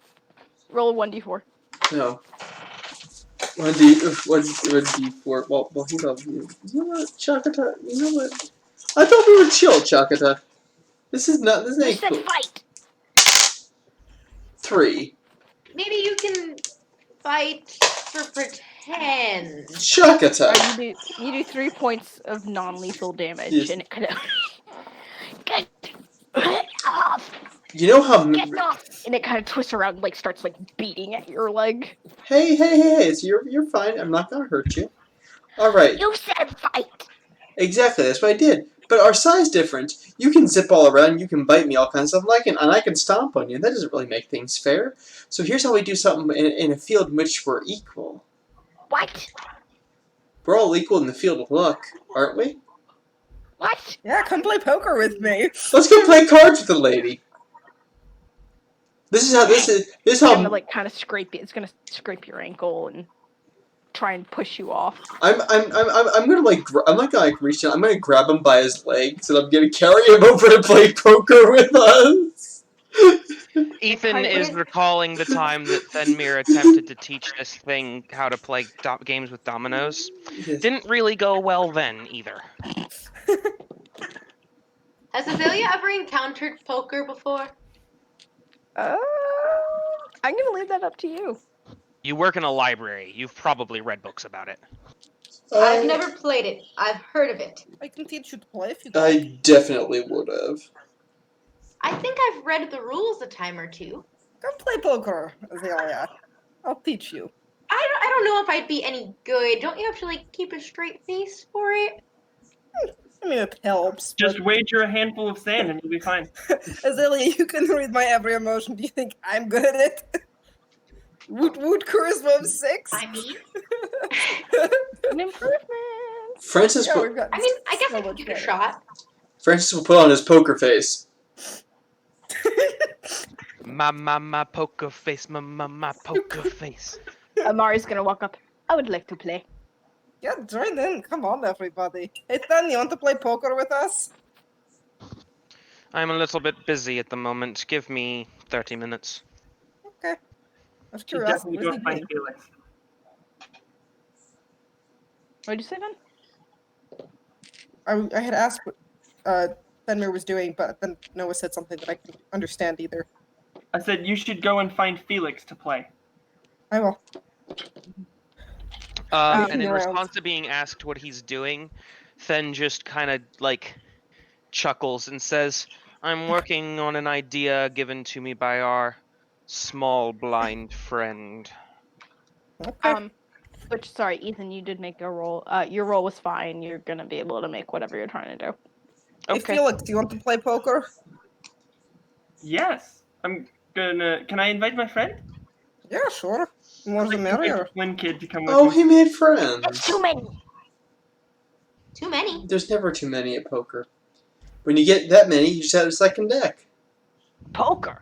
Roll a 1d4. No. 1d4. Well, hold on. You know what, Chakata? You know what? I thought we were chill, Chakata. This ain't cool. Fight! 3. Maybe you can fight for pretend. Chakata! You do 3 points of non-lethal damage, Yes. and it kind of get off. You know how... Get off! And it kind of twists around, and starts beating at your leg. Hey, so you're fine. I'm not gonna hurt you. Alright. You said fight! Exactly, that's what I did. But our size difference, you can zip all around, you can bite me, all kinds of stuff, and I can stomp on you. That doesn't really make things fair. So here's how we do something in a field in which we're equal. What? We're all equal in the field of luck, aren't we? What? Yeah, come play poker with me. Let's go play cards with the lady. This is how Gonna kind of scrape it. It's gonna scrape your ankle and try and push you off. I'm gonna reach down. I'm gonna grab him by his legs and I'm gonna carry him over to play poker with us. Ethan is recalling the time that Fenmir attempted to teach this thing how to play games with dominoes. Yes. Didn't really go well then either. Has Azalea ever encountered poker before? I'm gonna leave that up to you. You work in a library. You've probably read books about it. I've never played it. I've heard of it. I can teach you to play if you I like. definitely would have. I think I've read the rules a time or two. Come play poker, Azalea. I'll teach you. I don't know if I'd be any good. Don't you have to keep a straight face for it? I mean, it helps. Just wager a handful of sand and you'll be fine. Azalea, you can read my every emotion. Do you think I'm good at it? Woot charisma of 6? I mean, An improvement. Francis, Yeah, will, we've got. I mean, I guess so I could much give it a better. shot. Francis will put on his poker face. My poker face, my poker face. Amari's gonna walk up. I would like to play. Yeah, join in. Come on, everybody. Hey, Then, you want to play poker with us? I'm a little bit busy at the moment. Give me 30 minutes. Okay. Out of Should curiosity, definitely what go is he find doing? Felix. What'd you say, Ben? I had asked what Fenrir was doing, but then Noah said something that I couldn't understand either. I said you should go and find Felix to play. I will. And in Sneaking around. response to being asked what he's doing, Fen just kind of like chuckles and says, "I'm working on an idea given to me by our small blind friend." Okay. Which sorry, Ethan, you did make a roll. Your roll was fine. You're gonna be able to make whatever you're trying to do. Hey, Okay. Felix, do you want to play poker? Yes, I'm gonna. Can I invite my friend? Yeah, sure. More I'd the like to invite merrier. the twin kid to come with Oh, me. he made friends. Too many. Too many. There's never too many at poker. When you get that many, you just have a second deck. Poker.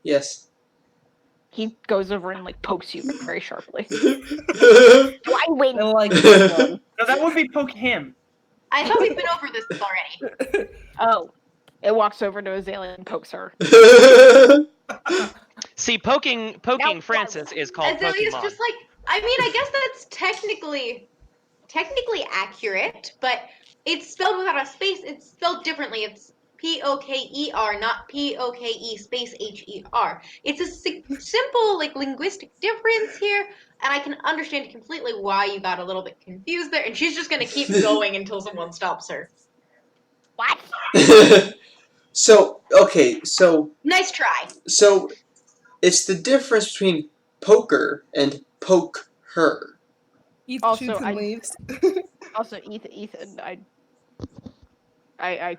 Yes. He goes over and like pokes you very sharply. That's Do I win? I like this one. No, that would be poke him. I thought we've been over this already. Oh, it walks over to Azalea and pokes her. See, poking Now- Francis is called Azalea's Pokemon. just like, I mean, I guess that's technically accurate, but it's spelled without a space. It's spelled differently. It's Poker, not Poke space Her. It's a simple like linguistic difference here, and I can understand completely why you got a little bit confused there. And she's just gonna keep going until someone stops her. What? So, okay, so Nice try. it's the difference between poker and poke her. Eat Also, shoots and I- leaves. Also, Ethan, I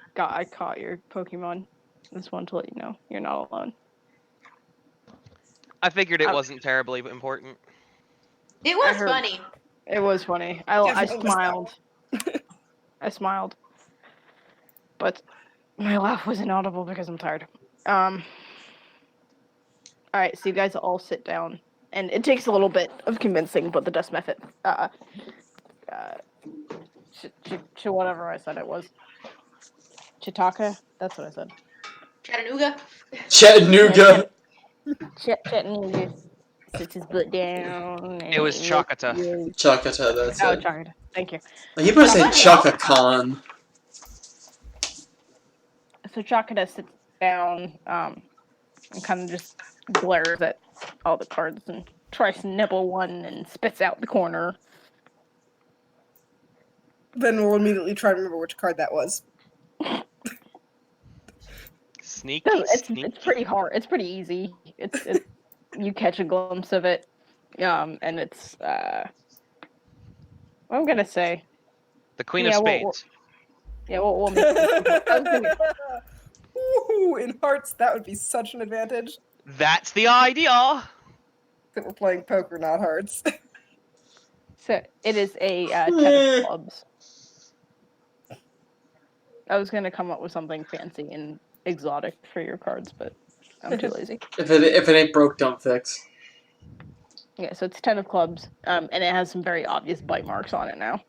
caught your Pokemon. Just want to let you know you're not alone. I figured it Oh. wasn't terribly important. It was heard- funny. It was funny. I Definitely was smiled. I smiled, but my laugh was inaudible because I'm tired. All right, so you guys all sit down, and it takes a little bit of convincing, but the dust method, to whatever I said it was, Chitaka. That's what I said. Chattanooga. Chattanooga. Chattanooga sits his butt down. It was Chakata. Chakata, that's Oh, it. Chakata. Thank you. He must say Somebody Chaka else. Khan. So Chakata sits down, and kind of just glares at all the cards and tries to nibble one and spits out the corner. Then we'll immediately try to remember which card that was. Sneaky, It's sneaky. pretty hard. It's pretty easy. It's you catch a glimpse of it, and it's what I'm gonna say. The Queen Yeah, of well, Spades. Yeah, we'll make it. I was gonna- Ooh, in hearts, that would be such an advantage. That's the idea. That we're playing poker, not hearts. So it is a 10 of clubs. I was gonna come up with something fancy and exotic for your cards, but I'm too lazy. If it ain't broke, don't fix. Yeah, so it's 10 of clubs, and it has some very obvious bite marks on it now.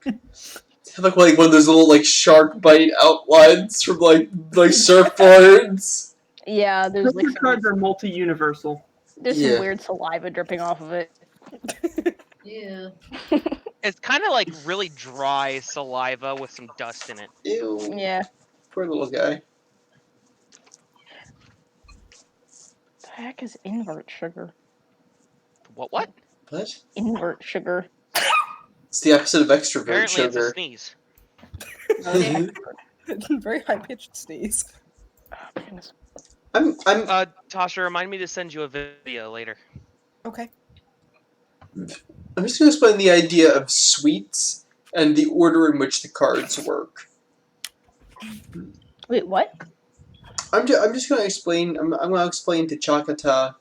It look like one of those little like shark bite outlines from like surfboards. Yeah, there's like Poker cards are multi-universal. there's Yeah. some weird saliva dripping off of it. Yeah. It's kind of like really dry saliva with some dust in it. Ew. Yeah. Poor little guy. The heck is invert sugar? What? What? Invert sugar. It's the opposite of extrovert Apparently it's a sugar. sneeze. Very high pitched sneeze. Oh, my goodness. I'm Tasha, remind me to send you a video later. Okay. I'm just gonna explain the idea of suites and the order in which the cards work. Wait, what? I'm just gonna explain. I'm gonna explain to Chakata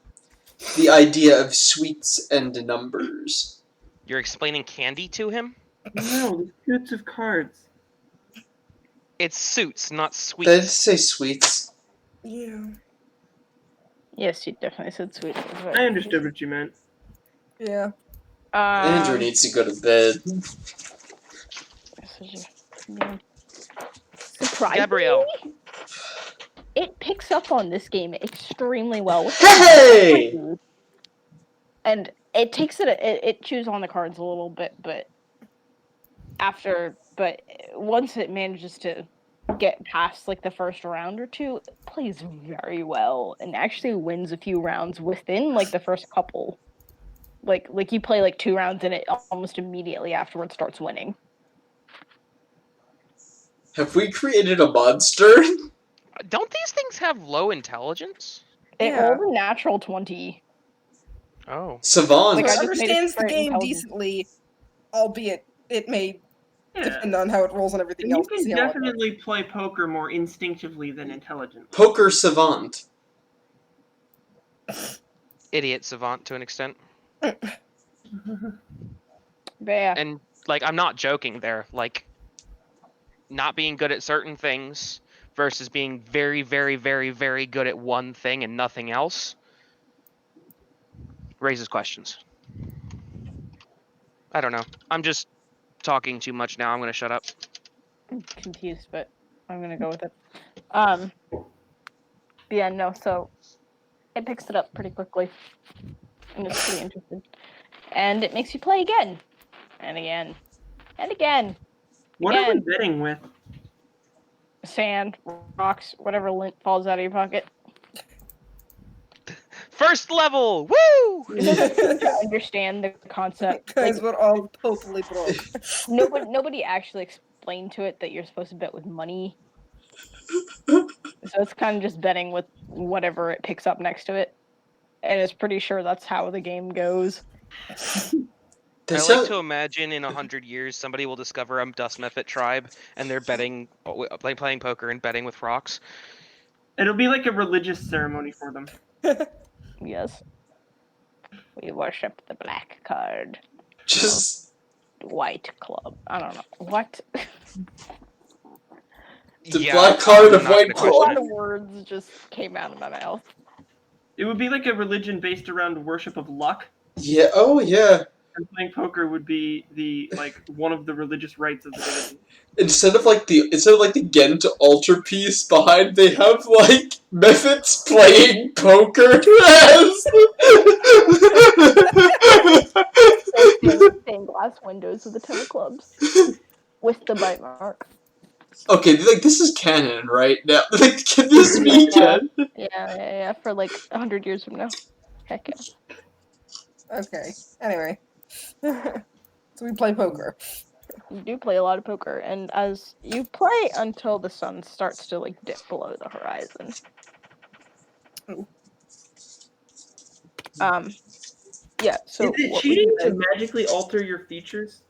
the idea of suites and numbers. You're explaining candy to him? No, the suits of cards. It's suits, not Did I sweets. say sweets? Yeah. Yes, you definitely said sweet. I understood what you meant. Yeah. Andrew needs to go to bed. Surprisingly, Gabrielle. it picks up on this game extremely well. Hey! And it takes it chews on the cards a little bit, but once it manages to get past like the first round or two, it plays very well and actually wins a few rounds within like the first couple. Like you play like 2 rounds and it almost immediately afterwards starts winning. Have we created a monster? Don't these things have low intelligence? It Yeah. rolled a natural 20. Oh. Savant. Like, So I it just made it understands the straight game intelligence. decently, albeit it may Yeah. depend on how it rolls and everything And you else. to can see how it does. definitely play poker more instinctively than intelligently. Poker savant. Idiot savant to an extent. But yeah, And like I'm not joking there. Like not being good at certain things versus being very, very, very, very good at one thing and nothing else raises questions. I don't know. I'm just talking too much now. I'm gonna shut up. I'm confused, but I'm gonna go with it. Yeah, no, so it picks it up pretty quickly. And it's pretty interesting. And it makes you play again. And again. And again. What are we Again. betting with? Sand, rocks, whatever lint falls out of your pocket. First level! Woo! It doesn't seem to understand the concept. Guys, Like, we're all totally broke. nobody actually explained to it that you're supposed to bet with money. So it's kind of just betting with whatever it picks up next to it. And it's pretty sure that's how the game goes. I like to imagine in 100 years somebody will discover a dust method tribe and they're betting, playing poker and betting with rocks. It'll be like a religious ceremony for them. Yes. We worship the black card. Just White club. I don't know. What? the black card of white A club. lot of words just came out of my mouth. It would be like a religion based around worship of luck. Yeah. Oh yeah. And playing poker would be one of the religious rites of the divinity. Instead of like the Ghent altarpiece behind, they have like methods playing poker. Stained glass windows of the 10 of clubs with the bite mark. Okay, like this is canon, right? Now, like, can this be canon? Yeah, for like 100 years from now. Heck yeah. Okay. Anyway. So we play poker. You do play a lot of poker, and as you play until the sun starts to like dip below the horizon. Ooh. Yeah, so Is it what would cheating you to guys- magically alter your features?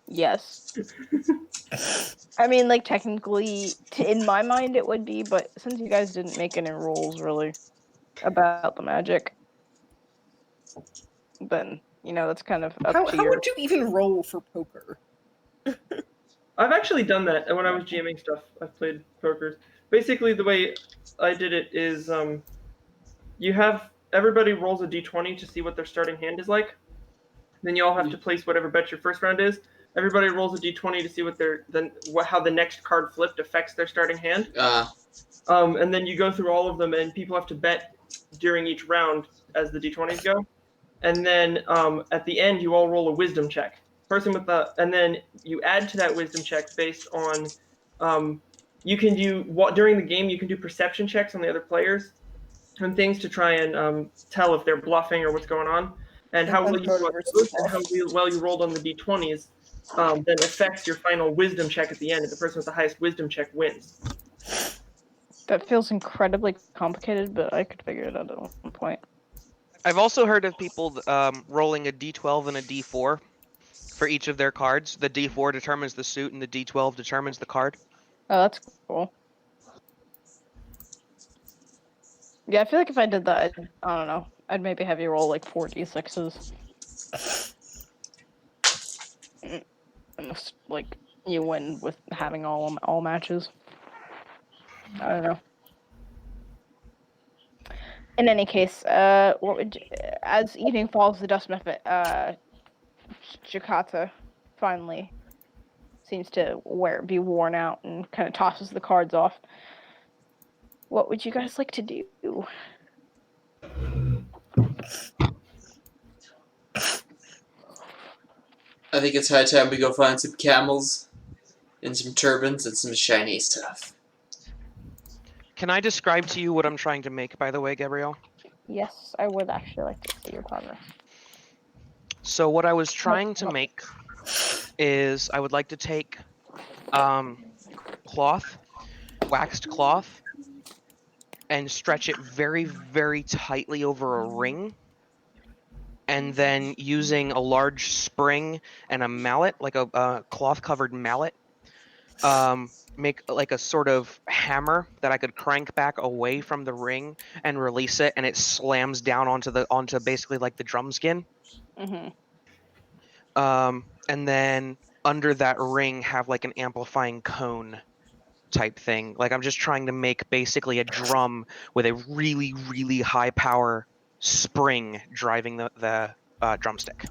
Yes. I mean, like, technically, in my mind it would be, but since you guys didn't make any rules, really, about the magic, then, you know, that's kind of up How to how your... would you even roll for poker? I've actually done that when I was GMing stuff. I've played poker. Basically, the way I did it is, you have everybody rolls a d20 to see what their starting hand is like. Then you all have to place whatever bet your first round is. Everybody rolls a d20 to see how the next card flipped affects their starting hand. And then you go through all of them, and people have to bet during each round as the d20s go. And then at the end, you all roll a wisdom check. And then you add to that wisdom check based on, during the game, you can do perception checks on the other players and things to try and tell if they're bluffing or what's going on. And how well you rolled on the d20s then affects your final wisdom check at the end. And the person with the highest wisdom check wins. That feels incredibly complicated, but I could figure it out at one point. I've also heard of people rolling a d12 and a d4 for each of their cards. The d4 determines the suit and the d12 determines the card. Oh, that's cool. Yeah, I feel like if I did that, I don't know, I'd maybe have you roll like 4 d6s. like you win with having all matches. I don't know. In any case, what would as evening falls, the dust method, Jakata finally seems to be worn out and kind of tosses the cards off. What would you guys like to do? I think it's high time we go find some camels and some turbans and some shiny stuff. Can I describe to you what I'm trying to make, by the way, Gabrielle? Yes, I would actually like to see your progress. So what I was trying to make is I would like to take cloth, waxed cloth, and stretch it very, very tightly over a ring. And then using a large spring and a mallet, like a cloth-covered mallet, make like a sort of hammer that I could crank back away from the ring and release it, and it slams down onto basically like the drum skin. Mm-hmm. And then under that ring have like an amplifying cone type thing. Like I'm just trying to make basically a drum with a really, really high power spring driving the drumstick.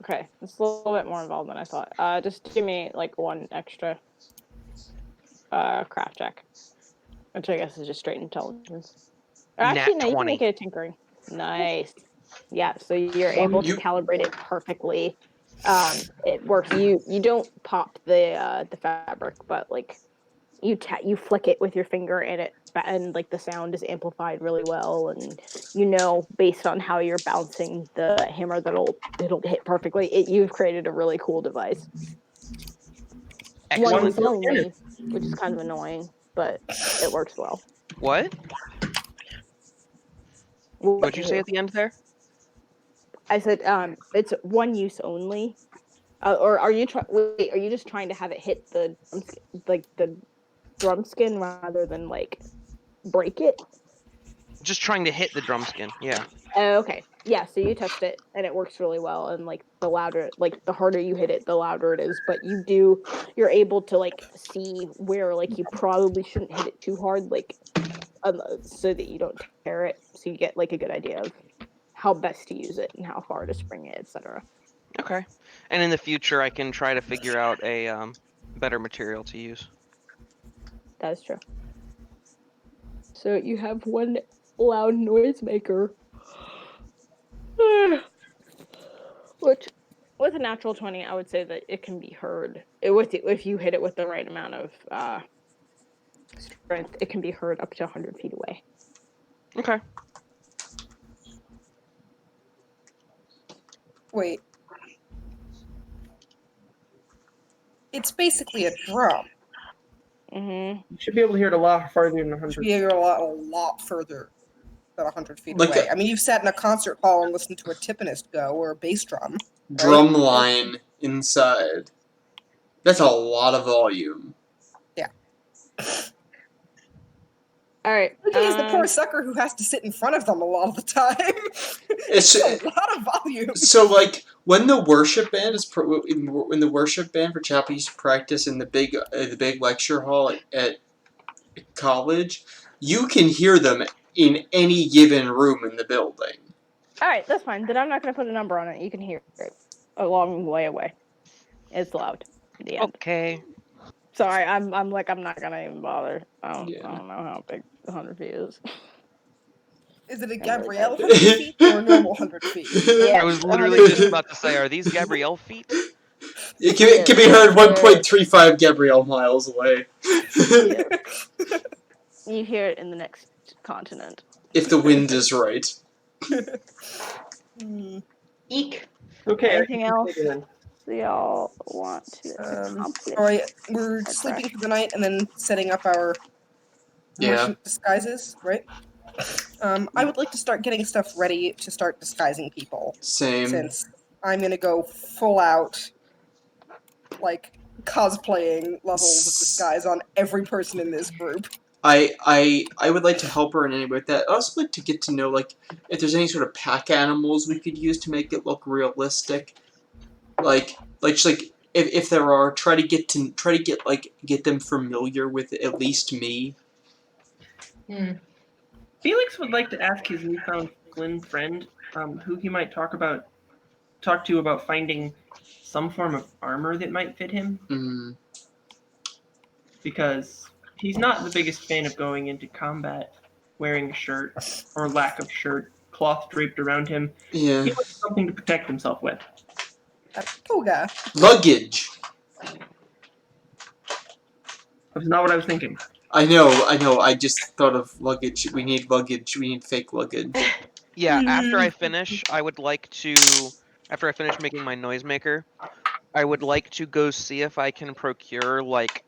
Okay, it's a little bit more involved than I thought. Just give me like one extra craft check, which I guess is just straight intelligence. Or actually, Nat no, you can 20. make it a tinkering. Nice. Yeah, so you're able to calibrate it perfectly. It works. You don't pop the fabric, but like you flick it with your finger, and like the sound is amplified really well, and based on how you're bouncing the hammer, it'll hit perfectly. You've created a really cool device. One use only, which is kind of annoying, but it works well. What? What'd you say at the end there? I said it's one use only. Or are you are you just trying to have it hit the drum skin rather than like break it? Just trying to hit the drum skin, yeah. Oh, okay. Yeah, so you touched it and it works really well, and like the harder you hit it, the louder it is, but you're able to like see where like you probably shouldn't hit it too hard, like so that you don't tear it, so you get like a good idea of how best to use it and how far to spring it, etc. Okay. And in the future I can try to figure out a better material to use. That is true. So you have one loud noisemaker, which, with a natural 20, I would say that it can be heard. If you hit it with the right amount of strength, it can be heard up to 100 feet away. Okay. Wait. It's basically a drum. Mm-hmm. You should be able to hear it a lot farther than 100. Should be a lot further than 100 feet Like away. I mean, you've sat in a concert hall and listened to a timpanist go or a bass drum. Right? Drum line inside. That's a lot of volume. Yeah. All right. He's the poor sucker who has to sit in front of them a lot of the time. It's a lot of volume. So, like, when the worship band for chapel used to practice in the big lecture hall at college, you can hear them in any given room in the building. All right, that's fine. Then I'm not going to put a number on it. You can hear it a long way away. It's loud. At the end. Okay. Sorry, I'm not gonna even bother. I don't Yeah. know how big 100 feet is. Is it a Gabrielle 100 feet or a normal 100 feet? I was literally just about to say, are these Gabrielle feet? It can be heard 1.35 Gabrielle miles away. You hear it in the next continent. If the wind is right. Eek. Okay. Anything else y'all want to accomplish? Alright, we're sleeping for the night and then setting up our merchant disguises, right? I would like to start getting stuff ready to start disguising people. Same. Since I'm gonna go full out, like, cosplaying levels of disguise on every person in this group. I would like to help her in any way with that. I'd also like to get to know, like, if there's any sort of pack animals we could use to make it look realistic. Like, just like if there are, try to get them familiar with at least me. Felix would like to ask his newfound Flynn friend, who he might talk to about finding some form of armor that might fit him, Mm, because he's not the biggest fan of going into combat wearing a shirt or lack of shirt, cloth draped around him. yeah. He wants something to protect himself with. A toga. Luggage. That's not what I was thinking. I know. I just thought of luggage. We need luggage. We need fake luggage. Yeah, after I finish, I would like to. After I finish making my noisemaker, I would like to go see if I can procure like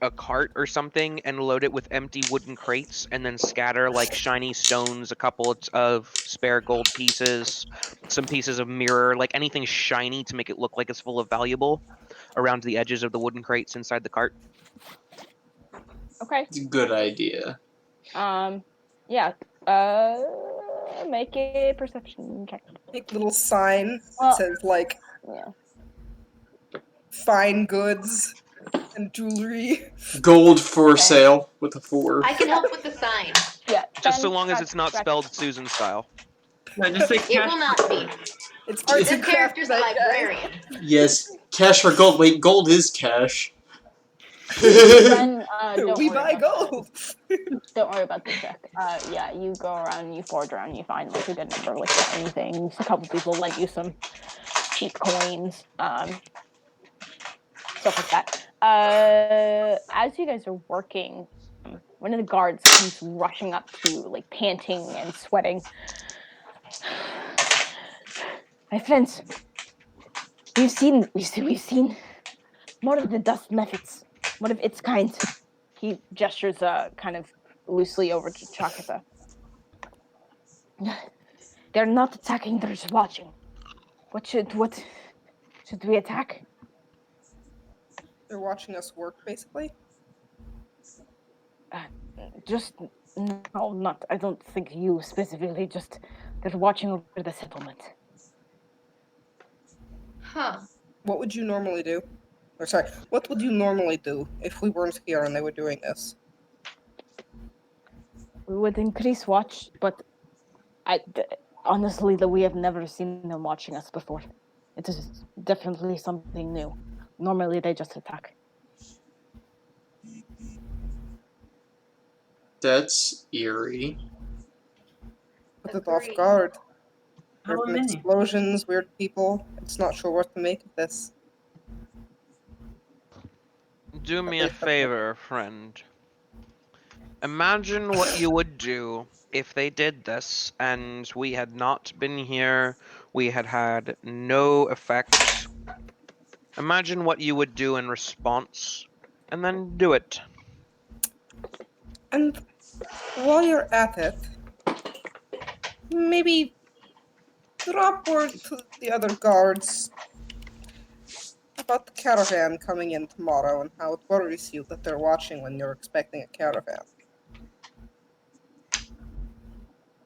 a cart or something and load it with empty wooden crates, and then scatter like shiny stones, a couple of spare gold pieces, some pieces of mirror, like anything shiny to make it look like it's full of valuable, around the edges of the wooden crates inside the cart. Okay. It's a good idea. Yeah. Make a perception check. Make a little sign that Well- says like Yeah. fine goods and jewelry. Gold for Okay. sale with a 4. I can help with the sign. Yeah. Just so then long as scratch- it's not scratch- spelled Susan style. No, just say It cash. will not be. It's This a craft character's a night, guys. librarian. Yes, cash for gold. Wait, gold is cash. Then, don't We worry buy about gold. Don't worry about the check. Yeah, you go around, you forge around, you find like a good number of like shiny things. A couple people lend you some cheap coins, stuff like that. As you guys are working, one of the guards comes rushing up to you, like panting and sweating. My friends, we've seen more of the dust methods, one of its kind. He gestures kind of loosely over to Chakata. They're not attacking, they're just watching. What should we attack? They're watching us work, basically. Just no, not. I don't think you specifically. Just they're watching over the settlement. Huh. What would you normally do? Or sorry, what would you normally do if we weren't here and they were doing this? We would increase watch, but honestly, we have never seen them watching us before. It is definitely something new. Normally, they just attack. That's eerie. Put it off Agreed. guard. How There have been many? explosions, weird people. It's not sure what to make of this. Do me a favor, friend. Imagine what you would do if they did this and we had not been here, we had had no effect. Imagine what you would do in response, and then do it. And while you're at it, maybe drop word to the other guards about the caravan coming in tomorrow and how it worries you that they're watching when you're expecting a caravan.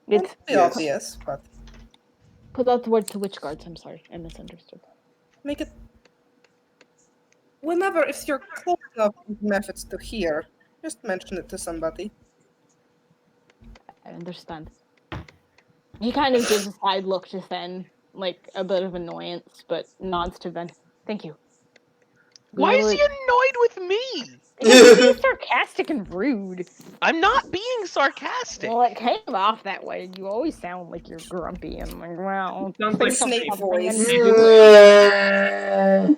It's It's Yes. obvious, but put out the word to which guards? I'm sorry, I misunderstood. make it whenever, if you're close enough with methods to hear, just mention it to somebody. I understand. He kind of gives a side look to Fen, like a bit of annoyance, but nods to Ven. Thank you. Why is he annoyed with me? Because he's sarcastic and rude. I'm not being sarcastic. Well, it came off that way. You always sound like you're grumpy and like, well, Sounds say like Snake something voice. and-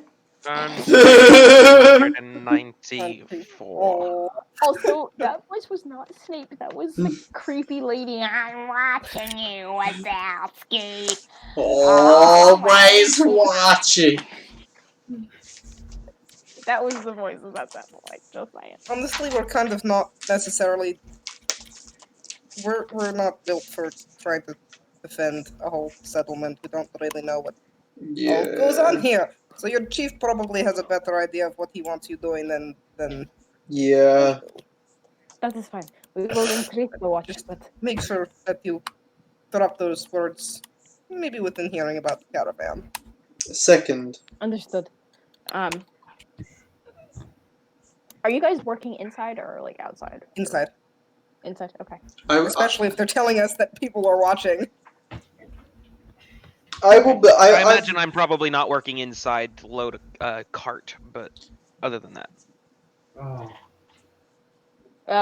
And 194. Oh, Also, that voice was not Snape. That was the creepy lady. I'm watching you, Wazowski. Always watching. That was the voice of that sounded like. Just saying. honestly, we're kind of not necessarily. We're not built for trying to defend a whole settlement. We don't really know what all goes on here. So your chief probably has a better idea of what he wants you doing than Yeah. That is fine. We will increase the watch, but make sure that you drop those words maybe within hearing about the caravan. Second. understood. Are you guys working inside or like outside? Inside. Inside. Okay. Especially if they're telling us that people are watching. I will. I imagine I'm probably not working inside to load a cart, but other than that, Oh.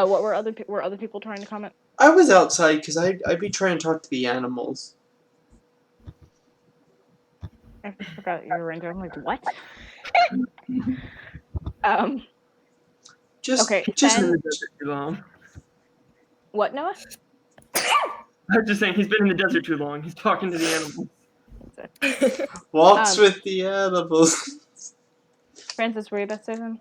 What were other people trying to comment? I was outside because I'd be trying to talk to the animals. I forgot you were into. I'm like, what? Just, Okay. just Been in Then, the desert too long. what, Noah? I was just saying he's been in the desert too long. He's talking to the animals. walks Um, with the animals. Francis, were you about to say something?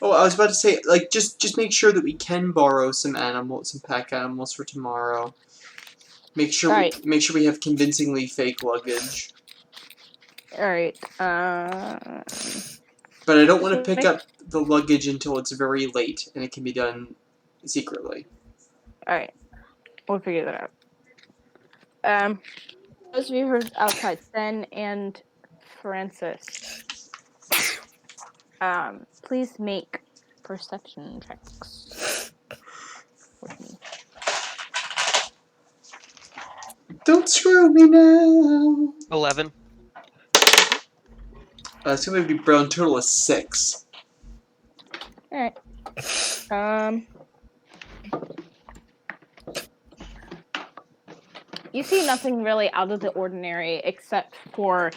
Oh, I was about to say, like, just make sure that we can borrow some pack animals for tomorrow. Make sure Alright. we have convincingly fake luggage. All right. But I don't want to So pick make- up the luggage until it's very late, and it can be done secretly. All right. We'll figure that out. Those of you who are outside, Sen and Francis, please make perception checks with me. Don't screw me now. 11. It's gonna be brown total of 6. All right. You see nothing really out of the ordinary except for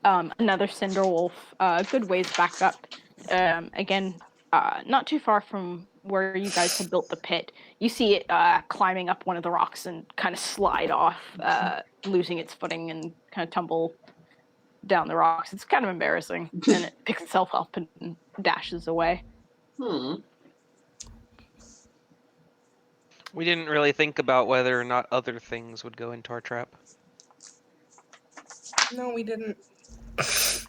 another cinder wolf, good ways back up. Again, not too far from where you guys had built the pit. You see it climbing up one of the rocks and kind of slide off, losing its footing and kind of tumble down the rocks. It's kind of embarrassing, and it picks itself up and dashes away. We didn't really think about whether or not other things would go into our trap. No, we didn't.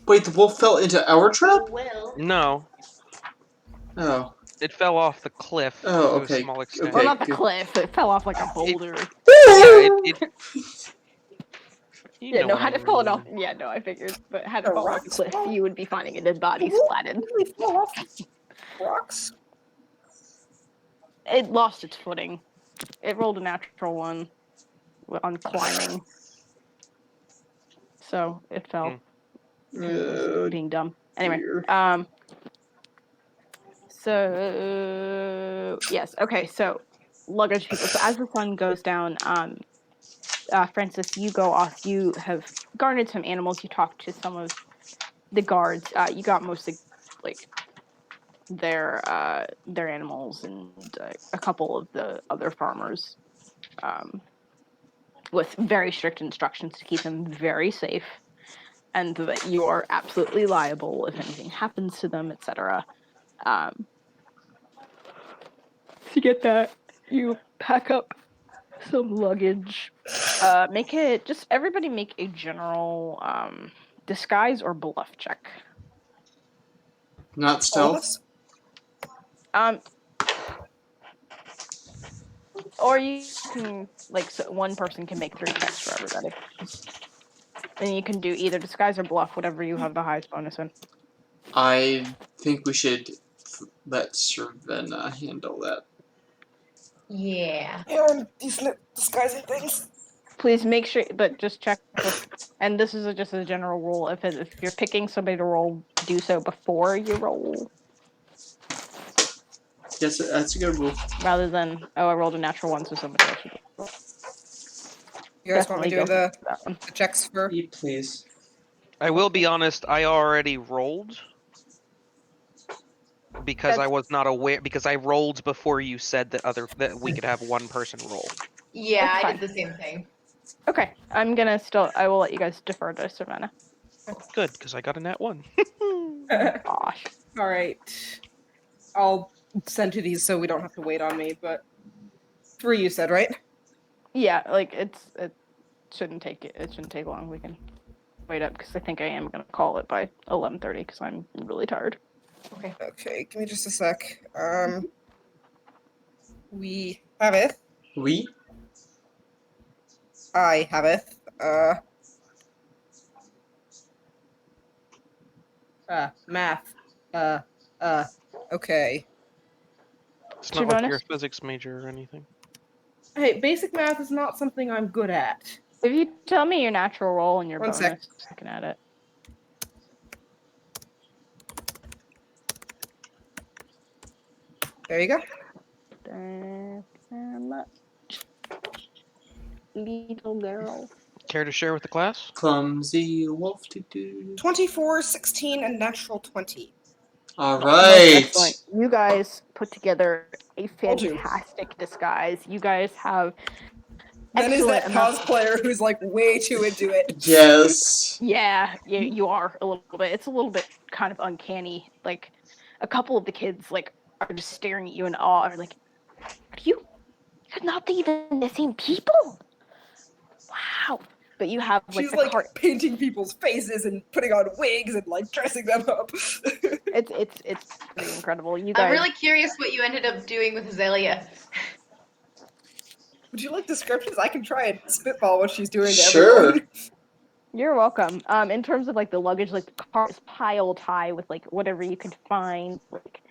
Wait, the wolf fell into our trap? Well, No, Oh. it fell off the cliff Oh, to okay, a small extent. Well, okay. not the good. cliff. It fell off like a boulder. Yeah, you Yeah, know no, what had I it fallen mean. off. Yeah, no, I figured. But had The it fallen off the rocks cliff, fell? you would be finding a dead body The wolf splatted. really fell off rocks? It lost its footing. It rolled a natural one on climbing. So it fell. It was being dumb. Anyway, Dear. so yes, okay, so luggage people. So as the sun goes down, Francis, you go off. You have garnered some animals. You talked to some of the guards. You got mostly like their animals and a couple of the other farmers, with very strict instructions to keep them very safe, and that you are absolutely liable if anything happens to them, etc. To get that, you pack up some luggage. Everybody make a general disguise or bluff check. Not All of stealth? us? Or you can one person can make 3 checks for everybody. And you can do either disguise or bluff, whatever you have the highest bonus in. I think we should let Cervena handle that. yeah. Yeah, I'm decent at disguising things. Please make sure, but just check. And this is just a general rule. If you're picking somebody to roll, do so before you roll, Yes, that's a good rule. rather than I rolled a natural 1, so somebody else should roll. You guys want me Definitely doing go the for that one. checks for? Please. I will be honest, I already rolled because I was not aware, because I rolled before you said that we could have one person roll. Yeah, That's I fine. did the same thing. Okay, I will let you guys defer to Savannah. Good, because I got a nat 1. Gosh. All right. I'll send you these so we don't have to wait on me, but 3 you said, right? Yeah, it shouldn't take long. We can wait up because I think I am gonna call it by 11:30 because I'm really tired. Okay, give me just a sec. We have it. We? I have it. Math. Okay. It's To not be like you're a honest, physics major or anything. Hey, basic math is not something I'm good at. if you tell me your natural roll and your 1 sec. bonus, looking at it. There you go. Thank you very much, little girl. Care to share with the class? Clumsy wolf. 24, 16, and natural 20. All Most right. excellent. You guys put together a Told you. fantastic disguise. You guys have Then is that excellent enough. cosplayer who's like way too into it. Yes. Yeah, you are a little bit. It's a little bit kind of uncanny. Like, a couple of the kids like are just staring at you in awe. Are like, you're not even the same people. Wow. But you have like She's the like cart. painting people's faces and putting on wigs and like dressing them up. It's pretty incredible. You I'm guys. really curious what you ended up doing with Azalea. Would you like descriptions? I can try and spitball what she's doing to Sure. everyone. You're welcome. In terms of like the luggage, like the car is piled high with like whatever you could find. Like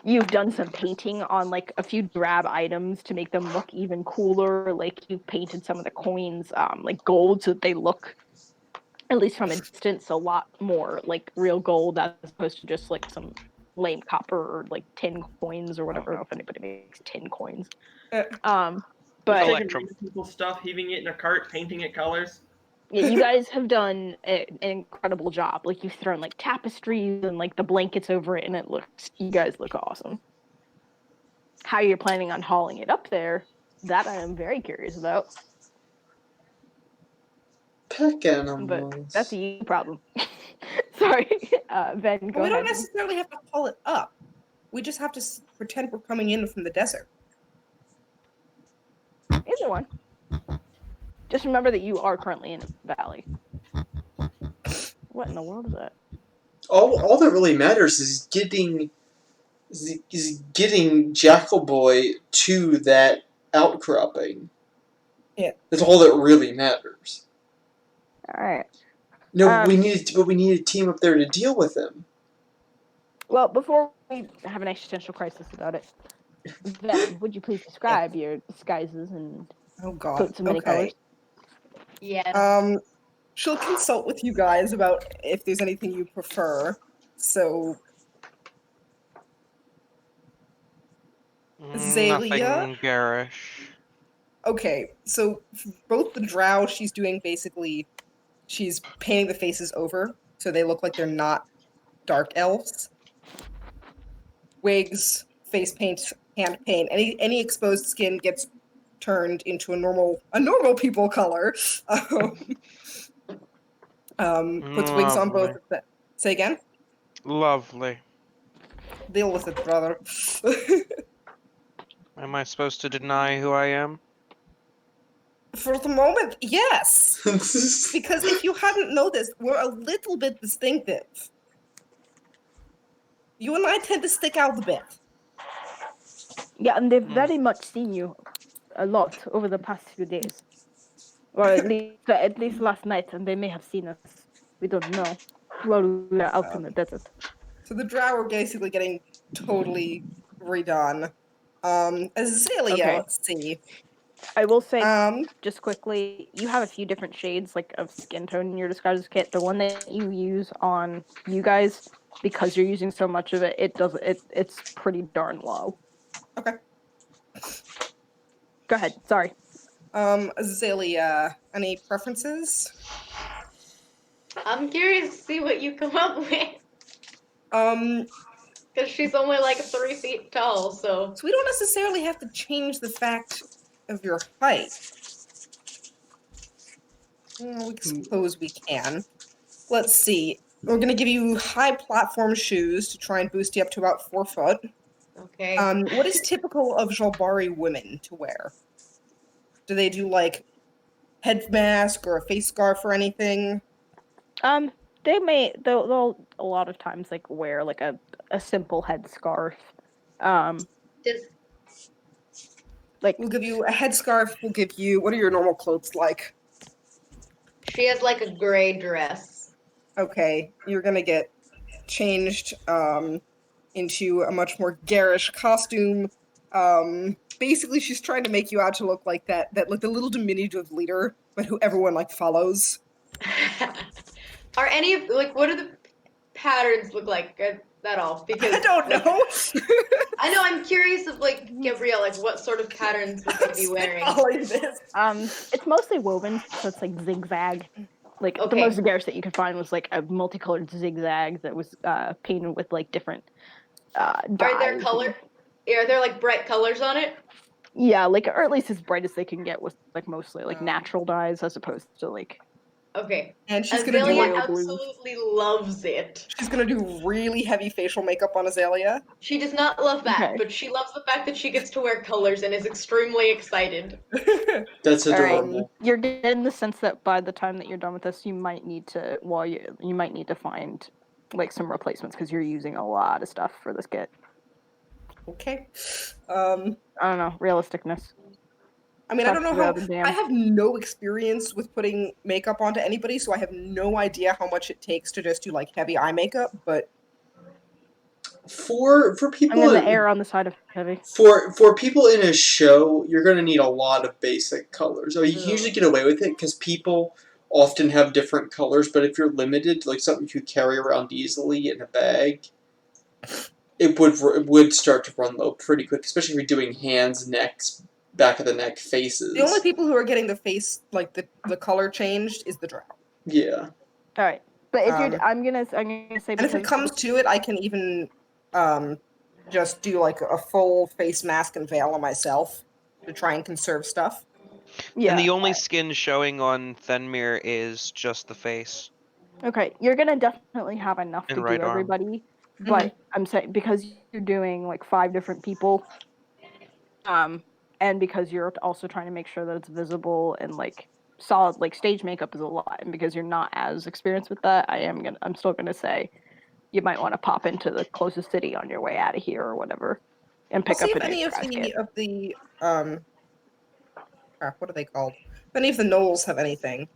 you've done some painting on like a few drab items to make them look even cooler. Like you've painted some of the coins like gold so that they look, at least from a distance, a lot more like real gold as opposed to just like some lame copper or like tin coins or whatever. I don't know if anybody makes tin coins. But Elect- Taking other people's stuff, heaving it in a cart, painting it colors. yeah, you guys have done an incredible job. Like you've thrown like tapestries and like the blankets over it, and you guys look awesome. How you're planning on hauling it up there, that I am very curious about. Pack animals. But that's a you problem. Sorry, Ben, But go we don't ahead. necessarily have to haul it up. We just have to pretend we're coming in from the desert. Either one. Just remember that you are currently in a valley. What in the world is that? All that really matters is getting Jackal Boy to that outcropping. Yeah. That's all that really matters. All right. No, we need a team up there to deal with him. Well, before we have an existential crisis about it, Ben, would you please describe your disguises and Oh god. coats of many Okay. colors? Yes. She'll consult with you guys about if there's anything you prefer. So Azalea? Nothing garish. Okay, so for both the drow, she's doing basically, she's painting the faces over so they look like they're not dark elves. Wigs, face paint, hand paint, any exposed skin gets turned into a normal people color. Puts wigs on both of them. Say again? Lovely. Deal with it, brother. Am I supposed to deny who I am? For the moment, yes. Because if you hadn't noticed, we're a little bit distinctive. You and I tend to stick out a bit. Yeah, and they've very much seen you a lot over the past few days. Or at least last night, and they may have seen us. We don't know. While we were out in the desert. So the drow are basically getting totally redone. Azalea, Okay. let's see. I will say, just quickly, you have a few different shades like of skin tone in your disguises kit. The one that you use on you guys, because you're using so much of it, it's pretty darn low. Okay. Go ahead. Sorry. Azalea, any preferences? I'm curious to see what you come up with. Um, Because she's only like 3 feet tall, so. so we don't necessarily have to change the fact of your height. Well, we suppose we can. Let's see. We're going to give you high platform shoes to try and boost you up to about 4 foot. Okay. What is typical of Jalbari women to wear? Do they do like head mask or a face scarf or anything? They'll a lot of times like wear like a simple headscarf. Does Like We'll give you a headscarf. We'll give you. What are your normal clothes like? she has like a gray dress? Okay, you're gonna get changed into a much more garish costume. Basically, she's trying to make you out to look like that like the little diminutive leader, but who everyone like follows. Are any of what do the patterns look like at all? Because I don't like, know. I know I'm curious of Gabrielle, what sort of patterns would they be wearing? It's mostly woven, so it's like zigzag. Like the Okay. most garish that you could find was like a multicolored zigzag that was painted with like different dyes. Are there color? Are there like bright colors on it? Yeah, like or at least as bright as they can get with like mostly like natural dyes as opposed to like. Okay. And she's gonna do Azalea royal blue. absolutely loves it. She's gonna do really heavy facial makeup on Azalea. She does not love that, Okay. but she loves the fact that she gets to wear colors and is extremely excited. That's All right. adorable. You're getting the sense that by the time that you're done with this, you might need to you might need to find like some replacements because you're using a lot of stuff for this kit. Okay. I don't know, realisticness. I mean, I don't know how. Damn. I have no experience with putting makeup onto anybody, so I have no idea how much it takes to just do like heavy eye makeup. But For I'm people gonna err on the side of heavy. for people in a show, you're gonna need a lot of basic colors. So you can usually get away with it because people often have different colors. But if you're limited to like something you could carry around easily in a bag, it would start to run low pretty quick, especially if you're doing hands, necks, back of the neck, faces. the only people who are getting the face like the color changed is the drow. Yeah. All right, but if Um, you're, I'm gonna say And if because it comes to it, I can even just do like a full face mask and veil on myself to try and conserve stuff. yeah. And the only skin showing on Thenmir is just the face Okay, you're gonna definitely have enough and to right do arm. everybody, but I'm saying because you're doing like 5 different people, and because you're also trying to make sure that it's visible and like solid, like stage makeup is a lot, and because you're not as experienced with that, I'm still gonna say you might want to pop into the closest city on your way out of here or whatever, and I'll pick see up if a any new of trash kit. the what are they called? If any of the gnolls have anything.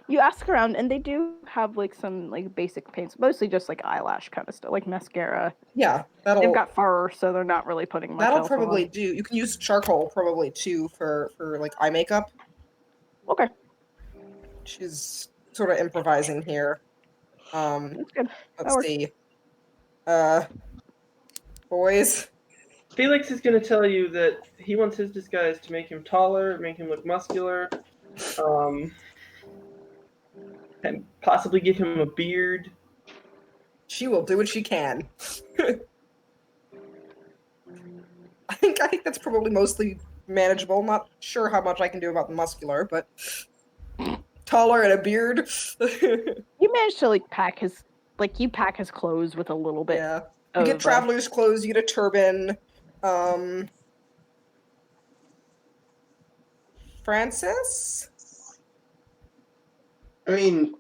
You ask around, and they do have like some like basic paints, mostly just like eyelash kind of stuff, like mascara. Yeah, They've got fur, so they're not really putting much that'll else probably on. do. You can use charcoal probably too for like eye makeup. Okay, She's sort of improvising here. that's good. Let's works. see. Boys. Felix is going to tell you that he wants his disguise to make him taller, make him look muscular, and possibly give him a beard. She will do what she can. I think that's probably mostly manageable. Not sure how much I can do about the muscular, but taller and a beard. You managed to like pack his clothes with a little bit. Yeah. You get traveler's clothes, you get a turban. Francis? I mean,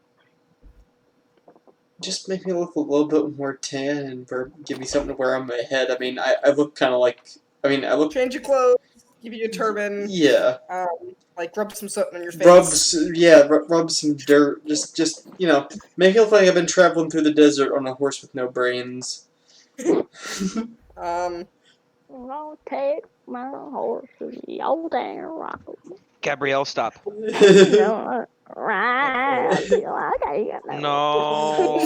just make me look a little bit more tan and give me something to wear on my head. I mean, I look kind of like. I mean, I look. Change your clothes, give you a turban. Yeah. Like rub some soot on your face. Rub some dirt. Just make it look like I've been traveling through the desert on a horse with no brains. I'll take my horse to the old damn rock. Gabrielle, stop. Right. No.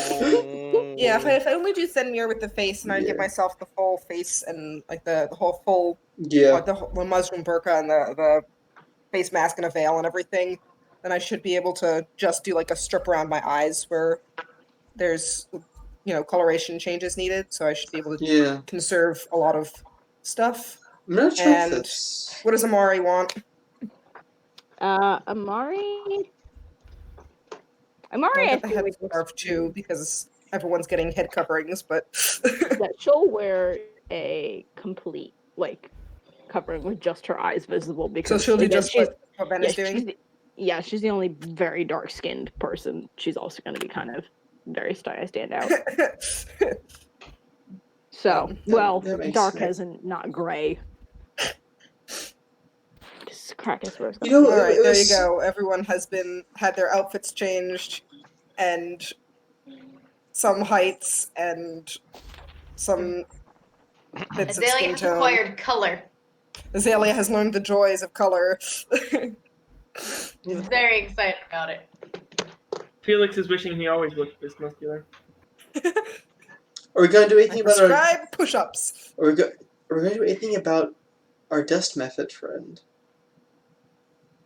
Yeah, if I only do Thenmir with the face and I get myself the full face and like the whole full the mushroom burqa and the face mask and a veil and everything, then I should be able to just do like a strip around my eyes where there's coloration changes needed, so I should be able to conserve a lot of stuff. I'm not sure if that's... What does Amari want? Amari, I I get the head scarf too because everyone's getting head coverings, but that she'll wear a complete covering with just her eyes visible because so she'll do just what Ben is doing. She's the only very dark skinned person. She's also going to be kind of very stand out. So dark as in not gray. Just crack his first. All right, there you go. Everyone has had their outfits changed, and some heights and some bits of Azalea skin has tone. acquired color. Azalea has learned the joys of color. He's very excited about it. Felix is wishing he always looked this muscular. Are we going to do anything about our? Prescribe push-ups. Are we going to do anything about our dust method friend?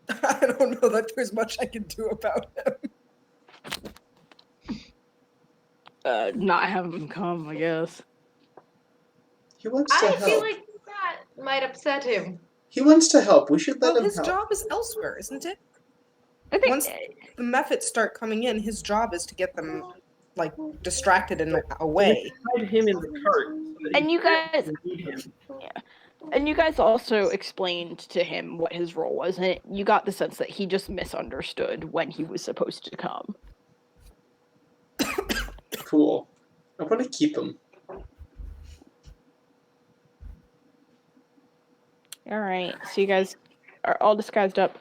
I don't know that there's much I can do about him. Not have him come, I guess. He wants to I help. feel like that might upset him. He wants to help. We should let Well, him his help. job is elsewhere, isn't it? I think Once the methods start coming in, his job is to get them, like, distracted and away. Hide him in the cart. So that And he you guys- doesn't need him. And you guys also explained to him what his role was, and you got the sense that he just misunderstood when he was supposed to come. Cool. I want to keep him. Alright, so you guys are all disguised up.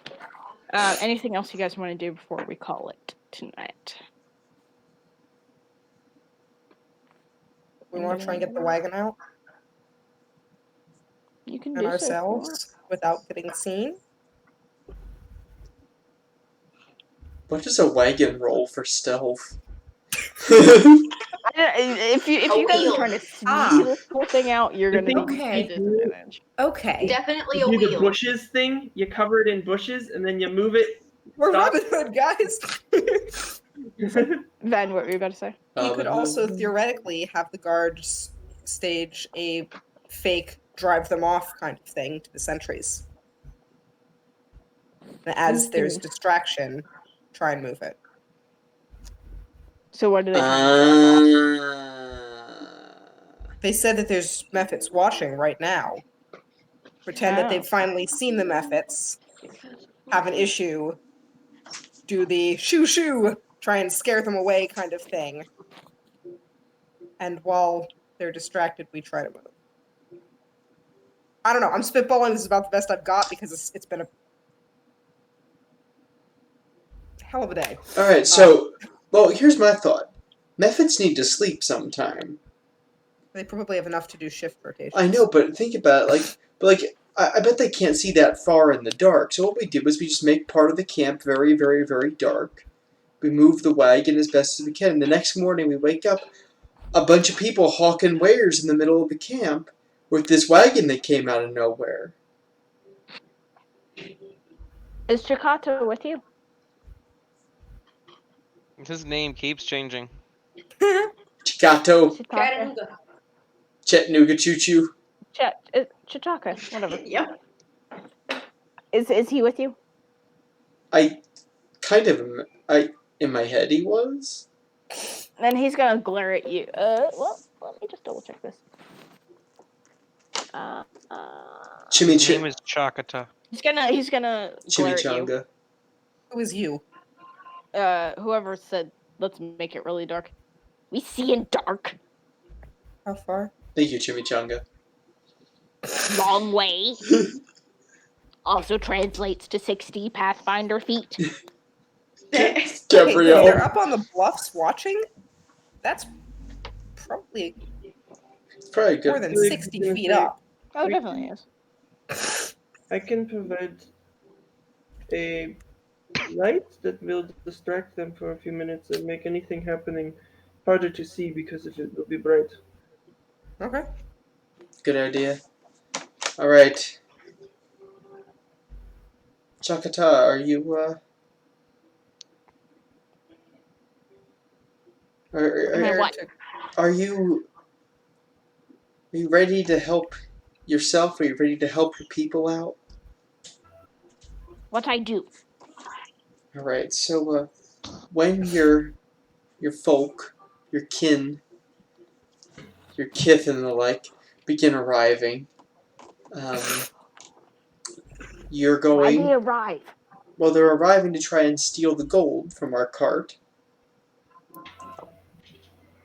Anything else you guys want to do before we call it tonight? We want to try and get the wagon out You can and do so if you want. ourselves without getting seen. What is a wagon roll for stealth? If you A guys wheel. are trying to sneak Ah. this whole thing out, you're gonna be Okay. at a disadvantage. Okay. Definitely a You do the wheel. bushes thing. You cover it in bushes, and then you move it. We're Stop. Robin Hood, guys! Van, what were you about to say? He could also theoretically have the guards stage a fake drive them off kind of thing to the sentries. And as there's distraction, try and move it. So what do they? They said that there's Mephits watching right now. Pretend that they've finally seen the Mephits, have an issue, do the shoo shoo, try and scare them away kind of thing. And while they're distracted, we try to move. I don't know, I'm spitballing, this is about the best I've got because it's been a hell of a day. Alright, so, well, here's my thought. Mephits need to sleep sometime. They probably have enough to do shift rotation. I know, but think about it, I bet they can't see that far in the dark. So what we do is we just make part of the camp very, very, very dark. We move the wagon as best as we can. And the next morning we wake up, a bunch of people hawking wares in the middle of the camp with this wagon that came out of nowhere. Is Chikato with you? His name keeps changing. Chicato, Chattanooga. Chattanooga Choo Choo. Chitaka, whatever. Yep. Is he with you? I kind of, in my head he was. Then he's gonna glare at you. Well, let me just double check this. His name is Chakata. He's gonna glare at you. Chimichanga. Who is you? Whoever said let's make it really dark. We see in dark. How far? Thank you, Chimichanga. Long way. Also translates to 60 Pathfinder feet. Okay, if Gabrielle. they're up on the bluffs watching, that's probably It's probably good. more than 60 feet up. Oh, it definitely is. I can provide a light that will distract them for a few minutes and make anything happening harder to see because of it will be bright. Okay. Good idea. Alright. Chakata, are you, What? Are you ready to help yourself? Are you ready to help your people out? What I do? Alright, so, when your folk, your kin, your kith and the like, begin arriving, you're Why going... they arrive? Well, they're arriving to try and steal the gold from our cart.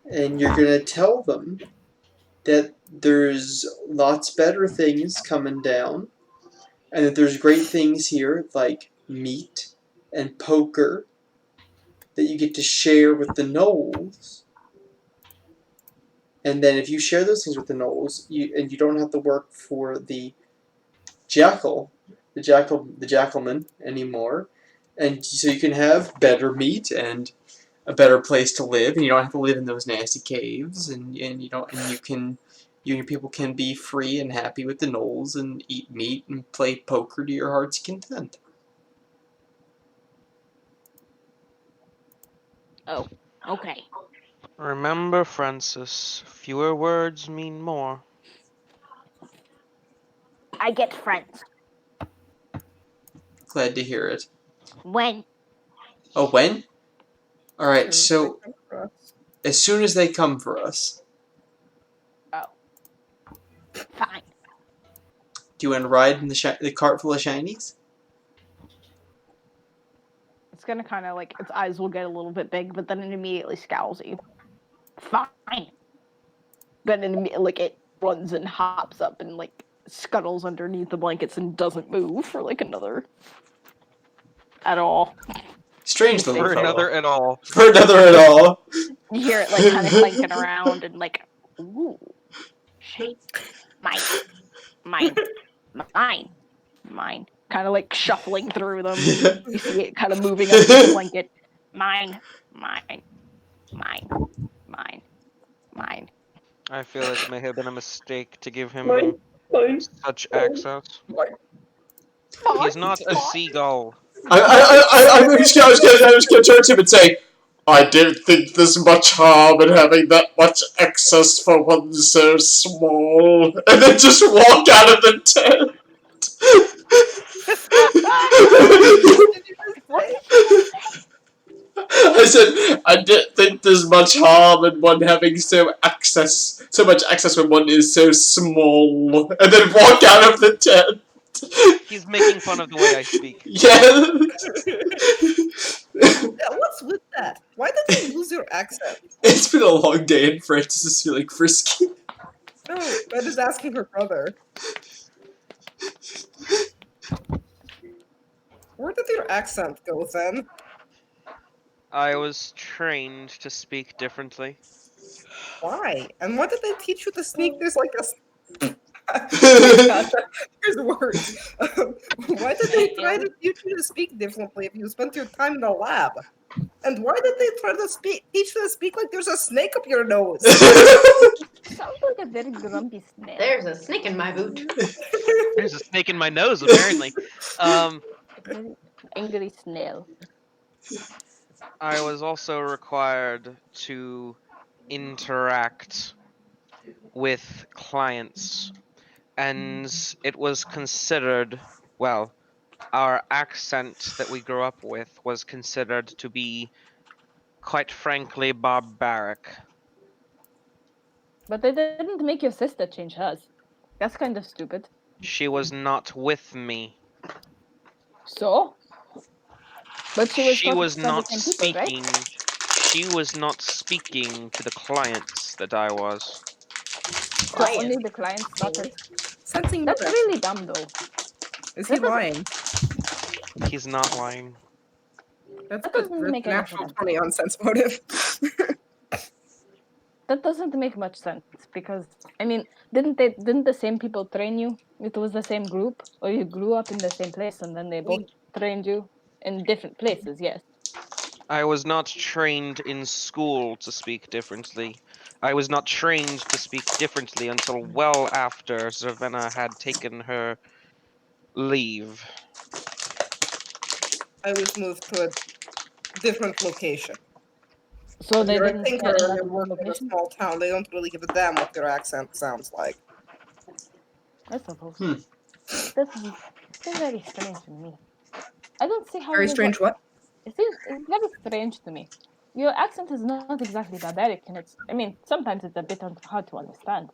And you're going to tell them that there's lots better things coming down. And that there's great things here, like meat and poker, that you get to share with the gnolls. And then if you share those things with the gnolls, you don't have to work for the jackalman anymore, and so you can have better meat and a better place to live, and you don't have to live in those nasty caves, and you don't, and you and your people can be free and happy with the gnolls and eat meat and play poker to your heart's content. Oh, okay. Remember, Francis, fewer words mean more. I get friends. Glad to hear it. When? Oh, when? Alright, Soon as so they come for us. as soon as they come for us, Oh. Fine. do you want to ride in the cart full of shinies? It's gonna kind of like its eyes will get a little bit big, but then it immediately scowls at you. Fine. Then it runs and hops up and like scuttles underneath the blankets and doesn't move for like another at all. Strange little For fellow. another at all. For another at all. You hear it like kind of clanking around and like, ooh, shit, mine, kind of like shuffling through them. You see it kind of moving up the blanket. Mine. I feel it may have been a mistake to give him Mine. such access. He's not a seagull. I was gonna turn to him and say, I didn't think there's much harm in having that much excess for one so small, and then just walk out of the tent. I said, I didn't think there's much harm in one having so much access when one is so small, and then walk out of the tent. He's making fun of the way I speak. Yeah. Yeah, what's with that? Why did you lose your accent? It's been a long day, and Francis is feeling frisky. No, Ben is asking her brother. Where did your accent go then? I was trained to speak differently. Why? And why did they teach you to speak this like a... Oh my God, here's words. Why did they try to teach you to speak differently if you spent your time in the lab? And why did they try to teach you to speak like there's a snake up your nose? Sounds like a very grumpy snail. There's a snake in my boot. There's a snake in my nose, apparently. Very angry snail. I was also required to interact with clients, and it was considered, well, our accent that we grew up with was considered to be, quite frankly, barbaric. But they didn't make your sister change hers. That's kind of stupid. She was not with me. So? But She talking was to the not same people, right? speaking. She was not speaking to the clients that I was. So only the clients started. Sensing That's that. really dumb, though. Is he that doesn't- lying? He's not lying. That's That good. doesn't That's make any natural sense. 20 on sense motive. That doesn't make much sense because I mean, didn't the same people train you? It was the same group, or you grew up in the same place and then they both trained you in different places. Yes. I was not trained in school to speak differently. I was not trained to speak differently until well after Zervena had taken her leave. I was moved to a different location. So they You're a didn't tinker set and another you work in a location. small town. They don't really give a damn what your accent sounds like. I suppose. Hmm. That's very strange to me. I don't see how. Very it would strange work. what? It's very strange to me. Your accent is not exactly barbaric, and it's. I mean, sometimes it's a bit hard to understand,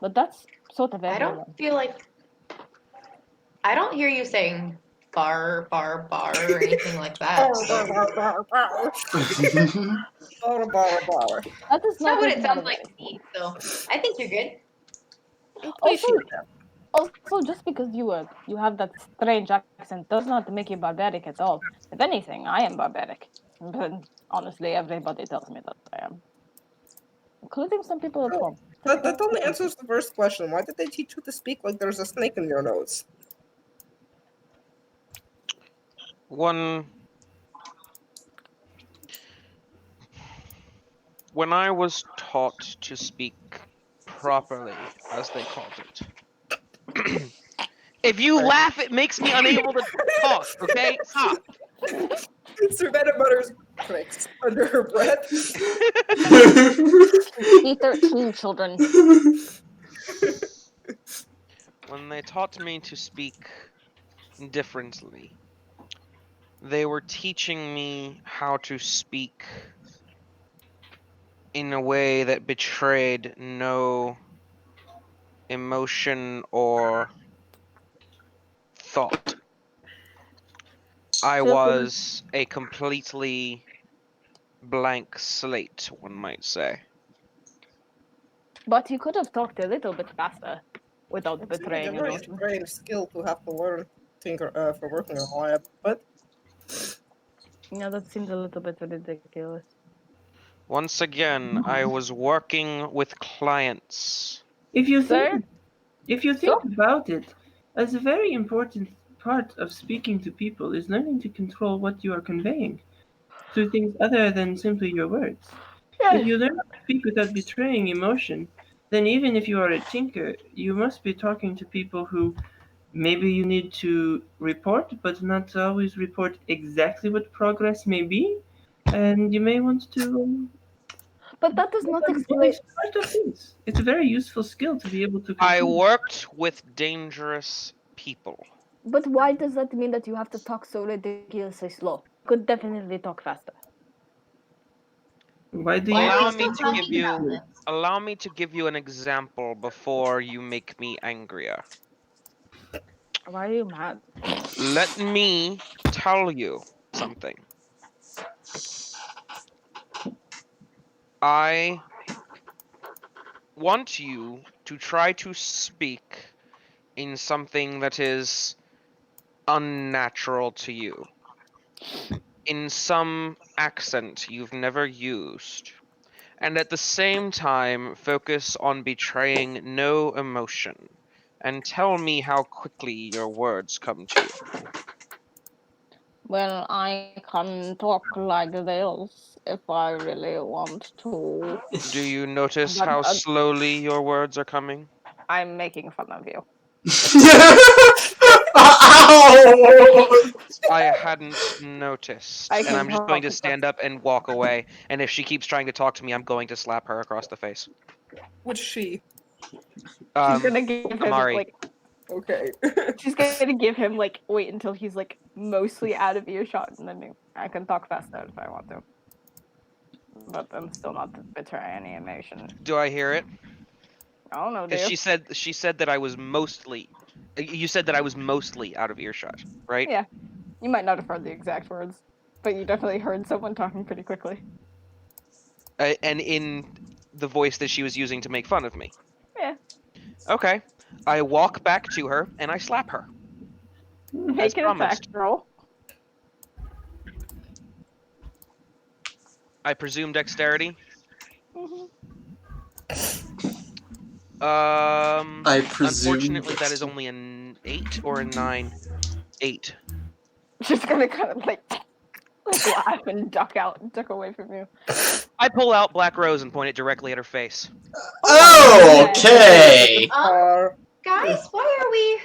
but that's sort of I everyone. don't feel like I don't hear you saying bar or anything like that. So Bar. That is it's not what it even sounds barbaric. like to me. So I think you're good. Also, just because you have that strange accent does not make you barbaric at all. If anything, I am barbaric. But honestly, everybody tells me that I am. including some people at Oh, home. That only answers the first question. Why did they teach you to speak like there's a snake in your nose? When I was taught to speak properly, as they called it. If you laugh, it makes me unable to talk, okay? Stop. Savannah mutters clicks under her breath. E13 children. When they taught me to speak differently, they were teaching me how to speak in a way that betrayed no emotion or thought. I was a completely blank slate, one might say. But you could have talked a little bit faster without It's a betraying very emotion. strange skill to have to learn for working in a lab, but Yeah, that seems a little bit ridiculous. Once again, I was working with clients. If you Sir? think about it, as a very important part of speaking to people is learning to control what you are conveying through things other than simply your words. If you learn to speak without betraying emotion, then even if you are a tinker, you must be talking to people who maybe you need to report, but not always report exactly what progress may be, and you may want to. But that does not Well, explain. it's part of things. It's a very useful skill to be able to I control. worked with dangerous people. But why does that mean that you have to talk so ridiculously slow? Could definitely talk faster. Why do Why you are we Allow still me to talking give you about this? allow me to give you an example before you make me angrier. Why are you mad? Let me tell you something. I want you to try to speak in something that is unnatural to you. In some accent you've never used. And at the same time, focus on betraying no emotion. And tell me how quickly your words come to you. Well, I can talk like this if I really want to. Do you notice But how slowly your words are coming? I'm making fun of you. Ow! I hadn't noticed. I And can I'm just going to talk stand up and walk away. And if she keeps trying to talk to me, I'm going to slap her across the face. which she? She's gonna give him Amari. like Okay. she's gonna give him like wait until he's like mostly out of earshot, and then I can talk faster if I want to. But I'm still not betray any emotion. Do I hear it? I don't know, Because dude. she said that I was mostly. You said that I was mostly out of earshot, right? Yeah, you might not have heard the exact words, but you definitely heard someone talking pretty quickly. And in the voice that she was using to make fun of me. Yeah, Okay. I walk back to her and I slap her. make an attack promised. roll. I presume dexterity. Mm-hmm. I presume. Unfortunately, that is only an 8 or a 9. 8. She's gonna kind of like laugh and duck away from you. I pull out Black Rose and point it directly at her face. Oh, okay. Guys, why are we?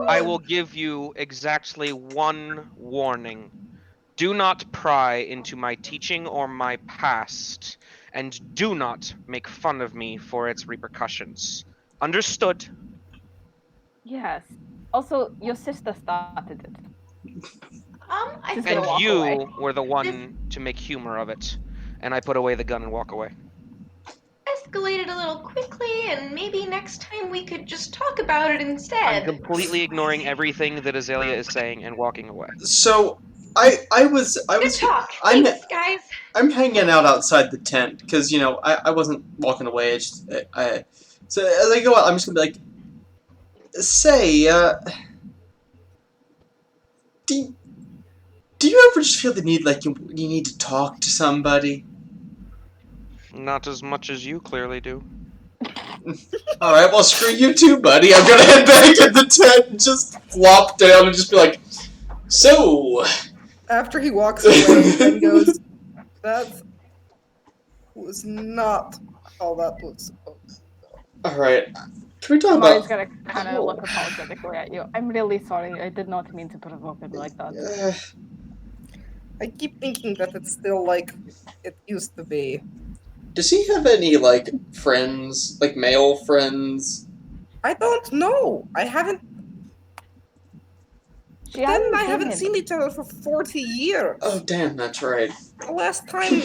I will give you exactly one warning. Do not pry into my teaching or my past, and do not make fun of me for its repercussions. Understood? Yes. Also, your sister started it. I She's think gonna And walk you away. were the one to make humor of it. And I put away the gun and walk away. escalated a little quickly, and maybe next time we could just talk about it I'm instead. completely ignoring everything that Azalea is saying and walking away. So I was Good talk. I'm Thanks, guys. I'm hanging out outside the tent because I wasn't walking away. So as I go out, I'm just gonna be like, say, do you ever just feel the need like you need to talk to somebody? Not as much as you clearly do. Alright, well, screw you too, buddy. I'm gonna head back in the tent and just flop down and just be like, so. After he walks away and goes, that was not how that was supposed. Alright, can we talk Mari's about. gonna kind of look apologetically at you. I'm really sorry. I did not mean to provoke him like that. I keep thinking that it's still like it used to be. Does he have any, like, friends? Like, male friends? I don't know. I haven't. She Then hasn't I seen haven't him. seen each other for 40 years. Oh, damn, that's right. The last time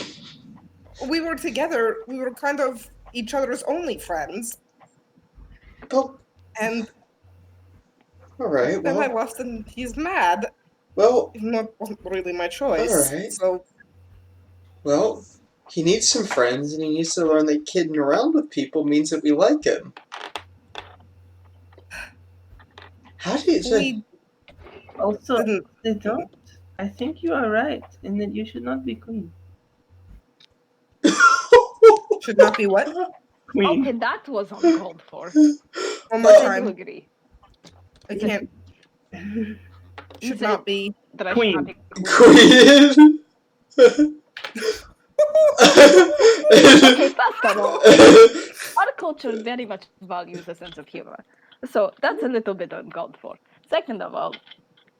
we were together, we were kind of each other's only friends. Well, And alright, then I well. left and he's mad. Well, Even though it wasn't really my choice. Alright. So, well, he needs some friends, and he needs to learn that kidding around with people means that we like him. How do you say? we Also, didn't. they don't. I think you are right in that you should not be queen. Should not be what? Queen. Okay, that was uncalled for. One more I do time. agree. I can't. You Should said not be. that I Queen. should not be queen. Queen. Okay, first of all, our culture very much values a sense of humor. So that's a little bit uncalled for. Second of all,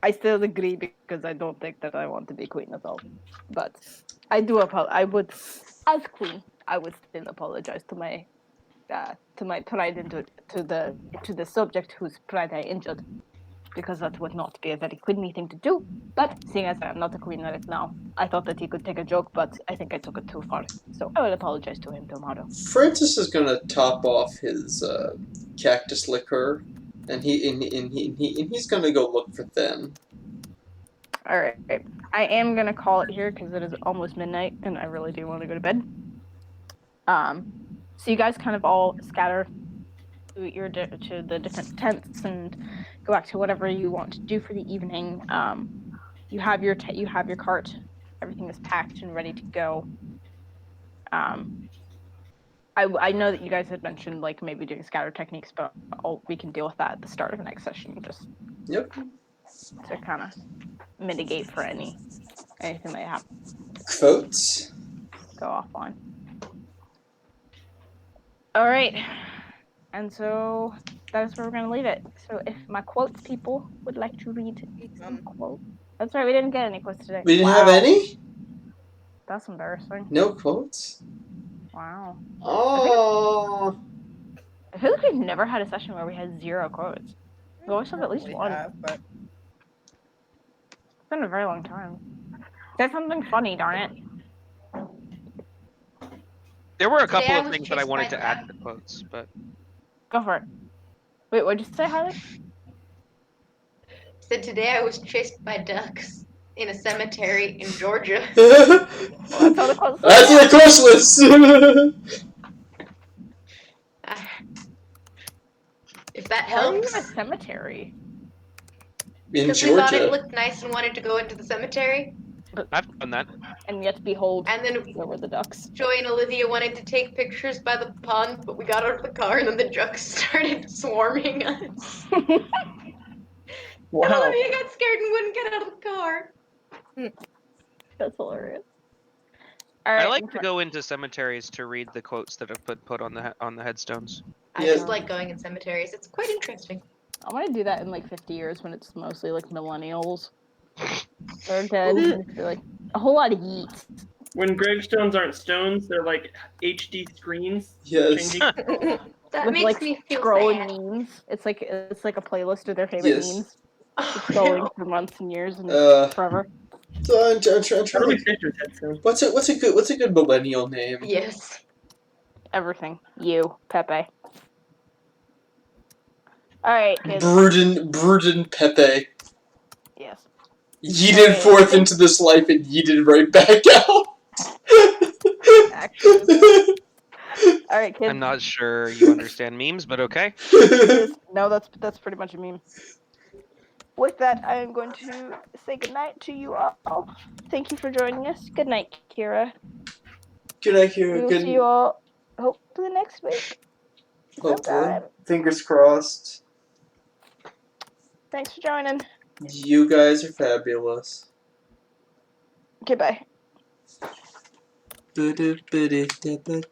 I still agree because I don't think that I want to be queen at all. But I do I would, as queen, I would still apologize to my pride to the subject whose pride I injured, because that would not be a very queenly thing to do. But seeing as I'm not a queen right now, I thought that he could take a joke, but I think I took it too far. So I will apologize to him tomorrow. Francis is gonna top off his cactus liqueur, and he's gonna go look for them. All right, I am gonna call it here because it is almost midnight, and I really do want to go to bed. So you guys kind of all scatter to the different tents and go back to whatever you want to do for the evening. You have your cart, everything is packed and ready to go. I know that you guys had mentioned like maybe doing scatter techniques, but we can deal with that at the start of the next session, just Yep. to kind of mitigate for anything that happen Quotes. go offline. All right, and so that is where we're gonna leave it. So if my quotes people would like to read some quotes. That's right, we didn't get any quotes today. We didn't have any? That's embarrassing. No quotes? Wow. Oh. I feel like we've never had a session where we had 0 quotes. We always have at least Really one. have, but It's been a very long time. Say something funny, darn it. There were a Today couple I of was things that I chased wanted by to add the- to the quotes, but Go for it. Wait, what'd you say, Harley? So today I was chased by ducks in a cemetery in Georgia. Well, that's how the quotes That's the quotes list. If that How are you in a helps. cemetery? In Because we thought it Georgia. looked nice and wanted to go into the cemetery. I've done that. And yet, behold, And then there were the ducks. Joy and Olivia wanted to take pictures by the pond, but we got out of the car and then the ducks started swarming us. And Wow. Olivia got scared and wouldn't get out of the car. That's hilarious. All right, I like to go into cemeteries to read the quotes that have put on the headstones. I Yeah. just like going in cemeteries. It's quite interesting. I'm gonna do that in like 50 years when it's mostly like millennials. They're dead. And they're like a whole lot of yeets. When gravestones aren't stones, they're like HD screens. Yes. Changing. That With makes like me feel scrolling sad. memes. It's like a playlist of their favorite Yes. memes. Oh, Scrolling no. for months and years and forever. So I'm trying That'll to be Fisher's headstone. What's a good millennial name? Yes. Everything. You, Pepe. All right, kids. Bruden Pepe. Yes. Yeeted Okay. forth into this life and yeeted right back out. Actually. All right, kids. I'm not sure you understand memes, but okay. No, that's pretty much a meme. With that, I am going to say goodnight to you all. Thank you for joining us. Good night, Kira. Can I hear We a will good? see you all hopefully next week. Hopefully, Sometime. fingers crossed. Thanks for joining. You guys are fabulous. Goodbye. Ba-da-ba-da-da-ba.